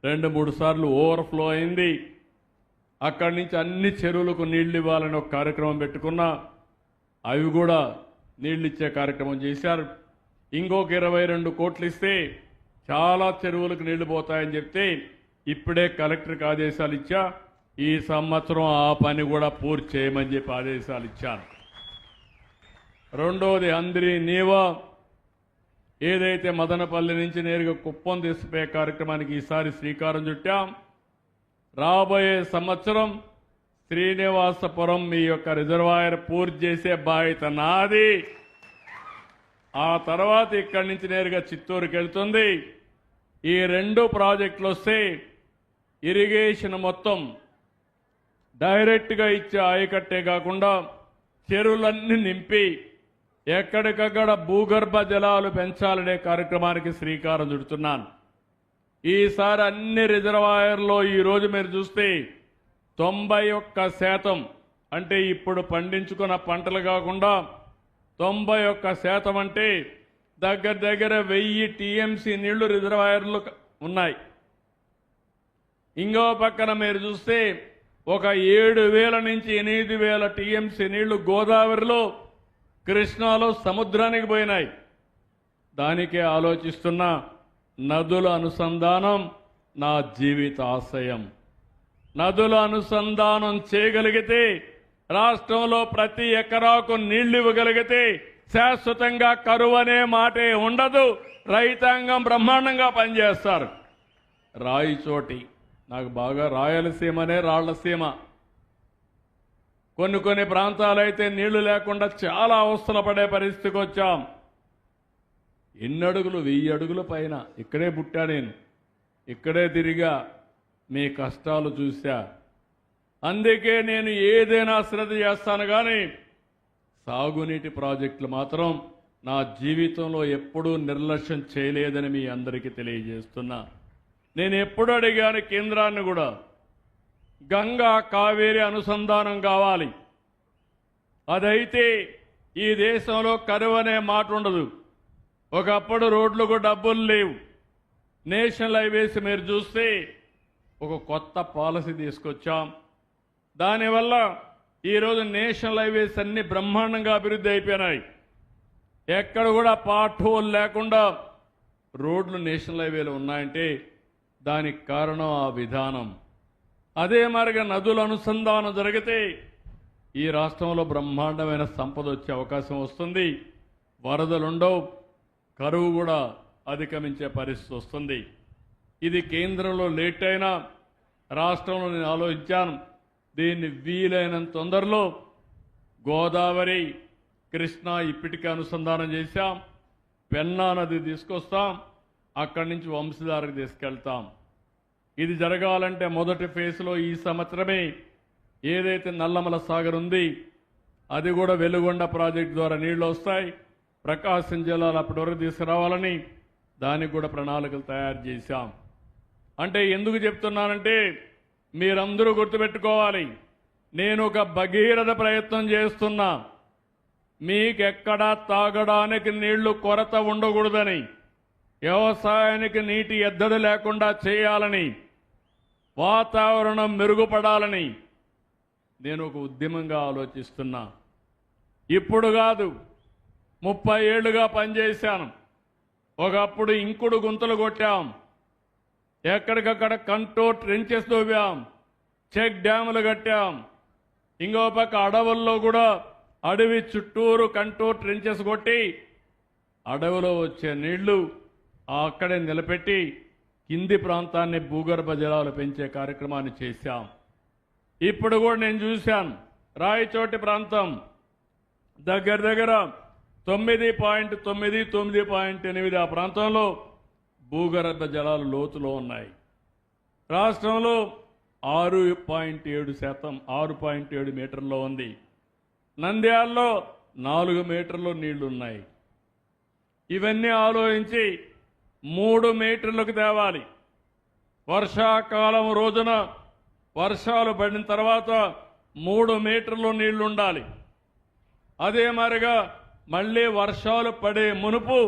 2-3 సార్లు ఓవర్ఫ్లో అయింది. అక్కడి నుంచి అన్ని చెరువులకు నీళ్లు ఇవ్వాలని ఒక కార్యక్రమం పెట్టుకున్నా. అవి కూడా నీళ్ళు ఇచ్చే కార్యక్రమం చేశారు. ఇంకొక 22 కోట్లు ఇస్తే చాలా చెరువులకు నీళ్లు పోతాయని చెప్తే ఇప్పుడే కలెక్టర్కి ఆదేశాలు ఇచ్చా. ఈ సంవత్సరం ఆ పని కూడా పూర్తి చేయమని చెప్పి ఆదేశాలు ఇచ్చాను. రెండోది అంద్రి నీవా, ఏదైతే మదనపల్లి నుంచి నేరుగా కుప్పం తీసుకుపోయే కార్యక్రమానికి ఈసారి శ్రీకారం చుట్టాం. రాబోయే సంవత్సరం శ్రీనివాసపురం మీ యొక్క రిజర్వాయర్ పూర్తి చేసే బాధ్యత నాది. ఆ తర్వాత ఇక్కడి నుంచి నేరుగా చిత్తూరుకి వెళ్తుంది. ఈ 2 ప్రాజెక్టులు వస్తే ఇరిగేషన్ మొత్తం డైరెక్ట్గా ఇచ్చే ఆయకట్టే కాకుండా చెరువులన్నీ నింపి ఎక్కడికక్కడ భూగర్భ జలాలు పెంచాలనే కార్యక్రమానికి శ్రీకారం చుడుతున్నాను. ఈసారి అన్ని రిజర్వాయర్లో ఈరోజు మీరు చూస్తే 91% అంటే ఇప్పుడు పండించుకున్న పంటలు కాకుండా 91% అంటే దగ్గర 1000 టీఎంసీ నీళ్లు రిజర్వాయర్లు ఉన్నాయి. ఇంకో పక్కన మీరు చూస్తే ఒక 7,000 నుంచి 8,000 టీఎంసీ నీళ్లు గోదావరిలో, కృష్ణాలో సముద్రానికి పోయినాయి. దానికే ఆలోచిస్తున్న నదుల అనుసంధానం నా జీవిత ఆశయం. నదుల అనుసంధానం చేయగలిగితే రాష్ట్రంలో ప్రతి ఎకరాకు నీళ్లు ఇవ్వగలిగితే శాశ్వతంగా కరువు అనే మాటే ఉండదు. రైతాంగం బ్రహ్మాండంగా పనిచేస్తారు. రాయిచోటి నాకు బాగా రాయలసీమనే రాళ్లసీమ. కొన్ని ప్రాంతాలైతే నీళ్లు లేకుండా చాలా అవస్థలు పడే పరిస్థితికి వచ్చాం. ఎన్ని అడుగులు, 1000 అడుగుల పైన. ఇక్కడే పుట్టా నేను, ఇక్కడే తిరిగా, మీ కష్టాలు చూశా. అందుకే నేను ఏదైనా శ్రద్ధ చేస్తాను కానీ సాగునీటి ప్రాజెక్టులు మాత్రం నా జీవితంలో ఎప్పుడూ నిర్లక్ష్యం చేయలేదని మీ అందరికీ తెలియజేస్తున్నా. నేను ఎప్పుడు అడిగాను కేంద్రాన్ని కూడా, గంగా కావేరి అనుసంధానం కావాలి. అదైతే ఈ దేశంలో కరువు అనే మాట ఉండదు. ఒకప్పుడు రోడ్లకు డబ్బులు లేవు. నేషనల్ హైవేస్ మీరు చూస్తే ఒక కొత్త పాలసీ తీసుకొచ్చాం. దానివల్ల ఈరోజు నేషనల్ హైవేస్ అన్ని బ్రహ్మాండంగా అభివృద్ధి అయిపోయినాయి. ఎక్కడ కూడా పార్ట్ హోల్ లేకుండా రోడ్లు నేషనల్ హైవేలు ఉన్నాయంటే దానికి కారణం ఆ విధానం. అదే మరిగా నదుల అనుసంధానం జరిగితే ఈ రాష్ట్రంలో బ్రహ్మాండమైన సంపద వచ్చే అవకాశం వస్తుంది. వరదలుండవు, కరువు కూడా అధిగమించే పరిస్థితి వస్తుంది. ఇది కేంద్రంలో లేట్ అయినా రాష్ట్రంలో నేను ఆలోచించాను. దీన్ని వీలైనంత తొందరలో గోదావరి, కృష్ణా ఇప్పటికే అనుసంధానం చేశాం. పెన్నా నది తీసుకొస్తాం, అక్కడి నుంచి వంశధారకు తీసుకెళ్తాం. ఇది జరగాలంటే మొదటి ఫేజ్లో ఈ సంవత్సరమే ఏదైతే నల్లమల సాగర్ ఉంది అది కూడా వెలుగొండ ప్రాజెక్టు ద్వారా నీళ్లు వస్తాయి. ప్రకాశం జిల్లాలో అప్పటి వరకు తీసుకురావాలని దానికి కూడా ప్రణాళికలు తయారు చేశాం. అంటే ఎందుకు చెప్తున్నానంటే మీరందరూ గుర్తుపెట్టుకోవాలి, నేను ఒక భగీరథ ప్రయత్నం చేస్తున్నా. మీకెక్కడా తాగడానికి నీళ్లు కొరత ఉండకూడదని, వ్యవసాయానికి నీటి ఎద్దడి లేకుండా చేయాలని, వాతావరణం మెరుగుపడాలని నేను ఒక ఉద్యమంగా ఆలోచిస్తున్నా. ఇప్పుడు కాదు, 30 ఏళ్లుగా పనిచేశాను. ఒకప్పుడు ఇంకుడు గుంతలు కొట్టాం, ఎక్కడికక్కడ కంట్రోల్ ట్రెంచెస్ తవ్వాం, చెక్ డ్యాములు కట్టాం. ఇంకో పక్క అడవుల్లో కూడా అడవి చుట్టూరు కంట్రోల్ ట్రెంచెస్ కొట్టి అడవిలో వచ్చే నీళ్లు అక్కడే నిలబెట్టి కింది ప్రాంతాన్ని భూగర్భ జలాలు పెంచే కార్యక్రమాన్ని చేశాం. ఇప్పుడు కూడా నేను చూశాను, రాయచోటి ప్రాంతం దగ్గర దగ్గర 9.9, 9.8 ఆ ప్రాంతంలో భూగర్భ జలాలు లోతులో ఉన్నాయి. రాష్ట్రంలో 6.7%, 6.7 మీటర్లో ఉంది. నంద్యాలలో 4 మీటర్లు నీళ్లున్నాయి. ఇవన్నీ ఆలోచించి 3 మీటర్లకు తేవాలి. వర్షాకాలం రోజున వర్షాలు పడిన తర్వాత 3 మీటర్లు నీళ్లు ఉండాలి. అదే మరిగా మళ్ళీ వర్షాలు పడే మునుపు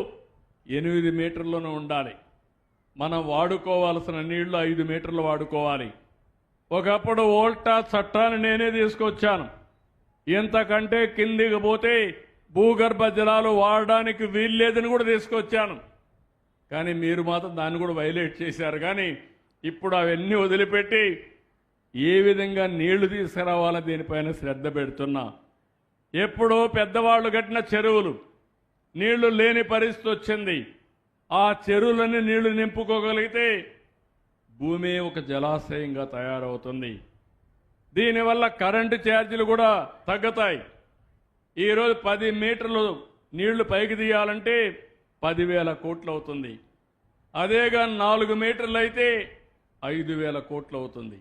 8 మీటర్లను ఉండాలి. మనం వాడుకోవాల్సిన నీళ్లు 5 మీటర్లు వాడుకోవాలి. ఒకప్పుడు ఓల్టా చట్టాన్ని నేనే తీసుకొచ్చాను. ఇంతకంటే కిందికి పోతే భూగర్భ జలాలు వాడడానికి వీల్లేదని కూడా తీసుకొచ్చాను. కానీ మీరు మాత్రం దాన్ని కూడా వైలేట్ చేశారు. కానీ ఇప్పుడు అవన్నీ వదిలిపెట్టి ఏ విధంగా నీళ్లు తీసుకురావాలని దీనిపైన శ్రద్ధ పెడుతున్నా. ఎప్పుడో పెద్దవాళ్లు కట్టిన చెరువులు నీళ్లు లేని పరిస్థితి వచ్చింది. ఆ చెరువులన్నీ నీళ్లు నింపుకోగలిగితే భూమి ఒక జలాశయంగా తయారవుతుంది. దీనివల్ల కరెంటు ఛార్జీలు కూడా తగ్గుతాయి. ఈరోజు 10 మీటర్లు నీళ్లు పైకి తీయాలంటే 10,000 కోట్లు అవుతుంది. అదేగా 4 మీటర్లు అయితే 5,000 కోట్లు అవుతుంది.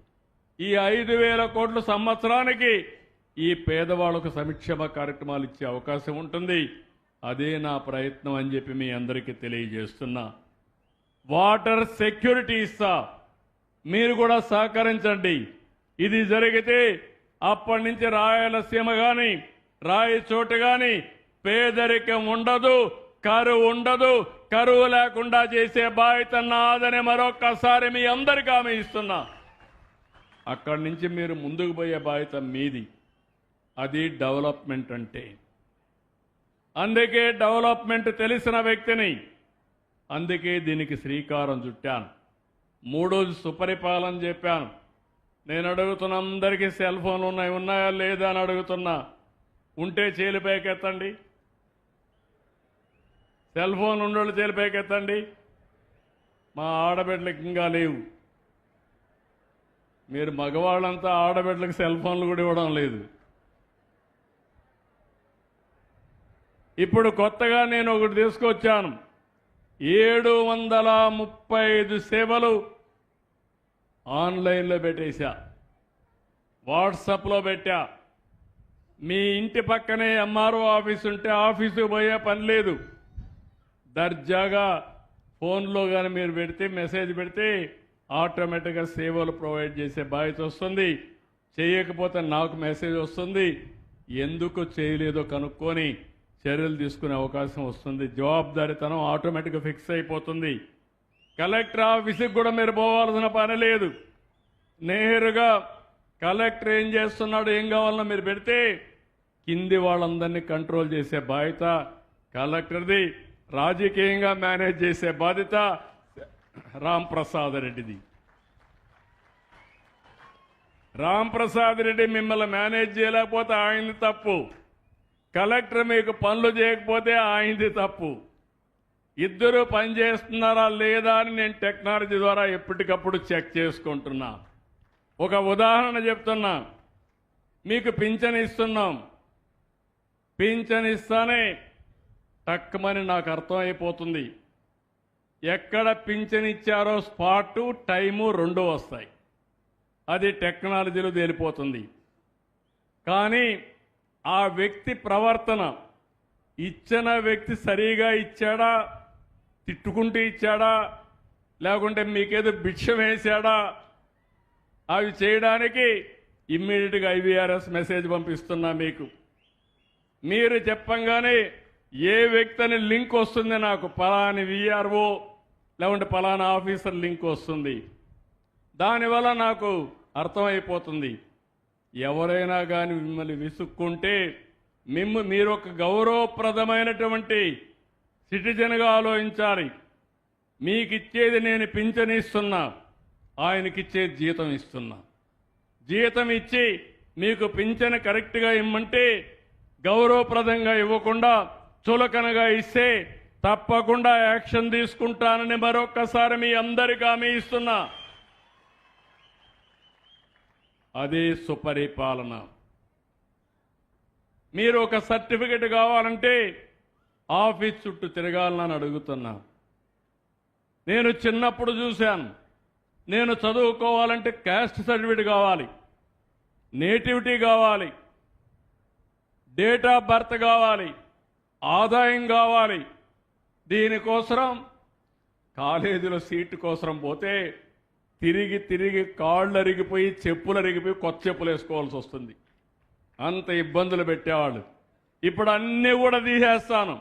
ఈ 5,000 కోట్లు సంవత్సరానికి ఈ పేదవాళ్లకు సంక్షేమ కార్యక్రమాలు ఇచ్చే అవకాశం ఉంటుంది. అదే నా ప్రయత్నం అని చెప్పి మీ అందరికీ తెలియజేస్తున్నా. వాటర్ సెక్యూరిటీ ఇస్తా, మీరు కూడా సహకరించండి. ఇది జరిగితే అప్పటి నుంచి రాయలసీమ కానీ రాయచోటు కానీ పేదరికం ఉండదు, కరువు ఉండదు. కరువు లేకుండా చేసే బాధ్యత నాదని మరొక్కసారి మీ అందరికీ హామీ ఇస్తున్నా. అక్కడి నుంచి మీరు ముందుకు పోయే బాధ్యత మీది. అది డెవలప్మెంట్ అంటే. అందుకే డెవలప్మెంట్ తెలిసిన వ్యక్తిని, అందుకే దీనికి శ్రీకారం చుట్టాను. 3 సుపరిపాలన చెప్పాను. నేను అడుగుతున్న అందరికీ సెల్ ఫోన్లు ఉన్నాయా లేదా అని అడుగుతున్నా. ఉంటే చేలిపైకెత్తండి. Cell phone ఉండోళ్ళు చేలిపైకెత్తండి. మా ఆడబిడ్డలకు ఇంకా లేవు. మీరు మగవాళ్ళంతా ఆడబిడ్డలకు సెల్ ఫోన్లు కూడా ఇవ్వడం లేదు. ఇప్పుడు కొత్తగా నేను ఒకటి తీసుకొచ్చాను. 735 సేవలు ఆన్లైన్లో పెట్టేశా. వాట్సాప్లో పెట్టా. మీ ఇంటి పక్కనే ఎంఆర్ఓ ఆఫీస్ ఉంటే ఆఫీసుకు పోయే పని లేదు. దర్జాగా ఫోన్లో కానీ మీరు పెడితే మెసేజ్ పెడితే ఆటోమేటిక్గా సేవలు ప్రొవైడ్ చేసే బాధ్యత వస్తుంది. చేయకపోతే నాకు మెసేజ్ వస్తుంది. ఎందుకు చేయలేదో కనుక్కొని చర్యలు తీసుకునే అవకాశం వస్తుంది. జవాబుదారీతనం ఆటోమేటిక్గా ఫిక్స్ అయిపోతుంది. కలెక్టర్ ఆఫీస్కి కూడా మీరు పోవాల్సిన పని లేదు. నేరుగా కలెక్టర్ ఏం చేస్తున్నాడు, ఏం కావాలన్నా మీరు పెడితే కింది వాళ్ళందరినీ కంట్రోల్ చేసే బాధ్యత కలెక్టర్ది. రాజకీయంగా మేనేజ్ చేసే బాధ్యత రాంప్రసాద్ రెడ్డిది. రాంప్రసాద్ రెడ్డి మిమ్మల్ని మేనేజ్ చేయలేకపోతే ఆయనది తప్పు. కలెక్టర్ మీకు పనులు చేయకపోతే ఆయనది తప్పు. ఇద్దరు పని చేస్తున్నారా లేదా అని నేను టెక్నాలజీ ద్వారా ఎప్పటికప్పుడు చెక్ చేసుకుంటున్నా. ఒక ఉదాహరణ చెప్తున్నా. మీకు పింఛన్ ఇస్తున్నాం. పింఛన్ ఇస్తానే టక్కుమని నాకు అర్థమైపోతుంది. ఎక్కడ పింఛన్ ఇచ్చారో స్పాటు టైము రెండు వస్తాయి. అది టెక్నాలజీలో తేలిపోతుంది. కానీ ఆ వ్యక్తి ప్రవర్తన, ఇచ్చిన వ్యక్తి సరిగా ఇచ్చాడా, తిట్టుకుంటూ ఇచ్చాడా, లేకుంటే మీకేదో భిక్షం వేశాడా, అవి చేయడానికి ఇమ్మీడియట్గా ఐవీఆర్ఎస్ మెసేజ్ పంపిస్తున్నా మీకు. మీరు చెప్పంగానే ఏ వ్యక్తిని లింక్ వస్తుంది, నాకు పలాని విఆర్ఓ లేకుంటే పలానా ఆఫీసర్ లింక్ వస్తుంది. దానివల్ల నాకు అర్థమైపోతుంది. ఎవరైనా కానీ మిమ్మల్ని విసుక్కుంటే మీరు ఒక గౌరవప్రదమైనటువంటి సిటిజన్గా ఆలోచించాలి. మీకిచ్చేది నేను పింఛన్ ఇస్తున్నా, ఆయనకిచ్చేది జీతం ఇస్తున్నా. జీతం ఇచ్చి మీకు పింఛన్ కరెక్ట్గా ఇమ్మంటే గౌరవప్రదంగా ఇవ్వకుండా చులకనగా ఇస్తే తప్పకుండా యాక్షన్ తీసుకుంటానని మరొక్కసారి మీ అందరికీ హామీ ఇస్తున్నా. అదే సుపరిపాలన. మీరు ఒక సర్టిఫికెట్ కావాలంటే ఆఫీస్ చుట్టూ తిరగాలని అడుగుతున్నా. నేను చిన్నప్పుడు చూశాను. నేను చదువుకోవాలంటే క్యాస్ట్ సర్టిఫికెట్ కావాలి, నేటివిటీ కావాలి, డేట్ ఆఫ్ బర్త్ కావాలి, ఆదాయం కావాలి. దీనికోసం కాలేజీలో సీటు కోసం పోతే తిరిగి తిరిగి కాళ్ళు అరిగిపోయి చెప్పులు అరిగిపోయి కొత్త చెప్పులు వేసుకోవాల్సి వస్తుంది. అంత ఇబ్బందులు పెట్టేవాళ్ళు. ఇప్పుడు అన్నీ కూడా తీసేస్తాను.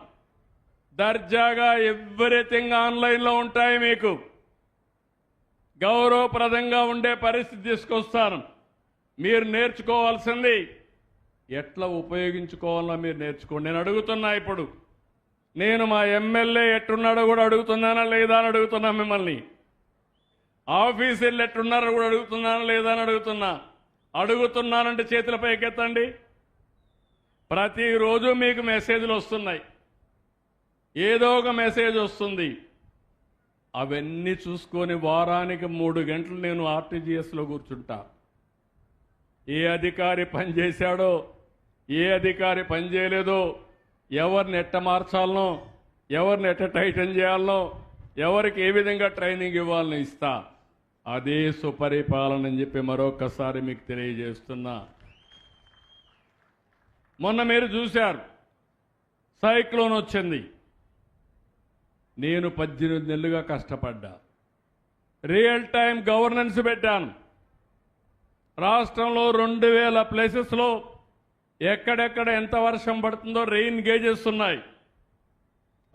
దర్జాగా ఎవ్రీథింగ్ ఆన్లైన్లో ఉంటాయి. మీకు గౌరవప్రదంగా ఉండే పరిస్థితి తీసుకొస్తాను. మీరు నేర్చుకోవాల్సింది ఎట్లా ఉపయోగించుకోవాలో మీరు నేర్చుకోండి. నేను అడుగుతున్నా. ఇప్పుడు నేను మా ఎమ్మెల్యే ఎట్టున్నాడో కూడా అడుగుతున్నానా లేదా అని అడుగుతున్నా. మిమ్మల్ని ఆఫీసర్లు ఎట్టున్నారో కూడా అడుగుతున్నానా లేదా అని అడుగుతున్నానంటే చేతుల పైకెత్తండి. ప్రతిరోజు మీకు మెసేజ్లు వస్తున్నాయి. ఏదో ఒక మెసేజ్ వస్తుంది. అవన్నీ చూసుకొని వారానికి 3 గంటలు నేను ఆర్టీజీఎస్లో కూర్చుంటా. ఏ అధికారి పని చేశాడో, ఏ అధికారి పని చేయలేదో, ఎవరిని ఎట్ట మార్చాలనో, ఎవరిని ఎట్ట టైటన్ చేయాలనో, ఎవరికి ఏ విధంగా ట్రైనింగ్ ఇవ్వాలని ఇస్తా. అదే సుపరిపాలన అని చెప్పి మరొకసారి మీకు తెలియజేస్తున్నా. మొన్న మీరు చూశారు, సైక్లోన్ వచ్చింది. నేను 18 నెలలుగా కష్టపడ్డా. రియల్ టైం గవర్నెన్స్ పెట్టాను. రాష్ట్రంలో 2000 ప్లేసెస్లో ఎక్కడెక్కడ ఎంత వర్షం పడుతుందో రెయిన్ గేజెస్ ఉన్నాయి.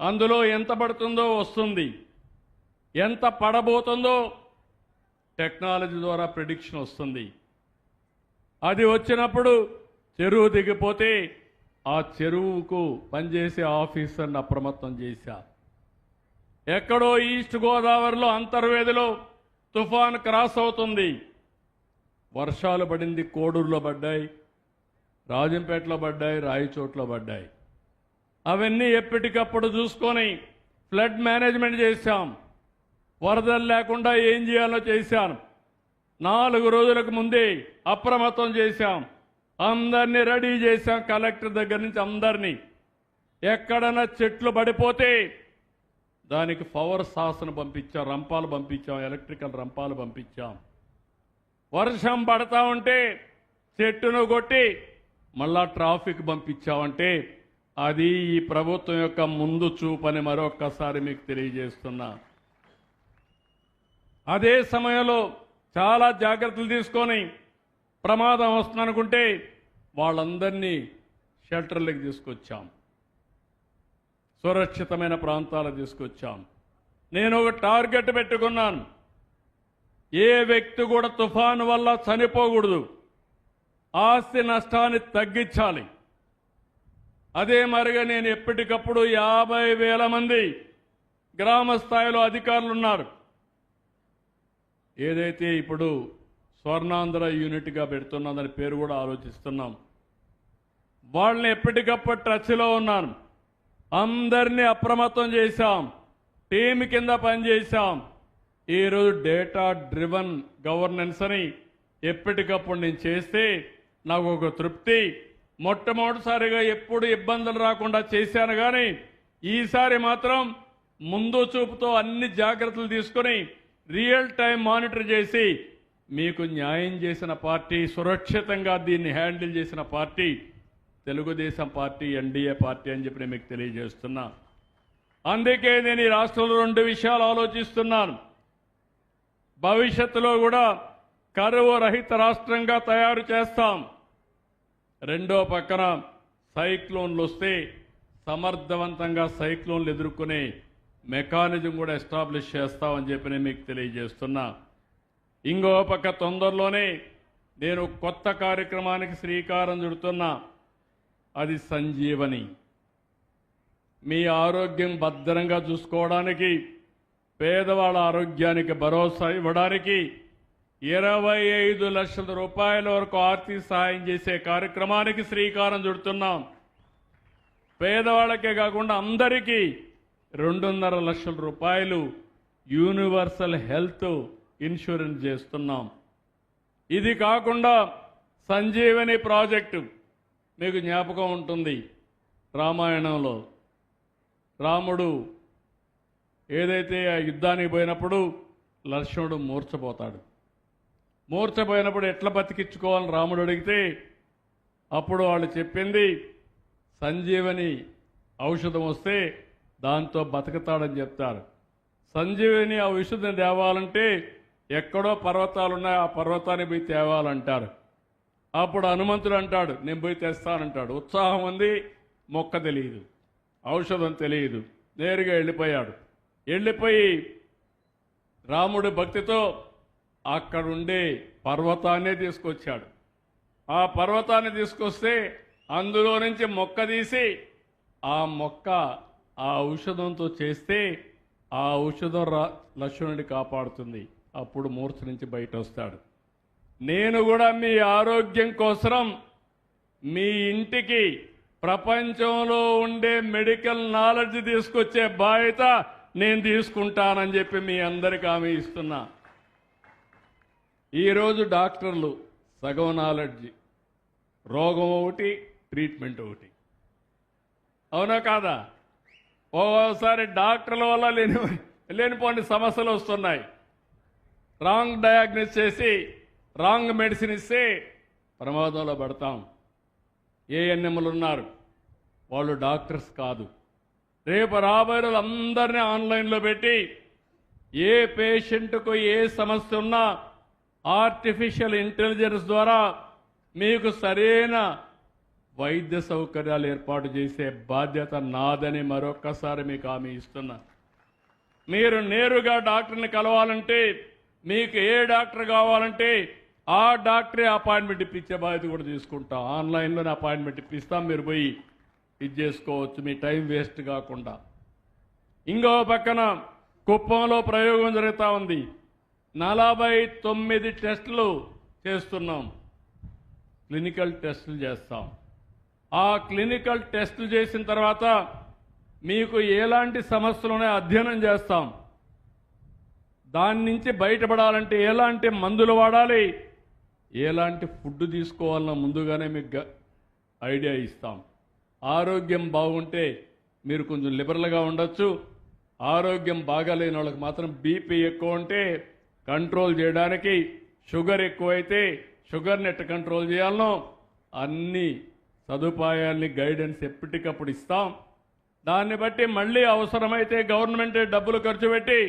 అందులో ఎంత పడుతుందో వస్తుంది, ఎంత పడబోతుందో టెక్నాలజీ ద్వారా ప్రిడిక్షన్ వస్తుంది. అది వచ్చినప్పుడు చెరువు దిగిపోతే ఆ చెరువుకు పనిచేసే ఆఫీసర్ని అప్రమత్తం చేశా. ఎక్కడో ఈస్ట్ గోదావరిలో అంతర్వేదిలో తుఫాన్ క్రాస్ అవుతుంది. వర్షాలు పడింది. కోడూరులో పడ్డాయి, రాజంపేటలో పడ్డాయి, రాయచోట్లో పడ్డాయి. అవన్నీ ఎప్పటికప్పుడు చూసుకొని ఫ్లడ్ మేనేజ్మెంట్ చేశాం. వరదలు లేకుండా ఏం చేయాలో చేశాను. 4 రోజులకు ముందే అప్రమత్తం చేశాం. అందరినీ రెడీ చేశాం. కలెక్టర్ దగ్గర నుంచి అందరినీ. ఎక్కడన్నా చెట్లు పడిపోతే దానికి పవర్ సాసన పంపించాం, రంపాలు పంపించాం, ఎలక్ట్రికల్ రంపాలు పంపించాం. వర్షం పడతా ఉంటే చెట్టును కొట్టి మళ్ళా ట్రాఫిక్ పంపించావంటే అది ఈ ప్రభుత్వం యొక్క ముందు చూపని మరొక్కసారి మీకు తెలియజేస్తున్నా. అదే సమయంలో చాలా జాగ్రత్తలు తీసుకొని ప్రమాదం వస్తుందనుకుంటే వాళ్ళందరినీ షెల్టర్లకు తీసుకొచ్చాం, సురక్షితమైన ప్రాంతాలకు తీసుకొచ్చాం. నేను ఒక టార్గెట్ పెట్టుకున్నాను, ఏ వ్యక్తి కూడా తుఫాను వల్ల చనిపోకూడదు, ఆస్తి నష్టాన్ని తగ్గించాలి. అదే మరిగా నేను ఎప్పటికప్పుడు 50,000 మంది గ్రామ స్థాయిలో అధికారులు ఉన్నారు. ఏదైతే ఇప్పుడు స్వర్ణాంధ్ర యూనిట్గా పెడుతున్నా దాని పేరు కూడా ఆలోచిస్తున్నాం. వాళ్ళని ఎప్పటికప్పుడు టచ్లో ఉన్నాను. అందరినీ అప్రమత్తం చేశాం, టీం కింద పనిచేశాం. ఈరోజు డేటా డ్రివన్ గవర్నెన్స్ అని ఎప్పటికప్పుడు నేను చేస్తే నాకు ఒక తృప్తి. మొట్టమొదటిసారిగా ఎప్పుడు ఇబ్బందులు రాకుండా చేశాను, కానీ ఈసారి మాత్రం ముందు చూపుతో అన్ని జాగ్రత్తలు తీసుకొని రియల్ టైం మానిటర్ చేసి మీకు న్యాయం చేసిన పార్టీ, సురక్షితంగా దీన్ని హ్యాండిల్ చేసిన party Telugu Desam party, NDA party అని చెప్పి నేను మీకు తెలియజేస్తున్నా. అందుకే నేను ఈ రాష్ట్రంలో 2 విషయాలు ఆలోచిస్తున్నాను. భవిష్యత్తులో కూడా కరువు రహిత రాష్ట్రంగా తయారు చేస్తాం. రెండో పక్కన సైక్లోన్లు వస్తే సమర్థవంతంగా సైక్లోన్లు ఎదుర్కొనే మెకానిజం కూడా ఎస్టాబ్లిష్ చేస్తామని చెప్పి నేను మీకు తెలియజేస్తున్నా. ఇంకో పక్క తొందరలోనే నేను కొత్త కార్యక్రమానికి శ్రీకారం చుడుతున్నా. అది సంజీవని. మీ ఆరోగ్యం భద్రంగా చూసుకోవడానికి, పేదవాళ్ళ ఆరోగ్యానికి భరోసా ఇవ్వడానికి 25 లక్షల రూపాయల వరకు ఆర్థిక సహాయం చేసే కార్యక్రమానికి శ్రీకారం చుడుతున్నాం. పేదవాళ్ళకే కాకుండా అందరికీ 2.5 లక్షల రూపాయలు యూనివర్సల్ హెల్త్ ఇన్సూరెన్స్ చేస్తున్నాం. ఇది కాకుండా సంజీవని ప్రాజెక్టు మీకు జ్ఞాపకం ఉంటుంది. రామాయణంలో రాముడు ఏదైతే ఆ యుద్ధానికి పోయినప్పుడు లక్ష్మణుడు మూర్ఛపోతాడు. మూర్ఛపోయినప్పుడు ఎట్లా బతికించుకోవాలని రాముడు అడిగితే అప్పుడు వాళ్ళు చెప్పింది సంజీవని ఔషధం వస్తే దాంతో బతుకుతాడని చెప్తారు. సంజీవని ఔషధం తేవాలంటే ఎక్కడో పర్వతాలు ఉన్నాయి, ఆ పర్వతాన్ని పోయి తేవాలంటారు. అప్పుడు హనుమంతుడు అంటాడు నేను పోయి తెస్తానంటాడు. ఉత్సాహం ఉంది, మొక్క తెలియదు, ఔషధం తెలియదు, నేరుగా వెళ్ళిపోయాడు. వెళ్ళిపోయి రాముడి భక్తితో అక్కడుండే పర్వతాన్నే తీసుకొచ్చాడు. ఆ పర్వతాన్ని తీసుకొస్తే అందులో నుంచి మొక్క తీసి ఆ మొక్క ఆ ఔషధంతో చేస్తే ఆ ఔషధం లక్ష్మణుడిని కాపాడుతుంది. అప్పుడు మూర్ఛ నుంచి బయట వస్తాడు. నేను కూడా మీ ఆరోగ్యం కోసం మీ ఇంటికి ప్రపంచంలో ఉండే మెడికల్ నాలెడ్జ్ తీసుకొచ్చే బాధ్యత నేను తీసుకుంటానని చెప్పి మీ అందరికీ హామీ ఇస్తున్నా. ఈరోజు డాక్టర్లు సగం నాలెడ్జ్, రోగం ఒకటి, ట్రీట్మెంట్ ఒకటి. అవునా కాదా? ఓసారి డాక్టర్ల వల్ల లేనిపోని సమస్యలు వస్తున్నాయి. రాంగ్ డయాగ్నోస్ చేసి రాంగ్ మెడిసిన్ ఇస్తే ప్రమాదంలో పడతాం. ఏఎన్ఎంలు ఉన్నారు, వాళ్ళు డాక్టర్స్ కాదు. రేపు రాబోయే రోజులు అందరినీ ఆన్లైన్లో పెట్టి ఏ పేషెంట్కు ఏ సమస్య ఉన్నా ఆర్టిఫిషియల్ ఇంటెలిజెన్స్ ద్వారా మీకు సరైన వైద్య సౌకర్యాలు ఏర్పాటు చేసే బాధ్యత నాదని మరొక్కసారి మీకు హామీ ఇస్తున్నా. మీరు నేరుగా డాక్టర్ని కలవాలంటే, మీకు ఏ డాక్టర్ కావాలంటే ఆ డాక్టరే అపాయింట్మెంట్ ఇప్పించే బాధ్యత కూడా తీసుకుంటాం. ఆన్లైన్లోనే అపాయింట్మెంట్ ఇప్పిస్తాం, మీరు పోయి ఇది చేసుకోవచ్చు, మీ టైం వేస్ట్ కాకుండా. ఇంకో పక్కన కుప్పంలో ప్రయోగం జరుగుతూ ఉంది. 49 టెస్టులు చేస్తున్నాం, క్లినికల్ టెస్టులు చేస్తాం. ఆ క్లినికల్ టెస్టులు చేసిన తర్వాత మీకు ఎలాంటి సమస్యలునే అధ్యయనం చేస్తాం. దాని నుంచి బయటపడాలంటే ఎలాంటి మందులు వాడాలి, ఎలాంటి ఫుడ్ తీసుకోవాలన్న ముందుగానే మీకు ఐడియా ఇస్తాం. ఆరోగ్యం బాగుంటే మీరు కొంచెం లిబరల్గా ఉండొచ్చు. ఆరోగ్యం బాగాలేని వాళ్ళకి మాత్రం బీపీ ఎక్కువ ఉంటే కంట్రోల్ చేయడానికి, షుగర్ ఎక్కువైతే షుగర్ని ఎట్ట కంట్రోల్ చేయాలనో అన్ని సదుపాయాల్ని గైడెన్స్ ఎప్పటికప్పుడు ఇస్తాం. దాన్ని బట్టి మళ్ళీ అవసరమైతే గవర్నమెంట్ డబ్బులు ఖర్చు పెట్టి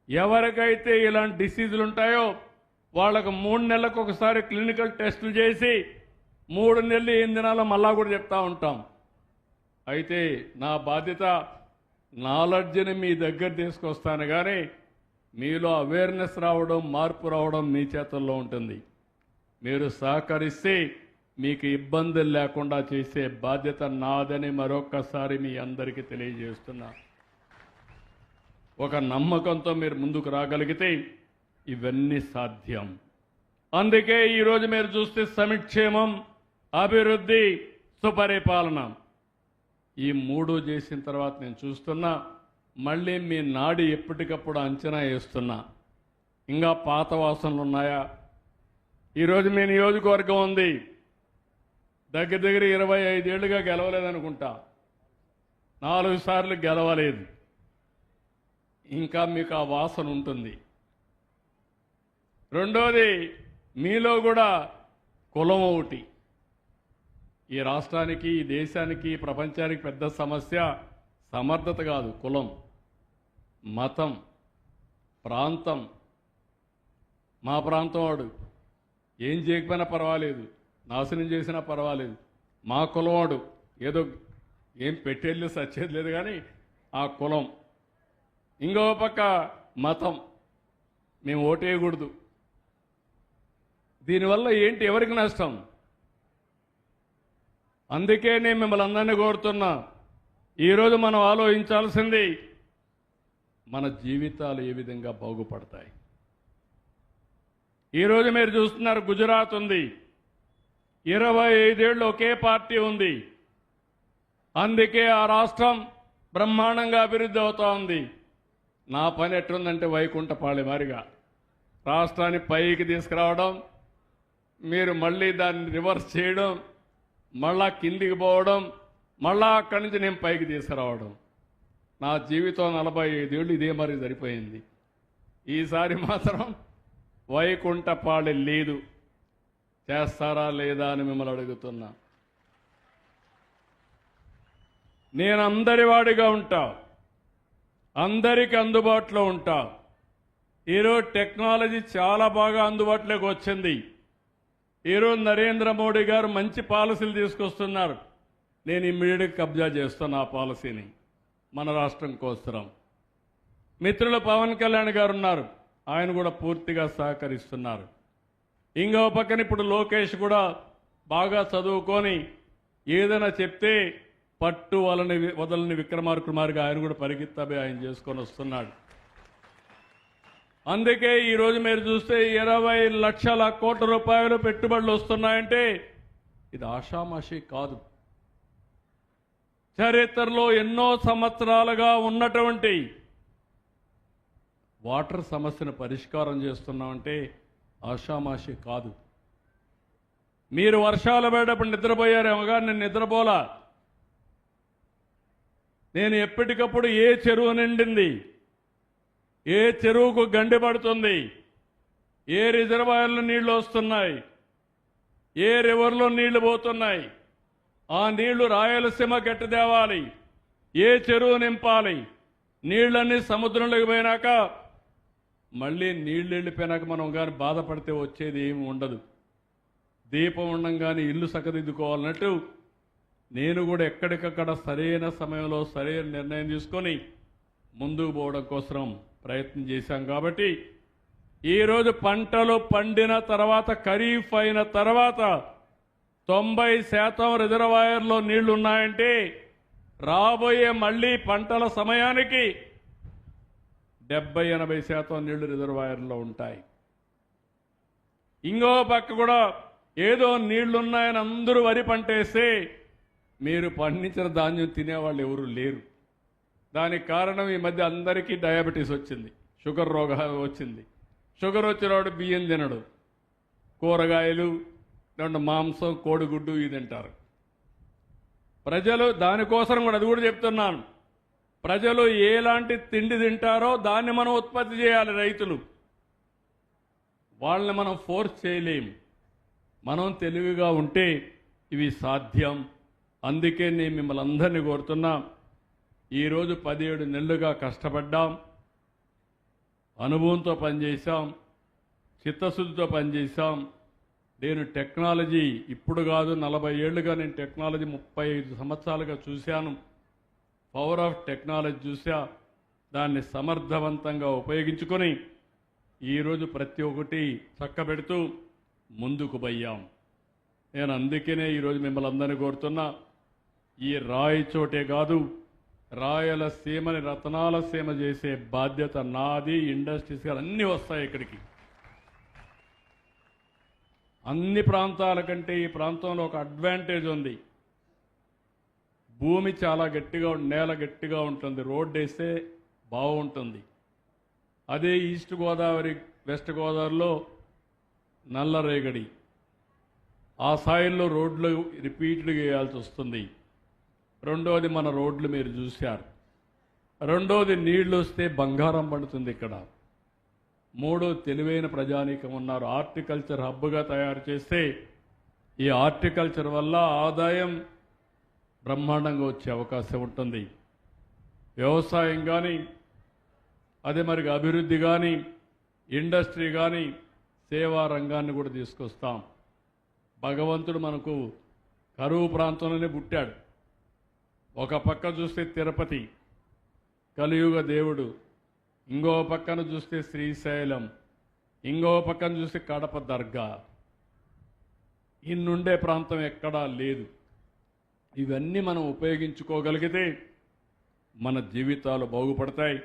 ఎవరికైతే ఇలాంటి డిసీజులు ఉంటాయో వాళ్ళకు 3 నెలలకు ఒకసారి క్లినికల్ టెస్టులు చేసి 3 నెలలు ఏం తినాలో మళ్ళా కూడా చెప్తా ఉంటాం. అయితే నా బాధ్యత నాలెడ్జ్ని మీ దగ్గర తీసుకొస్తాను, కానీ మీలో అవేర్నెస్ రావడం, మార్పు రావడం మీ చేతుల్లో ఉంటుంది. మీరు సహకరిస్తే మీకు ఇబ్బందులు లేకుండా చేసే బాధ్యత నాదని మరొక్కసారి మీ అందరికీ తెలియజేస్తున్నా. ఒక నమ్మకంతో మీరు ముందుకు రాగలిగితే ఇవన్నీ సాధ్యం. అందుకే ఈరోజు మీరు చూస్తే సంక్షేమం, అభివృద్ధి, సుపరిపాలన ఈ 3 చేసిన తర్వాత నేను చూస్తున్నా మళ్ళీ మీ నాడి ఎప్పటికప్పుడు అంచనా వేస్తున్నా. ఇంకా పాత వాసనలు ఉన్నాయా? ఈరోజు మీ నియోజకవర్గం ఉంది, దగ్గర 25 ఏళ్లుగా గెలవలేదనుకుంటా, 4 సార్లు గెలవలేదు. ఇంకా మీకు ఆ వాసన ఉంటుంది. రెండోది, మీలో కూడా కులం ఒకటి ఈ రాష్ట్రానికి, ఈ దేశానికి, ఈ ప్రపంచానికి పెద్ద సమస్య. సమర్థత కాదు, కులం, మతం, ప్రాంతం. మా ప్రాంతం వాడు ఏం చేయకపోయినా పర్వాలేదు, నాశనం చేసినా పర్వాలేదు, మా కులం వాడు ఏదో ఏం పెట్టేళ్ళు సచ్చేది లేదు, కానీ ఆ కులం. ఇంకో పక్క మతం, మేము ఓటేయకూడదు. దీనివల్ల ఏంటి, ఎవరికి నష్టం? అందుకే నేను మిమ్మల్ని అందరినీ కోరుతున్నా, ఈరోజు మనం ఆలోచించాల్సింది మన జీవితాలు ఏ విధంగా బాగుపడతాయి. ఈరోజు మీరు చూస్తున్నారు, గుజరాత్ ఉంది, 25 ఏళ్ళు ఒకే పార్టీ ఉంది. అందుకే ఆ రాష్ట్రం బ్రహ్మాండంగా అభివృద్ధి అవుతా ఉంది. నా పని ఎట్లుందంటే వైకుంఠపాళి మారిగా రాష్ట్రాన్ని పైకి తీసుకురావడం, మీరు మళ్ళీ దాన్ని రివర్స్ చేయడం, మళ్ళా కిందికి పోవడం, మళ్ళా అక్కడి నుంచి నేను పైకి తీసుకురావడం. నా జీవితం 45 ఏళ్ళు ఇదే మరి సరిపోయింది. ఈసారి మాత్రం వైకుంఠపాళి లేదు. చేస్తారా లేదా అని మిమ్మల్ని అడుగుతున్నా. నేను అందరి వాడిగా ఉంటా, అందరికి అందుబాటులో ఉంటా. ఈరోజు టెక్నాలజీ చాలా బాగా అందుబాటులోకి వచ్చింది. ఈరోజు నరేంద్ర మోడీ గారు మంచి పాలసీలు తీసుకొస్తున్నారు. నేను ఇమ్మీడియట్గా కబ్జా చేస్తాను ఆ పాలసీని మన రాష్ట్రం కోసరం. మిత్రులు పవన్ కళ్యాణ్ గారు ఉన్నారు, ఆయన కూడా పూర్తిగా సహకరిస్తున్నారు. ఇంకో పక్కన ఇప్పుడు లోకేష్ కూడా బాగా చదువుకొని ఏదైనా చెప్తే పట్టు వదలని విక్రమార్కుమారిగా ఆయన కూడా పరిగెత్తాబే ఆయన చేసుకొని వస్తున్నాడు. అందుకే ఈరోజు మీరు చూస్తే 20 లక్షల కోట్ల రూపాయలు పెట్టుబడులు వస్తున్నాయంటే ఇది ఆషామాషి కాదు. చరిత్రలో ఎన్నో సంవత్సరాలుగా ఉన్నటువంటి వాటర్ సమస్యను పరిష్కారం చేస్తున్నామంటే ఆషామాషి కాదు. మీరు వర్షాలు పడేటప్పుడు నిద్రపోయారేమో కానీ నేను నిద్రపోలా. నేను ఎప్పటికప్పుడు ఏ చెరువు నిండింది, ఏ చెరువుకు గండి పడుతుంది, ఏ రిజర్వాయర్లో నీళ్లు వస్తున్నాయి, ఏ రివర్లో నీళ్లు పోతున్నాయి, ఆ నీళ్లు రాయలసీమకి ఎట్టు తేవాలి, ఏ చెరువు నింపాలి, నీళ్ళన్నీ సముద్రంలోకి పోయినాక మళ్ళీ నీళ్లు వెళ్ళిపోయినాక మనం కానీ బాధపడితే వచ్చేది ఏమి ఉండదు. దీపం ఉండంగానే ఇల్లు సకదిద్దుకోవాలన్నట్టు నేను కూడా ఎక్కడికక్కడ సరైన సమయంలో సరైన నిర్ణయం తీసుకొని ముందుకు పోవడం కోసం ప్రయత్నం చేశాం. కాబట్టి ఈరోజు పంటలు పండిన తర్వాత, ఖరీఫ్ అయిన తర్వాత 90% రిజర్వాయర్లో నీళ్లు ఉన్నాయంటే రాబోయే మళ్లీ పంటల సమయానికి 70-80% నీళ్లు రిజర్వాయర్లో ఉంటాయి. ఇంకో పక్క కూడా ఏదో నీళ్లున్నాయని అందరూ వరి పంటేస్తే మీరు పండించిన ధాన్యం తినేవాళ్ళు ఎవరు లేరు. దానికి కారణం ఈ మధ్య అందరికీ డయాబెటీస్ వచ్చింది, షుగర్ రోగం వచ్చింది. షుగర్ వచ్చినవాడు బియ్యం తినడు, కూరగాయలు, మాంసం, కోడిగుడ్డు ఇది తింటారు. ప్రజలు దానికోసం కూడా, అది కూడా చెప్తున్నాను, ప్రజలు ఎలాంటి తిండి తింటారో దాన్ని మనం ఉత్పత్తి చేయాలి. రైతులు వాళ్ళని మనం ఫోర్స్ చేయలేం. మనం తెలివిగా ఉంటే ఇవి సాధ్యం. అందుకే నేను మిమ్మల్ని అందరినీ కోరుతున్నా, ఈరోజు 17 నెలలుగా కష్టపడ్డాం, అనుభవంతో పనిచేశాం, చిత్తశుద్ధితో పనిచేశాం. నేను టెక్నాలజీ ఇప్పుడు కాదు 40 ఏళ్లుగా నేను టెక్నాలజీ 35 సంవత్సరాలుగా చూశాను. పవర్ ఆఫ్ టెక్నాలజీ చూసా, దాన్ని సమర్థవంతంగా ఉపయోగించుకొని ఈరోజు ప్రతి ఒక్కటి చక్కబెడుతూ ముందుకు పోయాం. నేను అందుకనే ఈరోజు మిమ్మల్ని అందరినీ కోరుతున్నా, ఈ రాయి చోటే కాదు, రాయలసీమని రతనాల సీమ చేసే బాధ్యత నాది. ఇండస్ట్రీస్ గారు అన్నీ వస్తాయి ఇక్కడికి. అన్ని ప్రాంతాల కంటే ఈ ప్రాంతంలో ఒక అడ్వాంటేజ్ ఉంది. భూమి చాలా గట్టిగా, నేల గట్టిగా ఉంటుంది, రోడ్డు వేస్తే బాగుంటుంది. అదే ఈస్ట్ గోదావరి, వెస్ట్ గోదావరిలో నల్లరేగడి, ఆ సాయిల్లో రోడ్లు రిపీటెడ్గా వేయాల్సి వస్తుంది. రెండోది మన రోడ్లు మీరు చూశారు. రెండోది నీళ్లు వస్తే బంగారం పడుతుంది ఇక్కడ. మూడో తెలివైన ప్రజానీకం ఉన్నారు. హార్టికల్చర్ హబ్గా తయారు చేస్తే ఈ హార్టికల్చర్ వల్ల ఆదాయం బ్రహ్మాండంగా వచ్చే అవకాశం ఉంటుంది. వ్యవసాయం కానీ, అదే మరి అభివృద్ధి కానీ, ఇండస్ట్రీ కానీ, సేవా రంగాన్ని కూడా తీసుకొస్తాం. భగవంతుడు మనకు కరువు ప్రాంతంలోనే పుట్టాడు. ఒక పక్క చూస్తే తిరుపతి కలియుగ దేవుడు, ఇంకో పక్కన చూస్తే శ్రీశైలం, ఇంకో పక్కన చూస్తే కడప దర్గా. ఇన్నుండే ప్రాంతం ఎక్కడా లేదు. ఇవన్నీ మనం ఉపయోగించుకోగలిగితే మన జీవితాలు బాగుపడతాయి.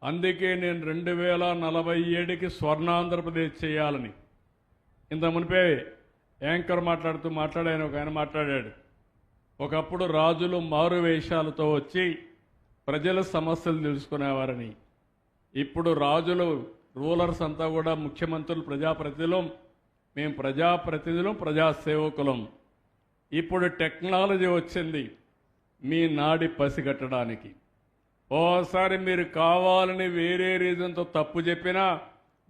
అందుకే నేను 2047కి స్వర్ణాంధ్రప్రదేశ్ చేయాలని ఇంత మునిపే యాంకర్ మాట్లాడాయని ఒక ఆయన మాట్లాడాడు. ఒకప్పుడు రాజులు మారు వేషాలతో వచ్చి ప్రజల సమస్యలు తెలుసుకునేవారని. ఇప్పుడు రాజులు, రూలర్స్ అంతా కూడా ముఖ్యమంత్రులు, ప్రజాప్రతినిధులం. మేము ప్రజాప్రతినిధులం, ప్రజాసేవకులం. ఇప్పుడు టెక్నాలజీ వచ్చింది మీ నాడి పసిగట్టడానికి. ఓసారి మీరు కావాలని వేరే రీజన్తో తప్పు చెప్పినా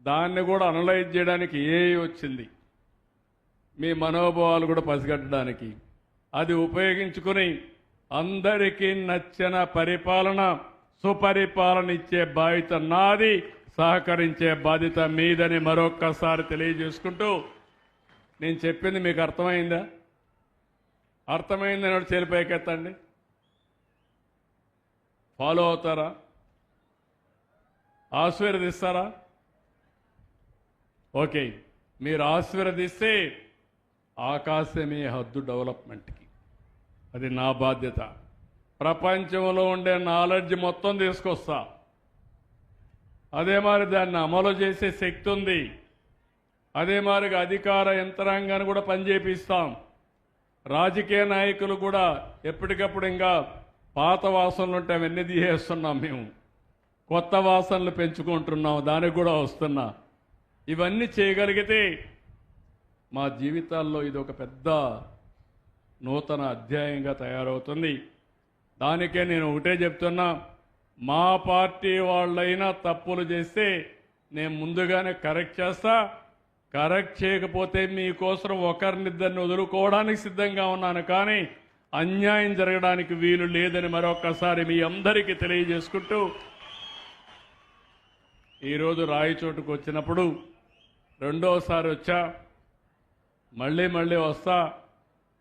దాన్ని కూడా అనలైజ్ చేయడానికి ఏఐ వచ్చింది, మీ మనోభావాలు కూడా పసిగట్టడానికి. అది ఉపయోగించుకుని అందరికీ నచ్చిన పరిపాలన, సుపరిపాలన ఇచ్చే బాధ్యత నాది, సహకరించే బాధ్యత మీదని మరొక్కసారి తెలియజేసుకుంటూ, నేను చెప్పింది మీకు అర్థమైందా? అర్థమైందని చేలిపైకెత్తండి. ఫాలో అవుతారా? ఆశీర్వదిస్తారా? ఓకే, మీరు ఆశీర్వదిస్తే ఆకాశమే హద్దు డెవలప్మెంట్కి. అది నా బాధ్యత. ప్రపంచంలో ఉండే నాలెడ్జ్ మొత్తం తీసుకొస్తా. అదే మరి దాన్ని అమలు చేసే శక్తి ఉంది. అదే మాదిరిగా అధికార యంత్రాంగాన్ని కూడా పనిచేపిస్తాం. రాజకీయ నాయకులు కూడా ఎప్పటికప్పుడు ఇంకా పాత వాసనలు ఉంటే అవన్నీ తీసేస్తున్నాం. మేము కొత్త వాసనలు పెంచుకుంటున్నాం, దానికి కూడా వస్తున్నా. ఇవన్నీ చేయగలిగితే మా జీవితాల్లో ఇది ఒక పెద్ద నూతన అధ్యాయంగా తయారవుతుంది. దానికే నేను ఒకటే చెప్తున్నా, మా పార్టీ వాళ్ళైనా తప్పులు చేస్తే నేను ముందుగానే కరెక్ట్ చేస్తా. కరెక్ట్ చేయకపోతే మీకోసం ఒకరినిద్దరిని వదులుకోవడానికి సిద్ధంగా ఉన్నాను, కానీ అన్యాయం జరగడానికి వీలు లేదని మరొక్కసారి మీ అందరికీ తెలియజేసుకుంటూ, ఈరోజు రాయచోటుకు వచ్చినప్పుడు రెండోసారి వచ్చా, మళ్ళీ వస్తా.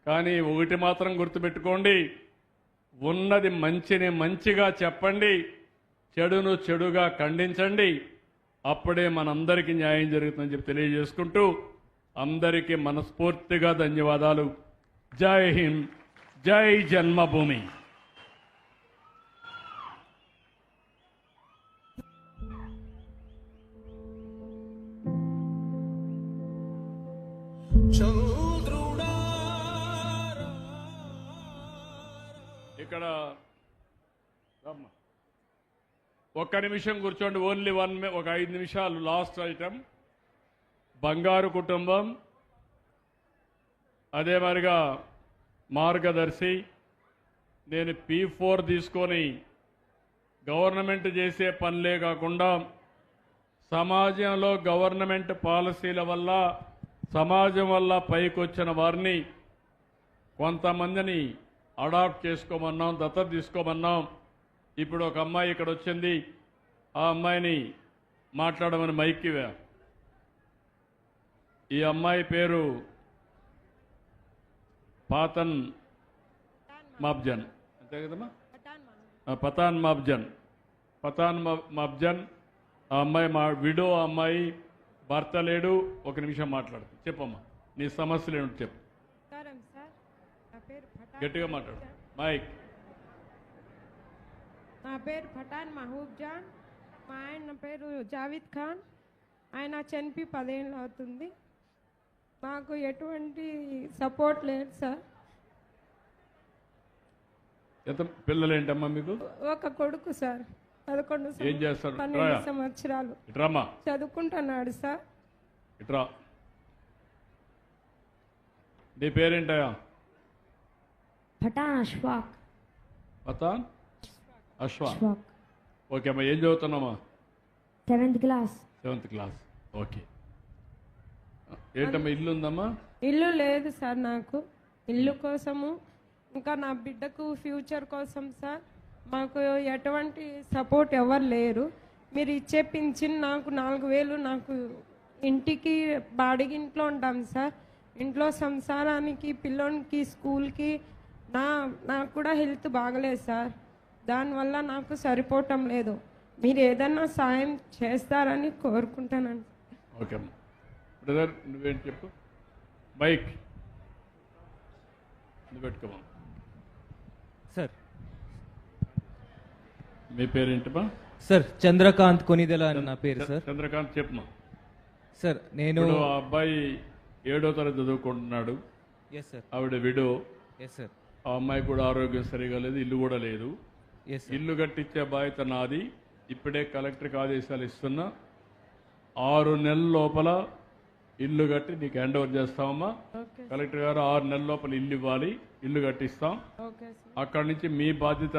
కానీ ఒకటి మాత్రం గుర్తుపెట్టుకోండి, ఉన్నది మంచిని మంచిగా చెప్పండి, చెడును చెడుగా ఖండించండి. అప్పుడే మనందరికీ న్యాయం జరుగుతుందని చెప్పి తెలియజేసుకుంటూ అందరికీ మనస్ఫూర్తిగా ధన్యవాదాలు. జై హింద్, జై జన్మభూమి. ఇక్కడ ఒక్క నిమిషం కూర్చోండి, ఓన్లీ ఒక 5 నిమిషాలు. లాస్ట్ ఐటమ్ బంగారు కుటుంబం, అదే మరిగా మార్గదర్శి. నేను P4 తీసుకొని గవర్నమెంట్ చేసే పనులే కాకుండా సమాజంలో గవర్నమెంట్ పాలసీల వల్ల సమాజం వల్ల పైకొచ్చిన వారిని కొంతమందిని అడాప్ట్ చేసుకోమన్నాం, దత్తత తీసుకోమన్నాం. ఇప్పుడు ఒక అమ్మాయి ఇక్కడ వచ్చింది, ఆ అమ్మాయిని మాట్లాడమని మైక్ ఇవ్వా. ఈ అమ్మాయి పేరు పాతన్ మాబ్జన్, అంతే కదమ్మా? పతాన్ మాబ్జన్. ఆ అమ్మాయి మా విడో, ఆ అమ్మాయి భర్త లేడు. ఒక నిమిషం మాట్లాడు, చెప్పమ్మా నీ సమస్యలు ఏమిటి చెప్పు. గట్టిగా మాట్లాడు మైక్. నా పేరు పఠాన్ మహబూబ్ జాన్, మా ఆయన పేరు జావీద్ ఖాన్. ఆయన చనిపి 10 ఏళ్ళు అవుతుంది. మాకు ఎటువంటి సపోర్ట్ లేదు సార్. ఎంత పిల్లలు ఏంటమ్మా మీకు? ఒక కొడుకు సార్, 11 ఏం చేస్తాడు? 12 సంవత్సరాలు ఇట్రామా, చదువుకుంటున్నాడు సార్. ఇట్రా. నీ పేరేంటయా? पठान अशफाक పతాన్ అశ్వాక్. ఓకే అమ్మా, ఏం చదువుతున్నామా? 7th class. 7th class. Okay. ఏంటమ్మా ఇల్లు ఉందమ్మా? ఇల్లు లేదు సార్ నాకు. ఇల్లు కోసము ఇంకా నా బిడ్డకు ఫ్యూచర్ కోసం సార్ మాకు ఎటువంటి సపోర్ట్ ఎవరు లేరు. మీరు ఇచ్చే పింఛన్ నాకు 4,000 నాకు ఇంటికి బాడిగింట్లో ఉంటాం సార్. ఇంట్లో సంసారానికి, పిల్లోనికి, స్కూల్కి నాకు కూడా హెల్త్ బాగలేదు సార్. దానివల్ల నాకు సరిపోవటం లేదు. మీరు ఏదన్నా సాయం చేస్తారని కోరుకుంటానండి. ఓకే అమ్మా. బ్రదర్ నువ్వేంటి చెప్పు. బైక్ నువ్వు పెట్టుకోమా. సార్ మీ పేరేంటమ్మా? సార్ చంద్రకాంత్ కొనిదెల అని నా పేరు సార్. చంద్రకాంత్ చెప్పమా. సార్ నేను ఆ అబ్బాయి 7వ తరగతి చదువుకుంటున్నాడు. Yes sir. ఆవిడ విడో. Yes sir. ఆ అమ్మాయి కూడా ఆరోగ్యం సరిగా లేదు, ఇల్లు కూడా లేదు. Yes sir. ఇల్లు కట్టించే బాధ్యత నాది. ఇప్పుడే కలెక్టర్కి ఆదేశాలు ఇస్తున్నా. 6 నెలల లోపల ఇల్లు కట్టి నీకు హ్యాండ్ ఓవర్ చేస్తామమ్మా. కలెక్టర్ గారు 6 నెలల లోపల ఇల్లు ఇవ్వాలి, ఇల్లు కట్టిస్తాం. అక్కడి నుంచి మీ బాధ్యత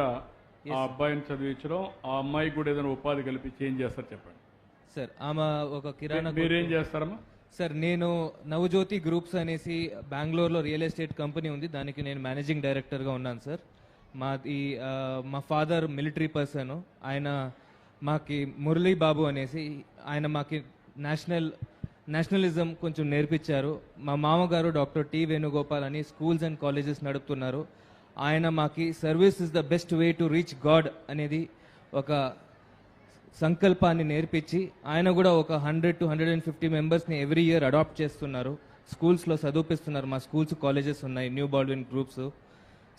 ఆ అబ్బాయిని చదివించడం. ఆ అమ్మాయికి కూడా ఏదైనా ఉపాధి కల్పించి ఏం చేస్తారు చెప్పండి. సార్ ఆమె ఒక కిరాణా. మీరేం చేస్తారమ్మా? సార్ నేను నవజ్యోతి గ్రూప్స్ అనేసి బెంగళూరులో రియల్ ఎస్టేట్ కంపెనీ ఉంది, దానికి నేను మేనేజింగ్ డైరెక్టర్గా ఉన్నాను సార్. మా ఫాదర్ మిలిటరీ పర్సన్, ఆయన మాకి మురళీ బాబు అనేసి ఆయన మాకి నేషనలిజం కొంచెం నేర్పించారు. మా మామగారు డాక్టర్ టి వేణుగోపాల్ అని స్కూల్స్ అండ్ కాలేజెస్ నడుపుతున్నారు. ఆయన మాకి service is the best way to reach God అనేది ఒక సంకల్పాన్ని నేర్పించి ఆయన కూడా ఒక 100 to 150 మెంబర్స్ని ఎవ్రీ ఇయర్ అడాప్ట్ చేస్తున్నారు. స్కూల్స్లో చదివిపిస్తున్నారు. మా స్కూల్స్ కాలేజెస్ ఉన్నాయి, న్యూ బాల్విన్ గ్రూప్స్.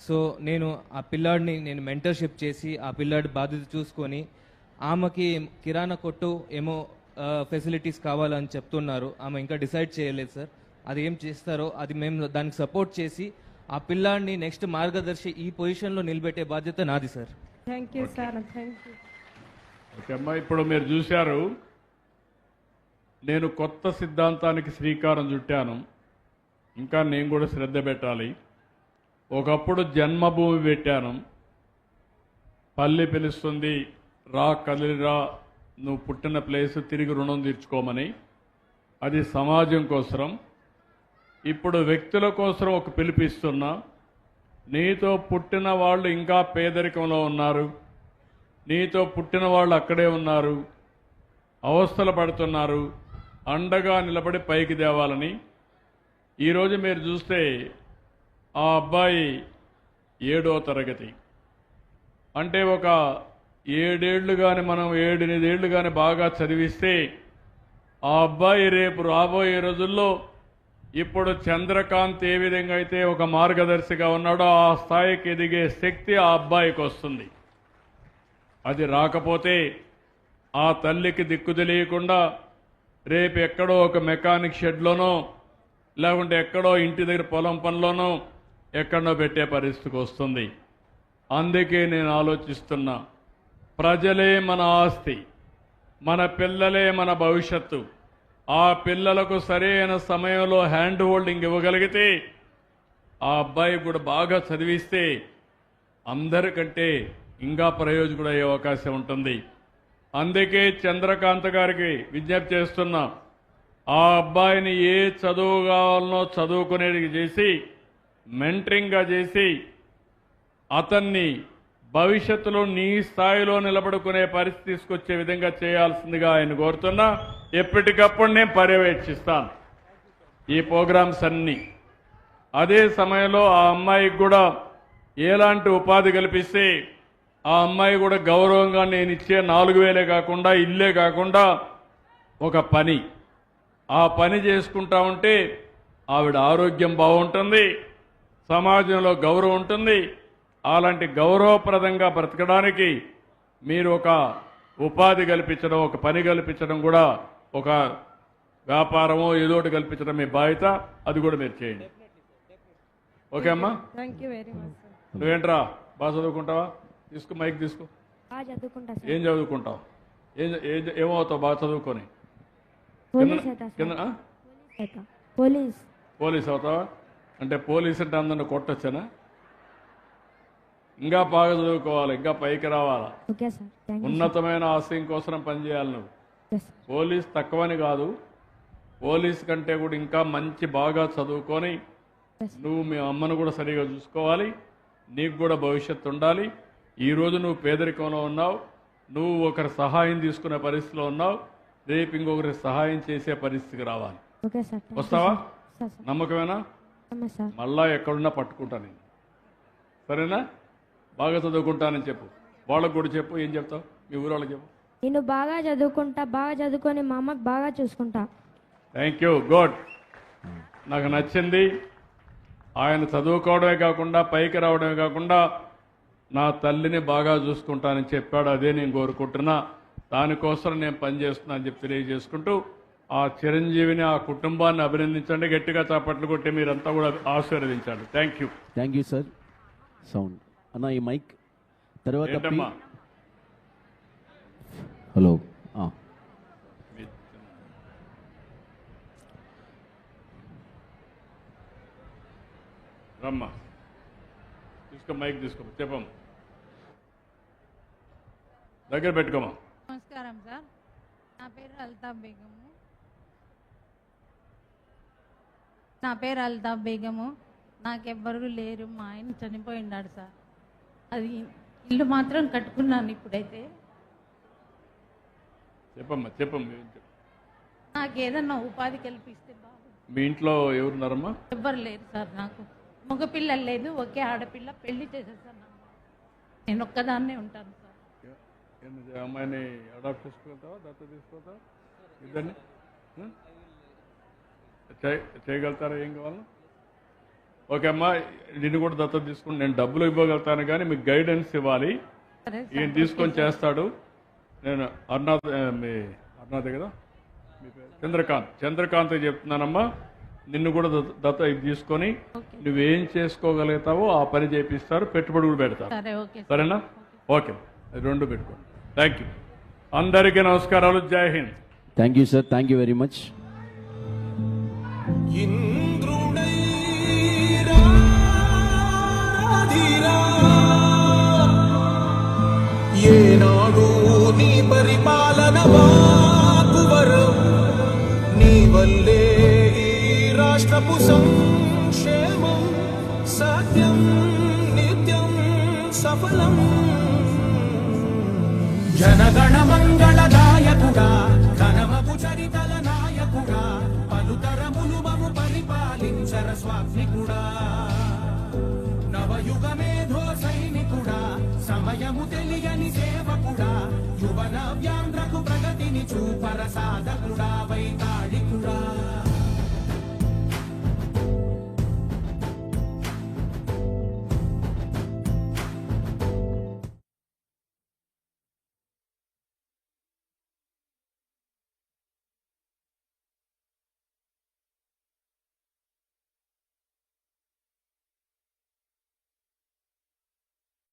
సో నేను ఆ పిల్లాడిని మెంటర్షిప్ చేసి ఆ పిల్లాడి బాధ్యత చూసుకొని ఆమెకి కిరాణా కొట్టు ఏమో ఫెసిలిటీస్ కావాలని చెప్తున్నారు. ఆమె ఇంకా డిసైడ్ చేయలేదు సార్. అది ఏం చేస్తారో అది మేము దానికి సపోర్ట్ చేసి ఆ పిల్లాడిని నెక్స్ట్ మార్గదర్శి ఈ పొజిషన్లో నిలబెట్టే బాధ్యత నాది sir. Thank you sir. Thank you. Okay అమ్మా, ఇప్పుడు మీరు చూశారు నేను కొత్త సిద్ధాంతానికి శ్రీకారం చుట్టాను. ఇంకా నేను కూడా శ్రద్ధ పెట్టాలి. ఒకప్పుడు జన్మభూమి పెట్టాను. పల్లి పిలుస్తుంది, రా కదిలిరా, నువ్వు పుట్టిన ప్లేస్ తిరిగి రుణం తీర్చుకోమని. అది సమాజం కోసం. ఇప్పుడు వ్యక్తుల కోసం ఒక పిలిపిస్తున్నా. నీతో పుట్టిన వాళ్ళు ఇంకా పేదరికంలో ఉన్నారు, నీతో పుట్టిన వాళ్ళు అక్కడే ఉన్నారు, అవస్థలు పడుతున్నారు, అండగా నిలబడి పైకి తేవాలని. ఈరోజు మీరు చూస్తే ఆ అబ్బాయి 7వ తరగతి అంటే ఒక 7 ఏళ్ళు కానీ మనం 7-8 ఏళ్ళు కానీ బాగా చదివిస్తే ఆ అబ్బాయి రేపు రాబోయే రోజుల్లో ఇప్పుడు చంద్రకాంత్ ఏ విధంగా అయితే ఒక మార్గదర్శిగా ఉన్నాడో ఆ స్థాయికి ఎదిగే శక్తి ఆ అబ్బాయికి వస్తుంది. అది రాకపోతే ఆ తల్లికి దిక్కు తెలియకుండా రేపు ఎక్కడో ఒక మెకానిక్ షెడ్లోనో లేకుంటే ఎక్కడో ఇంటి దగ్గర పొలం పనిలోనో ఎక్కడో పెట్టే పరిస్థితికి వస్తుంది. అందుకే నేను ఆలోచిస్తున్నా, ప్రజలే మన ఆస్తి, మన పిల్లలే మన భవిష్యత్తు. ఆ పిల్లలకు సరైన సమయంలో హ్యాండ్ హోల్డింగ్ ఇవ్వగలిగితే ఆ అబ్బాయి కూడా బాగా చదివిస్తే అందరికంటే ఇంకా ప్రయోజకుడు అయ్యే అవకాశం ఉంటుంది. అందుకే చంద్రకాంత్ గారికి విజ్ఞప్తి చేస్తున్నా, ఆ అబ్బాయిని ఏ చదువు కావాలనో చదువుకునేది చేసి మెంటరింగ్గా చేసి అతన్ని భవిష్యత్తులో నీ స్థాయిలో నిలబడుకునే పరిస్థితి తీసుకొచ్చే విధంగా చేయాల్సిందిగా ఆయన కోరుతున్నా. ఎప్పటికప్పుడు నేను పర్యవేక్షిస్తాను ఈ ప్రోగ్రామ్స్ అన్నీ. అదే సమయంలో ఆ అమ్మాయికి కూడా ఎలాంటి ఉపాధి కల్పిస్తే ఆ అమ్మాయి కూడా గౌరవంగా నేను ఇచ్చే 4,000 కాకుండా ఇల్లే కాకుండా ఒక పని, ఆ పని చేసుకుంటా ఉంటే ఆవిడ ఆరోగ్యం బాగుంటుంది, సమాజంలో గౌరవం ఉంటుంది. అలాంటి గౌరవప్రదంగా బ్రతకడానికి మీరు ఒక ఉపాధి కల్పించడం, ఒక పని కల్పించడం కూడా, ఒక వ్యాపారమో ఏదో ఒకటి కల్పించడం మీ బాధ్యత. అది కూడా మీరు చేయండి. ఓకే అమ్మా? Thank you very much. నువ్వేంట్రా బాగా చదువుకుంటావా? తీసుకో, మైక్ తీసుకో. బాగా చదువుకుంటా ఏం చదువుకుంటావు? ఏమవుతావు బాగా చదువుకొని? పోలీస్ అవుతావా? అంటే పోలీస్ అంటే అందరిని కొట్టొచ్చానా? ఇంకా బాగా చదువుకోవాలి, ఇంకా పైకి రావాలా, ఉన్నతమైన ఆశయం కోసం పనిచేయాలి. నువ్వు పోలీస్ తక్కువని కాదు, పోలీస్ కంటే కూడా ఇంకా మంచి బాగా చదువుకొని నువ్వు మీ అమ్మను కూడా సరిగా చూసుకోవాలి. నీకు కూడా భవిష్యత్తు ఉండాలి. ఈరోజు నువ్వు పేదరికంలో ఉన్నావు, నువ్వు ఒకరి సహాయం తీసుకునే పరిస్థితిలో ఉన్నావు, రేపు ఇంకొకరికి సహాయం చేసే పరిస్థితికి రావాలి. వస్తావా? నమ్మకమేనా? మళ్ళా ఎక్కడున్నా పట్టుకుంటా నేను. సరేనా? బాగా చదువుకుంటానని చెప్పు, వాళ్ళకు కూడా చెప్పు. ఏం చెప్తావు మీ ఊరు వాళ్ళకి? చెప్పు, నేను బాగా చదువుకుంటా, బాగా చదువుకొని మా అమ్మకి బాగా చూసుకుంటా. Thank you, good. నాకు నచ్చింది. ఆయన చదువుకోవడమే కాకుండా పైకి రావడమే కాకుండా నా తల్లిని బాగా చూసుకుంటానని చెప్పాడు. అదే నేను కోరుకుంటున్నా. దానికోసం నేను పనిచేస్తున్నా అని చెప్పి తెలియజేసుకుంటూ ఆ చిరంజీవిని, ఆ కుటుంబాన్ని అభినందించండి. గట్టిగా చప్పట్లు కొట్టి మీరంతా కూడా ఆశీర్వదించండి. Thank you. Thank you sir. Sound అన్న ఈ మైక్ తర్వాత. హలో, రమ్మా, తీసుకో, మైక్ తీసుకో, చెప్పమ్మా, దగ్గర పెట్టుకోమా. నమస్కారం సార్, నా పేరు అల్తాఫ్ బేగము. నాకెవ్వరు లేరు, మా ఆయన చనిపోయినాడు సార్. అది ఇల్లు మాత్రం కట్టుకున్నాను ఇప్పుడైతే. చెప్పమ్మా, చెప్పమ్మా. నాకు ఏదన్నా ఉపాధి కల్పిస్తే బాగుంది. మీ ఇంట్లో ఎవరున్నారమ్మా? ఎవ్వరు లేరు సార్. నాకు మగ పిల్లలు లేదు, ఒకే ఆడపిల్ల, పెళ్లి చేసేసాను. నేను ఒక్కదాన్నే ఉంటాను సార్. అమ్మాయిని అడాప్ట్ చేసుకుంటావా, దత్త తీసుకుంటావా? ఇద్దరిని చేయగలుగుతారా? ఏం కావాలా? ఓకే అమ్మా, నిన్ను కూడా దత్త తీసుకుని నేను డబ్బులు ఇవ్వగలుగుతాను, కానీ మీకు గైడెన్స్ ఇవ్వాలి. ఈయన తీసుకొని చేస్తాడు. నేను అరుణాథ్ కదా మీ పేరు? చంద్రకాంత్ చెప్తున్నానమ్మా. నిన్ను కూడా దత్త తీసుకొని నువ్వేం చేసుకోగలుగుతావో ఆ పని చేపిస్తారు, పెట్టుబడి కూడా పెడతారు. సరేనా? ఓకే, అది రెండు పెట్టుకోండి. Thank you. అందరికీ నమస్కారాలు. జై Hind. Thank you sir. Thank you very much. ఏనాడు నీ పరిపాలన వాకువరం, నీ వల్లే ఈ రాష్ట్రపు సంక్షేమం సత్యం నిత్యం సఫలం. జనగణ మంగళదాయకుడా, ఘనమపు చరితల నాయకుడా, పలుతరములు మము పరిపాలించర స్వామికుడా, నవయుగ మేధో సైనికుడా, సమయము తెలియని సేవకుడా, యువన వ్యాంధ్రకు ప్రగతిని చూపర సాధకుడా,